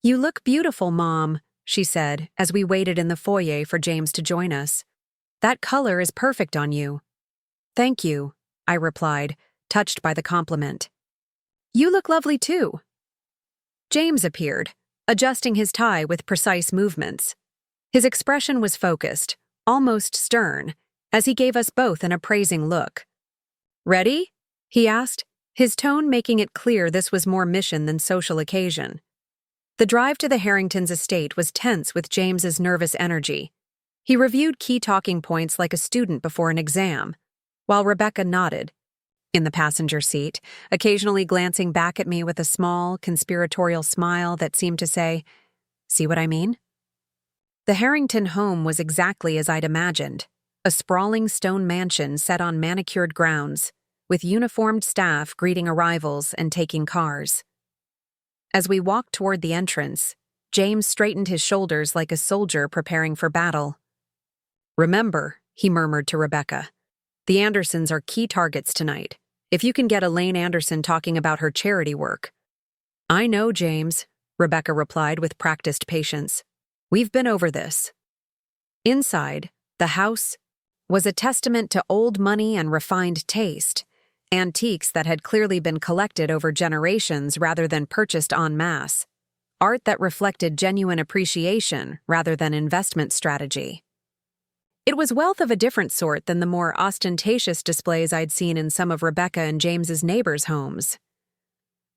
You look beautiful, Mom, she said as we waited in the foyer for James to join us. That color is perfect on you. Thank you, I replied, touched by the compliment. You look lovely too. James appeared, adjusting his tie with precise movements. His expression was focused, almost stern, as he gave us both an appraising look. Ready? He asked, his tone making it clear this was more mission than social occasion. The drive to the Harringtons' estate was tense with James's nervous energy. He reviewed key talking points like a student before an exam, while Rebecca nodded, in the passenger seat, occasionally glancing back at me with a small, conspiratorial smile that seemed to say, "See what I mean?" The Harrington home was exactly as I'd imagined, a sprawling stone mansion set on manicured grounds, with uniformed staff greeting arrivals and taking cars. As we walked toward the entrance, James straightened his shoulders like a soldier preparing for battle. Remember, he murmured to Rebecca, the Andersons are key targets tonight, if you can get Elaine Anderson talking about her charity work. I know, James, Rebecca replied with practiced patience. We've been over this. Inside, the house was a testament to old money and refined taste, antiques that had clearly been collected over generations rather than purchased en masse. art that reflected genuine appreciation rather than investment strategy. It was wealth of a different sort than the more ostentatious displays I'd seen in some of Rebecca and James's neighbors' homes.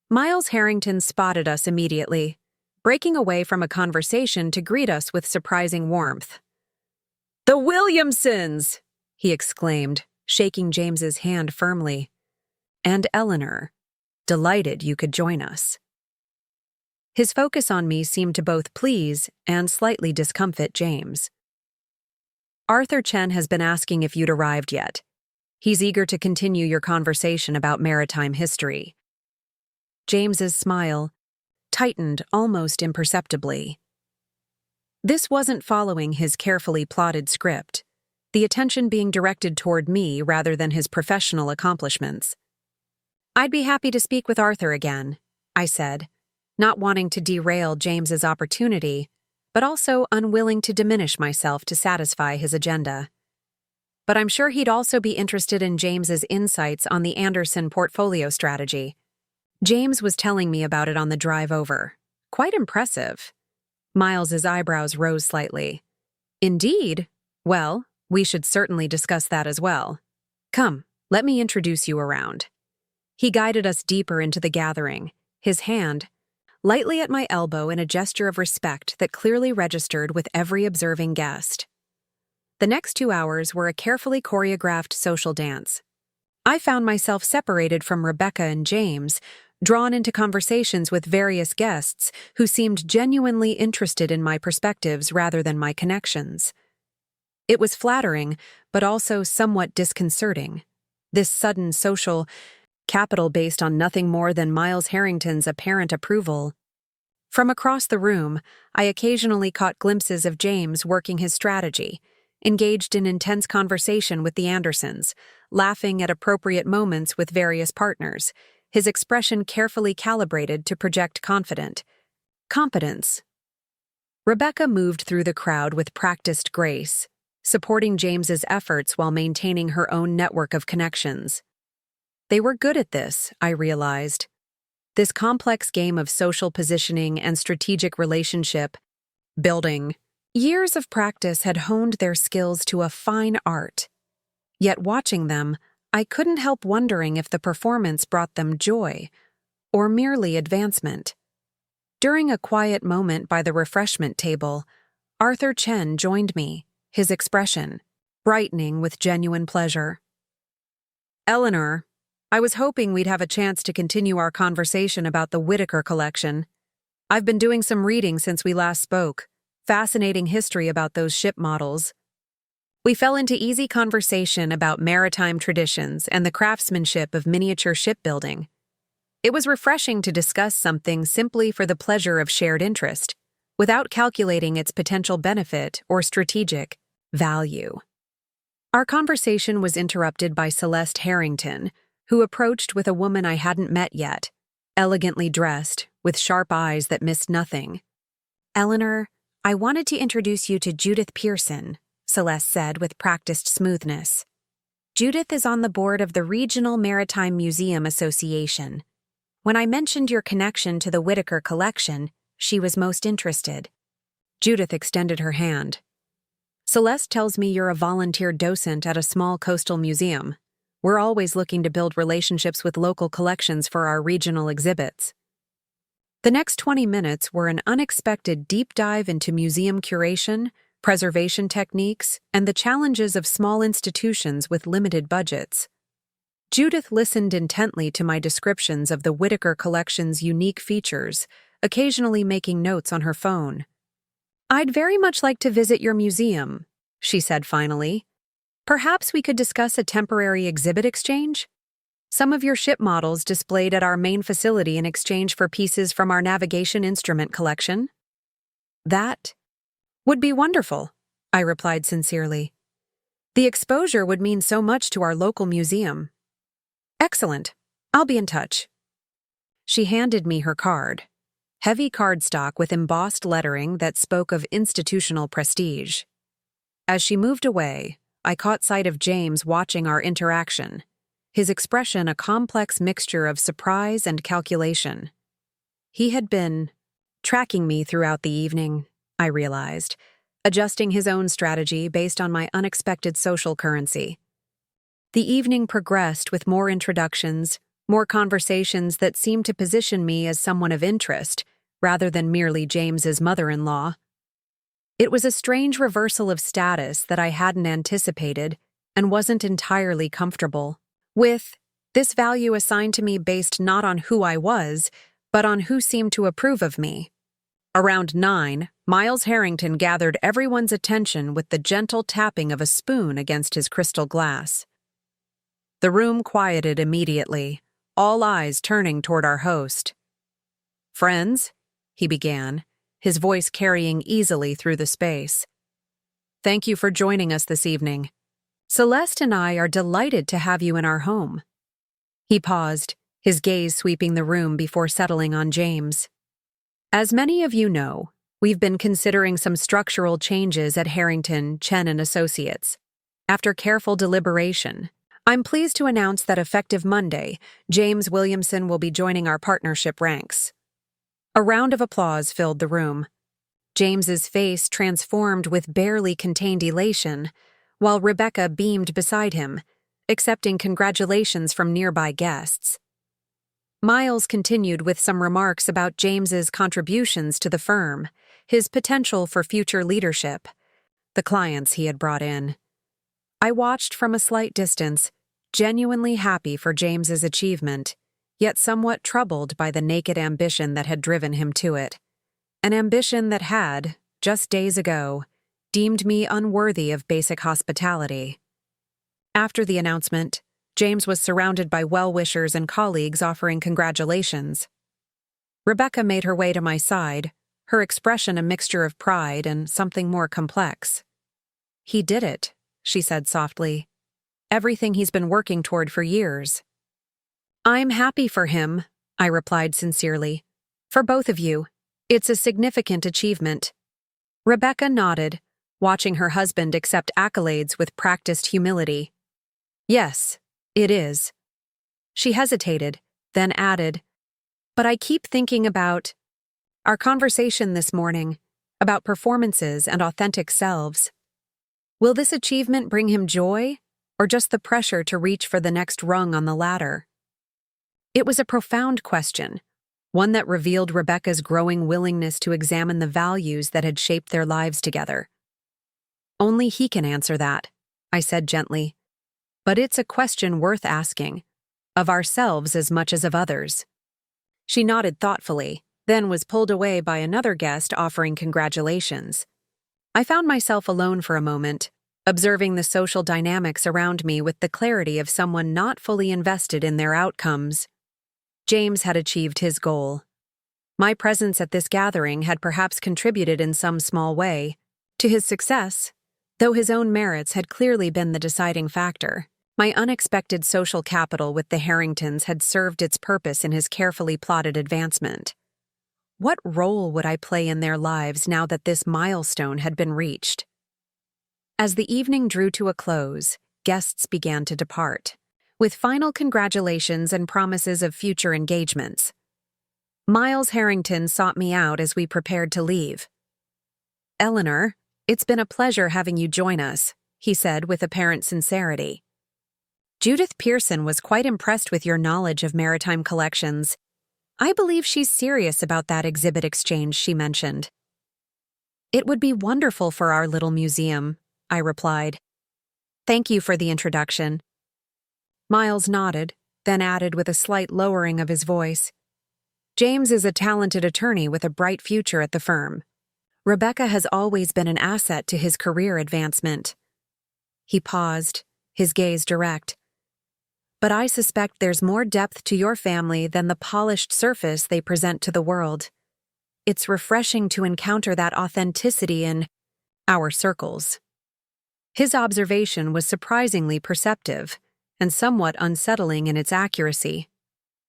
Miles Harrington spotted us immediately, breaking away from a conversation to greet us with surprising warmth. "The Williamsons!" he exclaimed, shaking James's hand firmly. "And Eleanor. Delighted you could join us." His focus on me seemed to both please and slightly discomfit James. "Arthur Chen has been asking if you'd arrived yet. He's eager to continue your conversation about maritime history." James's smile tightened almost imperceptibly. This wasn't following his carefully plotted script, the attention being directed toward me rather than his professional accomplishments. "I'd be happy to speak with Arthur again," I said, not wanting to derail James's opportunity, but also unwilling to diminish myself to satisfy his agenda. But I'm sure he'd also be interested in James's insights on the Anderson portfolio strategy. James was telling me about it on the drive over. Quite impressive. Miles's eyebrows rose slightly. "Indeed? Well, we should certainly discuss that as well. Come, let me introduce you around." He guided us deeper into the gathering, his hand lightly at my elbow in a gesture of respect that clearly registered with every observing guest. The next 2 hours were a carefully choreographed social dance. I found myself separated from Rebecca and James, drawn into conversations with various guests who seemed genuinely interested in my perspectives rather than my connections. It was flattering, but also somewhat disconcerting. This sudden social capital based on nothing more than Miles Harrington's apparent approval. From across the room, I occasionally caught glimpses of James working his strategy, engaged in intense conversation with the Andersons, laughing at appropriate moments with various partners, his expression carefully calibrated to project competence. Rebecca moved through the crowd with practiced grace, supporting James's efforts while maintaining her own network of connections. They were good at this, I realized. This complex game of social positioning and strategic relationship building. Years of practice had honed their skills to a fine art. Yet watching them, I couldn't help wondering if the performance brought them joy or merely advancement. During a quiet moment by the refreshment table, Arthur Chen joined me, his expression brightening with genuine pleasure. "Eleanor, I was hoping we'd have a chance to continue our conversation about the Whitaker collection. I've been doing some reading since we last spoke. Fascinating history about those ship models." We fell into easy conversation about maritime traditions and the craftsmanship of miniature shipbuilding. It was refreshing to discuss something simply for the pleasure of shared interest, without calculating its potential benefit or strategic value. Our conversation was interrupted by Celeste Harrington, who approached with a woman I hadn't met yet, elegantly dressed, with sharp eyes that missed nothing. "Eleanor, I wanted to introduce you to Judith Pearson," Celeste said with practiced smoothness. "Judith is on the board of the Regional Maritime Museum Association. When I mentioned your connection to the Whitaker collection, she was most interested." Judith extended her hand. "Celeste tells me you're a volunteer docent at a small coastal museum. We're always looking to build relationships with local collections for our regional exhibits." The next 20 minutes were an unexpected deep dive into museum curation, preservation techniques, and the challenges of small institutions with limited budgets. Judith listened intently to my descriptions of the Whitaker collection's unique features, occasionally making notes on her phone. "I'd very much like to visit your museum," she said finally. "Perhaps we could discuss a temporary exhibit exchange? Some of your ship models displayed at our main facility in exchange for pieces from our navigation instrument collection?" "That would be wonderful," I replied sincerely. "The exposure would mean so much to our local museum." "Excellent. I'll be in touch." She handed me her card, heavy cardstock with embossed lettering that spoke of institutional prestige. As she moved away, I caught sight of James watching our interaction, his expression a complex mixture of surprise and calculation. He had been tracking me throughout the evening, I realized, adjusting his own strategy based on my unexpected social currency. The evening progressed with more introductions, more conversations that seemed to position me as someone of interest, rather than merely James's mother-in-law. It was a strange reversal of status that I hadn't anticipated and wasn't entirely comfortable with, this value assigned to me based not on who I was, but on who seemed to approve of me. Around 9, Miles Harrington gathered everyone's attention with the gentle tapping of a spoon against his crystal glass. The room quieted immediately, all eyes turning toward our host. "Friends," he began, his voice carrying easily through the space. "Thank you for joining us this evening. Celeste and I are delighted to have you in our home." He paused, his gaze sweeping the room before settling on James. "As many of you know, we've been considering some structural changes at Harrington, Chen and Associates. After careful deliberation, I'm pleased to announce that effective Monday, James Williamson will be joining our partnership ranks." A round of applause filled the room. James's face transformed with barely contained elation, while Rebecca beamed beside him, accepting congratulations from nearby guests. Miles continued with some remarks about James's contributions to the firm, his potential for future leadership, the clients he had brought in. I watched from a slight distance, genuinely happy for James's achievement, yet somewhat troubled by the naked ambition that had driven him to it. An ambition that had, just days ago, deemed me unworthy of basic hospitality. After the announcement, James was surrounded by well-wishers and colleagues offering congratulations. Rebecca made her way to my side, her expression a mixture of pride and something more complex. "He did it," she said softly. "Everything he's been working toward for years." "I'm happy for him," I replied sincerely. "For both of you. It's a significant achievement." Rebecca nodded, watching her husband accept accolades with practiced humility. "Yes, it is." She hesitated, then added, "But I keep thinking about our conversation this morning, about performances and authentic selves. Will this achievement bring him joy, or just the pressure to reach for the next rung on the ladder?" It was a profound question, one that revealed Rebecca's growing willingness to examine the values that had shaped their lives together. "Only he can answer that," I said gently. "But it's a question worth asking, of ourselves as much as of others." She nodded thoughtfully, then was pulled away by another guest offering congratulations. I found myself alone for a moment, observing the social dynamics around me with the clarity of someone not fully invested in their outcomes. James had achieved his goal. My presence at this gathering had perhaps contributed in some small way to his success, though his own merits had clearly been the deciding factor. My unexpected social capital with the Harringtons had served its purpose in his carefully plotted advancement. What role would I play in their lives now that this milestone had been reached? As the evening drew to a close, guests began to depart, with final congratulations and promises of future engagements. Miles Harrington sought me out as we prepared to leave. "Eleanor, it's been a pleasure having you join us," he said with apparent sincerity. "Judith Pearson was quite impressed with your knowledge of maritime collections. I believe she's serious about that exhibit exchange she mentioned." "It would be wonderful for our little museum," I replied. "Thank you for the introduction." Miles nodded, then added with a slight lowering of his voice, "James is a talented attorney with a bright future at the firm. Rebecca has always been an asset to his career advancement." He paused, his gaze direct. "But I suspect there's more depth to your family than the polished surface they present to the world. It's refreshing to encounter that authenticity in our circles." His observation was surprisingly perceptive and somewhat unsettling in its accuracy.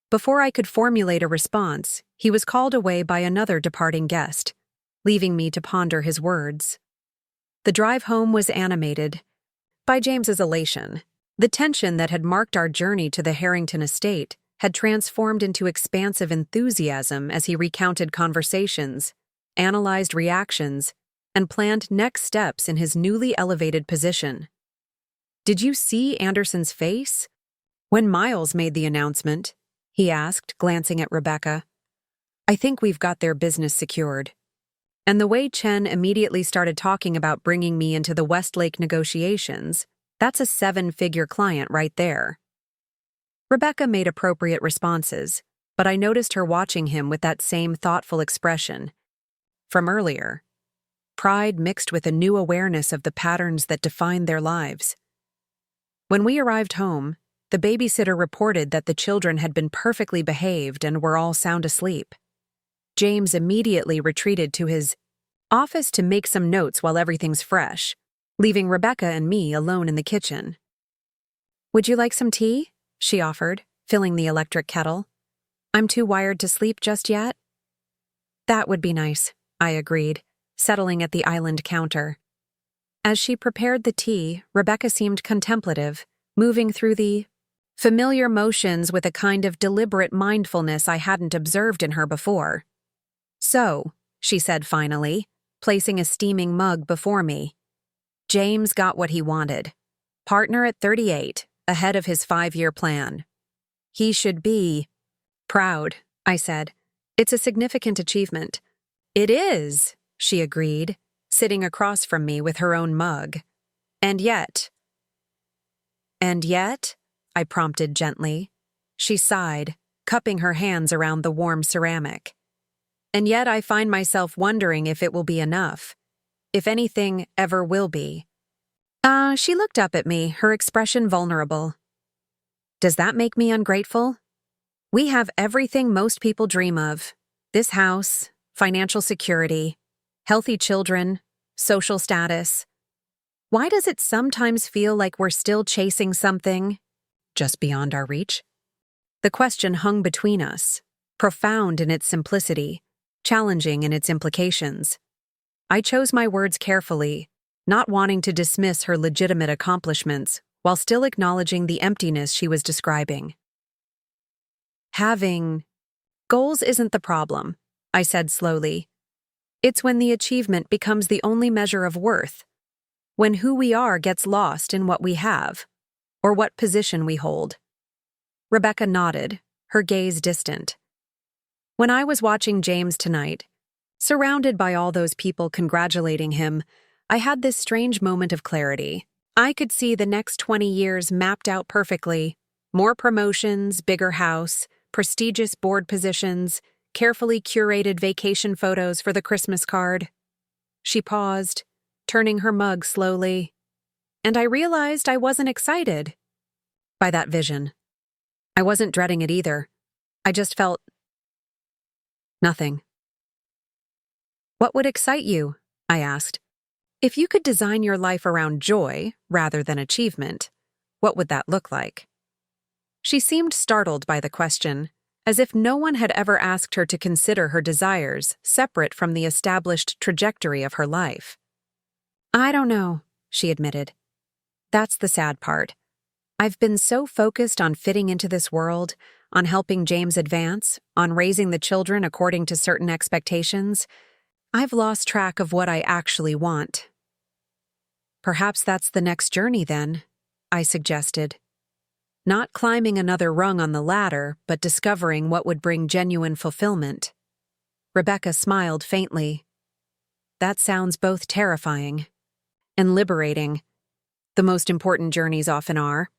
Before I could formulate a response, he was called away by another departing guest, leaving me to ponder his words. The drive home was animated by James's elation. The tension that had marked our journey to the Harrington estate had transformed into expansive enthusiasm as he recounted conversations, analyzed reactions, and planned next steps in his newly elevated position. "Did you see Anderson's face when Miles made the announcement?" he asked, glancing at Rebecca. "I think we've got their business secured. And the way Chen immediately started talking about bringing me into the Westlake negotiations, that's a 7-figure client right there." Rebecca made appropriate responses, but I noticed her watching him with that same thoughtful expression from earlier. Pride mixed with a new awareness of the patterns that defined their lives. When we arrived home, the babysitter reported that the children had been perfectly behaved and were all sound asleep. James immediately retreated to his office to make some notes while everything's fresh, leaving Rebecca and me alone in the kitchen. "Would you like some tea?" she offered, filling the electric kettle. "I'm too wired to sleep just yet." "That would be nice," I agreed, settling at the island counter. As she prepared the tea, Rebecca seemed contemplative, moving through the familiar motions with a kind of deliberate mindfulness I hadn't observed in her before. "So," she said finally, placing a steaming mug before me, "James got what he wanted. Partner at 38, ahead of his 5-year plan. He should be proud," I said. "It's a significant achievement." "It is," she agreed, sitting across from me with her own mug. "And yet," I prompted gently. She sighed, cupping her hands around the warm ceramic. "And yet I find myself wondering if it will be enough. If anything ever will be." She looked up at me, her expression vulnerable. "Does that make me ungrateful? We have everything most people dream of. This house, financial security, healthy children, social status. Why does it sometimes feel like we're still chasing something just beyond our reach?" The question hung between us, profound in its simplicity, challenging in its implications. I chose my words carefully, not wanting to dismiss her legitimate accomplishments while still acknowledging the emptiness she was describing. "Having goals isn't the problem," I said slowly. "It's when the achievement becomes the only measure of worth, when who we are gets lost in what we have, or what position we hold." Rebecca nodded, her gaze distant. "When I was watching James tonight, surrounded by all those people congratulating him, I had this strange moment of clarity. I could see the next 20 years mapped out perfectly. More promotions, bigger house, prestigious board positions, carefully curated vacation photos for the Christmas card." She paused, turning her mug slowly. "And I realized I wasn't excited by that vision. I wasn't dreading it either. I just felt nothing." "What would excite you?" I asked. "If you could design your life around joy rather than achievement, what would that look like?" She seemed startled by the question, as if no one had ever asked her to consider her desires separate from the established trajectory of her life. "I don't know," she admitted. "That's the sad part. I've been so focused on fitting into this world, on helping James advance, on raising the children according to certain expectations, I've lost track of what I actually want." "Perhaps that's the next journey then," I suggested. "Not climbing another rung on the ladder, but discovering what would bring genuine fulfillment." Rebecca smiled faintly. "That sounds both terrifying and liberating. The most important journeys often are."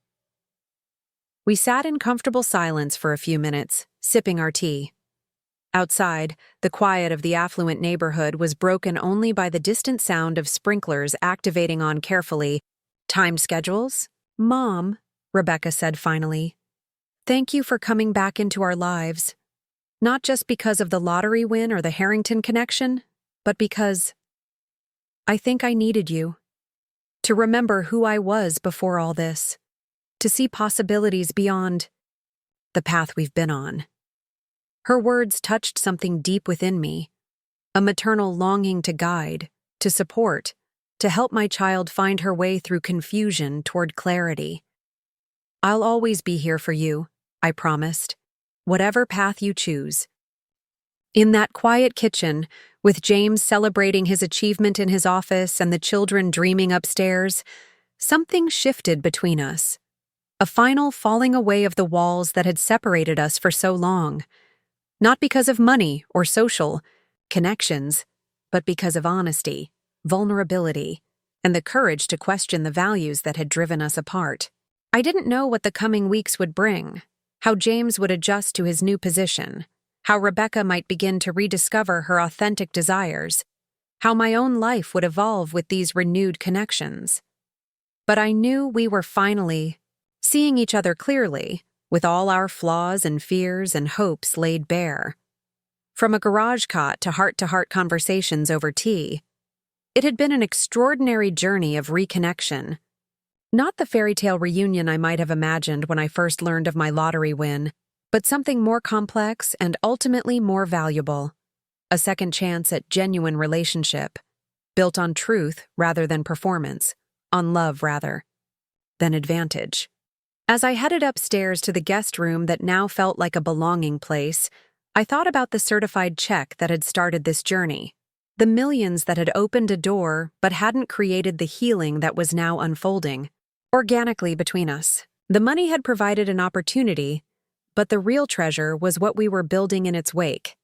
We sat in comfortable silence for a few minutes, sipping our tea. Outside, the quiet of the affluent neighborhood was broken only by the distant sound of sprinklers activating on carefully timed schedules. "Mom," Rebecca said finally, "thank you for coming back into our lives. Not just because of the lottery win or the Harrington connection, but because I think I needed you. To remember who I was before all this. To see possibilities beyond the path we've been on." Her words touched something deep within me, a maternal longing to guide, to support, to help my child find her way through confusion toward clarity. "I'll always be here for you," I promised, whatever path you choose. In that quiet kitchen, with James celebrating his achievement in his office and the children dreaming upstairs, something shifted between us. A final falling away of the walls that had separated us for so long. Not because of money or social connections, but because of honesty, vulnerability, and the courage to question the values that had driven us apart. I didn't know what the coming weeks would bring, how James would adjust to his new position, how Rebecca might begin to rediscover her authentic desires, how my own life would evolve with these renewed connections. But I knew we were finally seeing each other clearly, with all our flaws and fears and hopes laid bare. From a garage cot to heart-to-heart conversations over tea, it had been an extraordinary journey of reconnection. Not the fairy tale reunion I might have imagined when I first learned of my lottery win, but something more complex and ultimately more valuable. A second chance at genuine relationship, built on truth rather than performance, on love rather than advantage. As I headed upstairs to the guest room that now felt like a belonging place, I thought about the certified check that had started this journey, the millions that had opened a door but hadn't created the healing that was now unfolding organically between us. The money had provided an opportunity, but the real treasure was what we were building in its wake: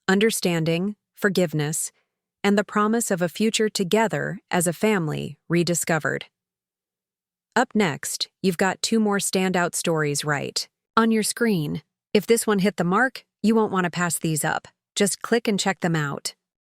understanding, forgiveness, and the promise of a future together as a family rediscovered. Up next, you've got 2 more standout stories right on your screen. If this one hit the mark, you won't want to pass these up. Just click and check them out.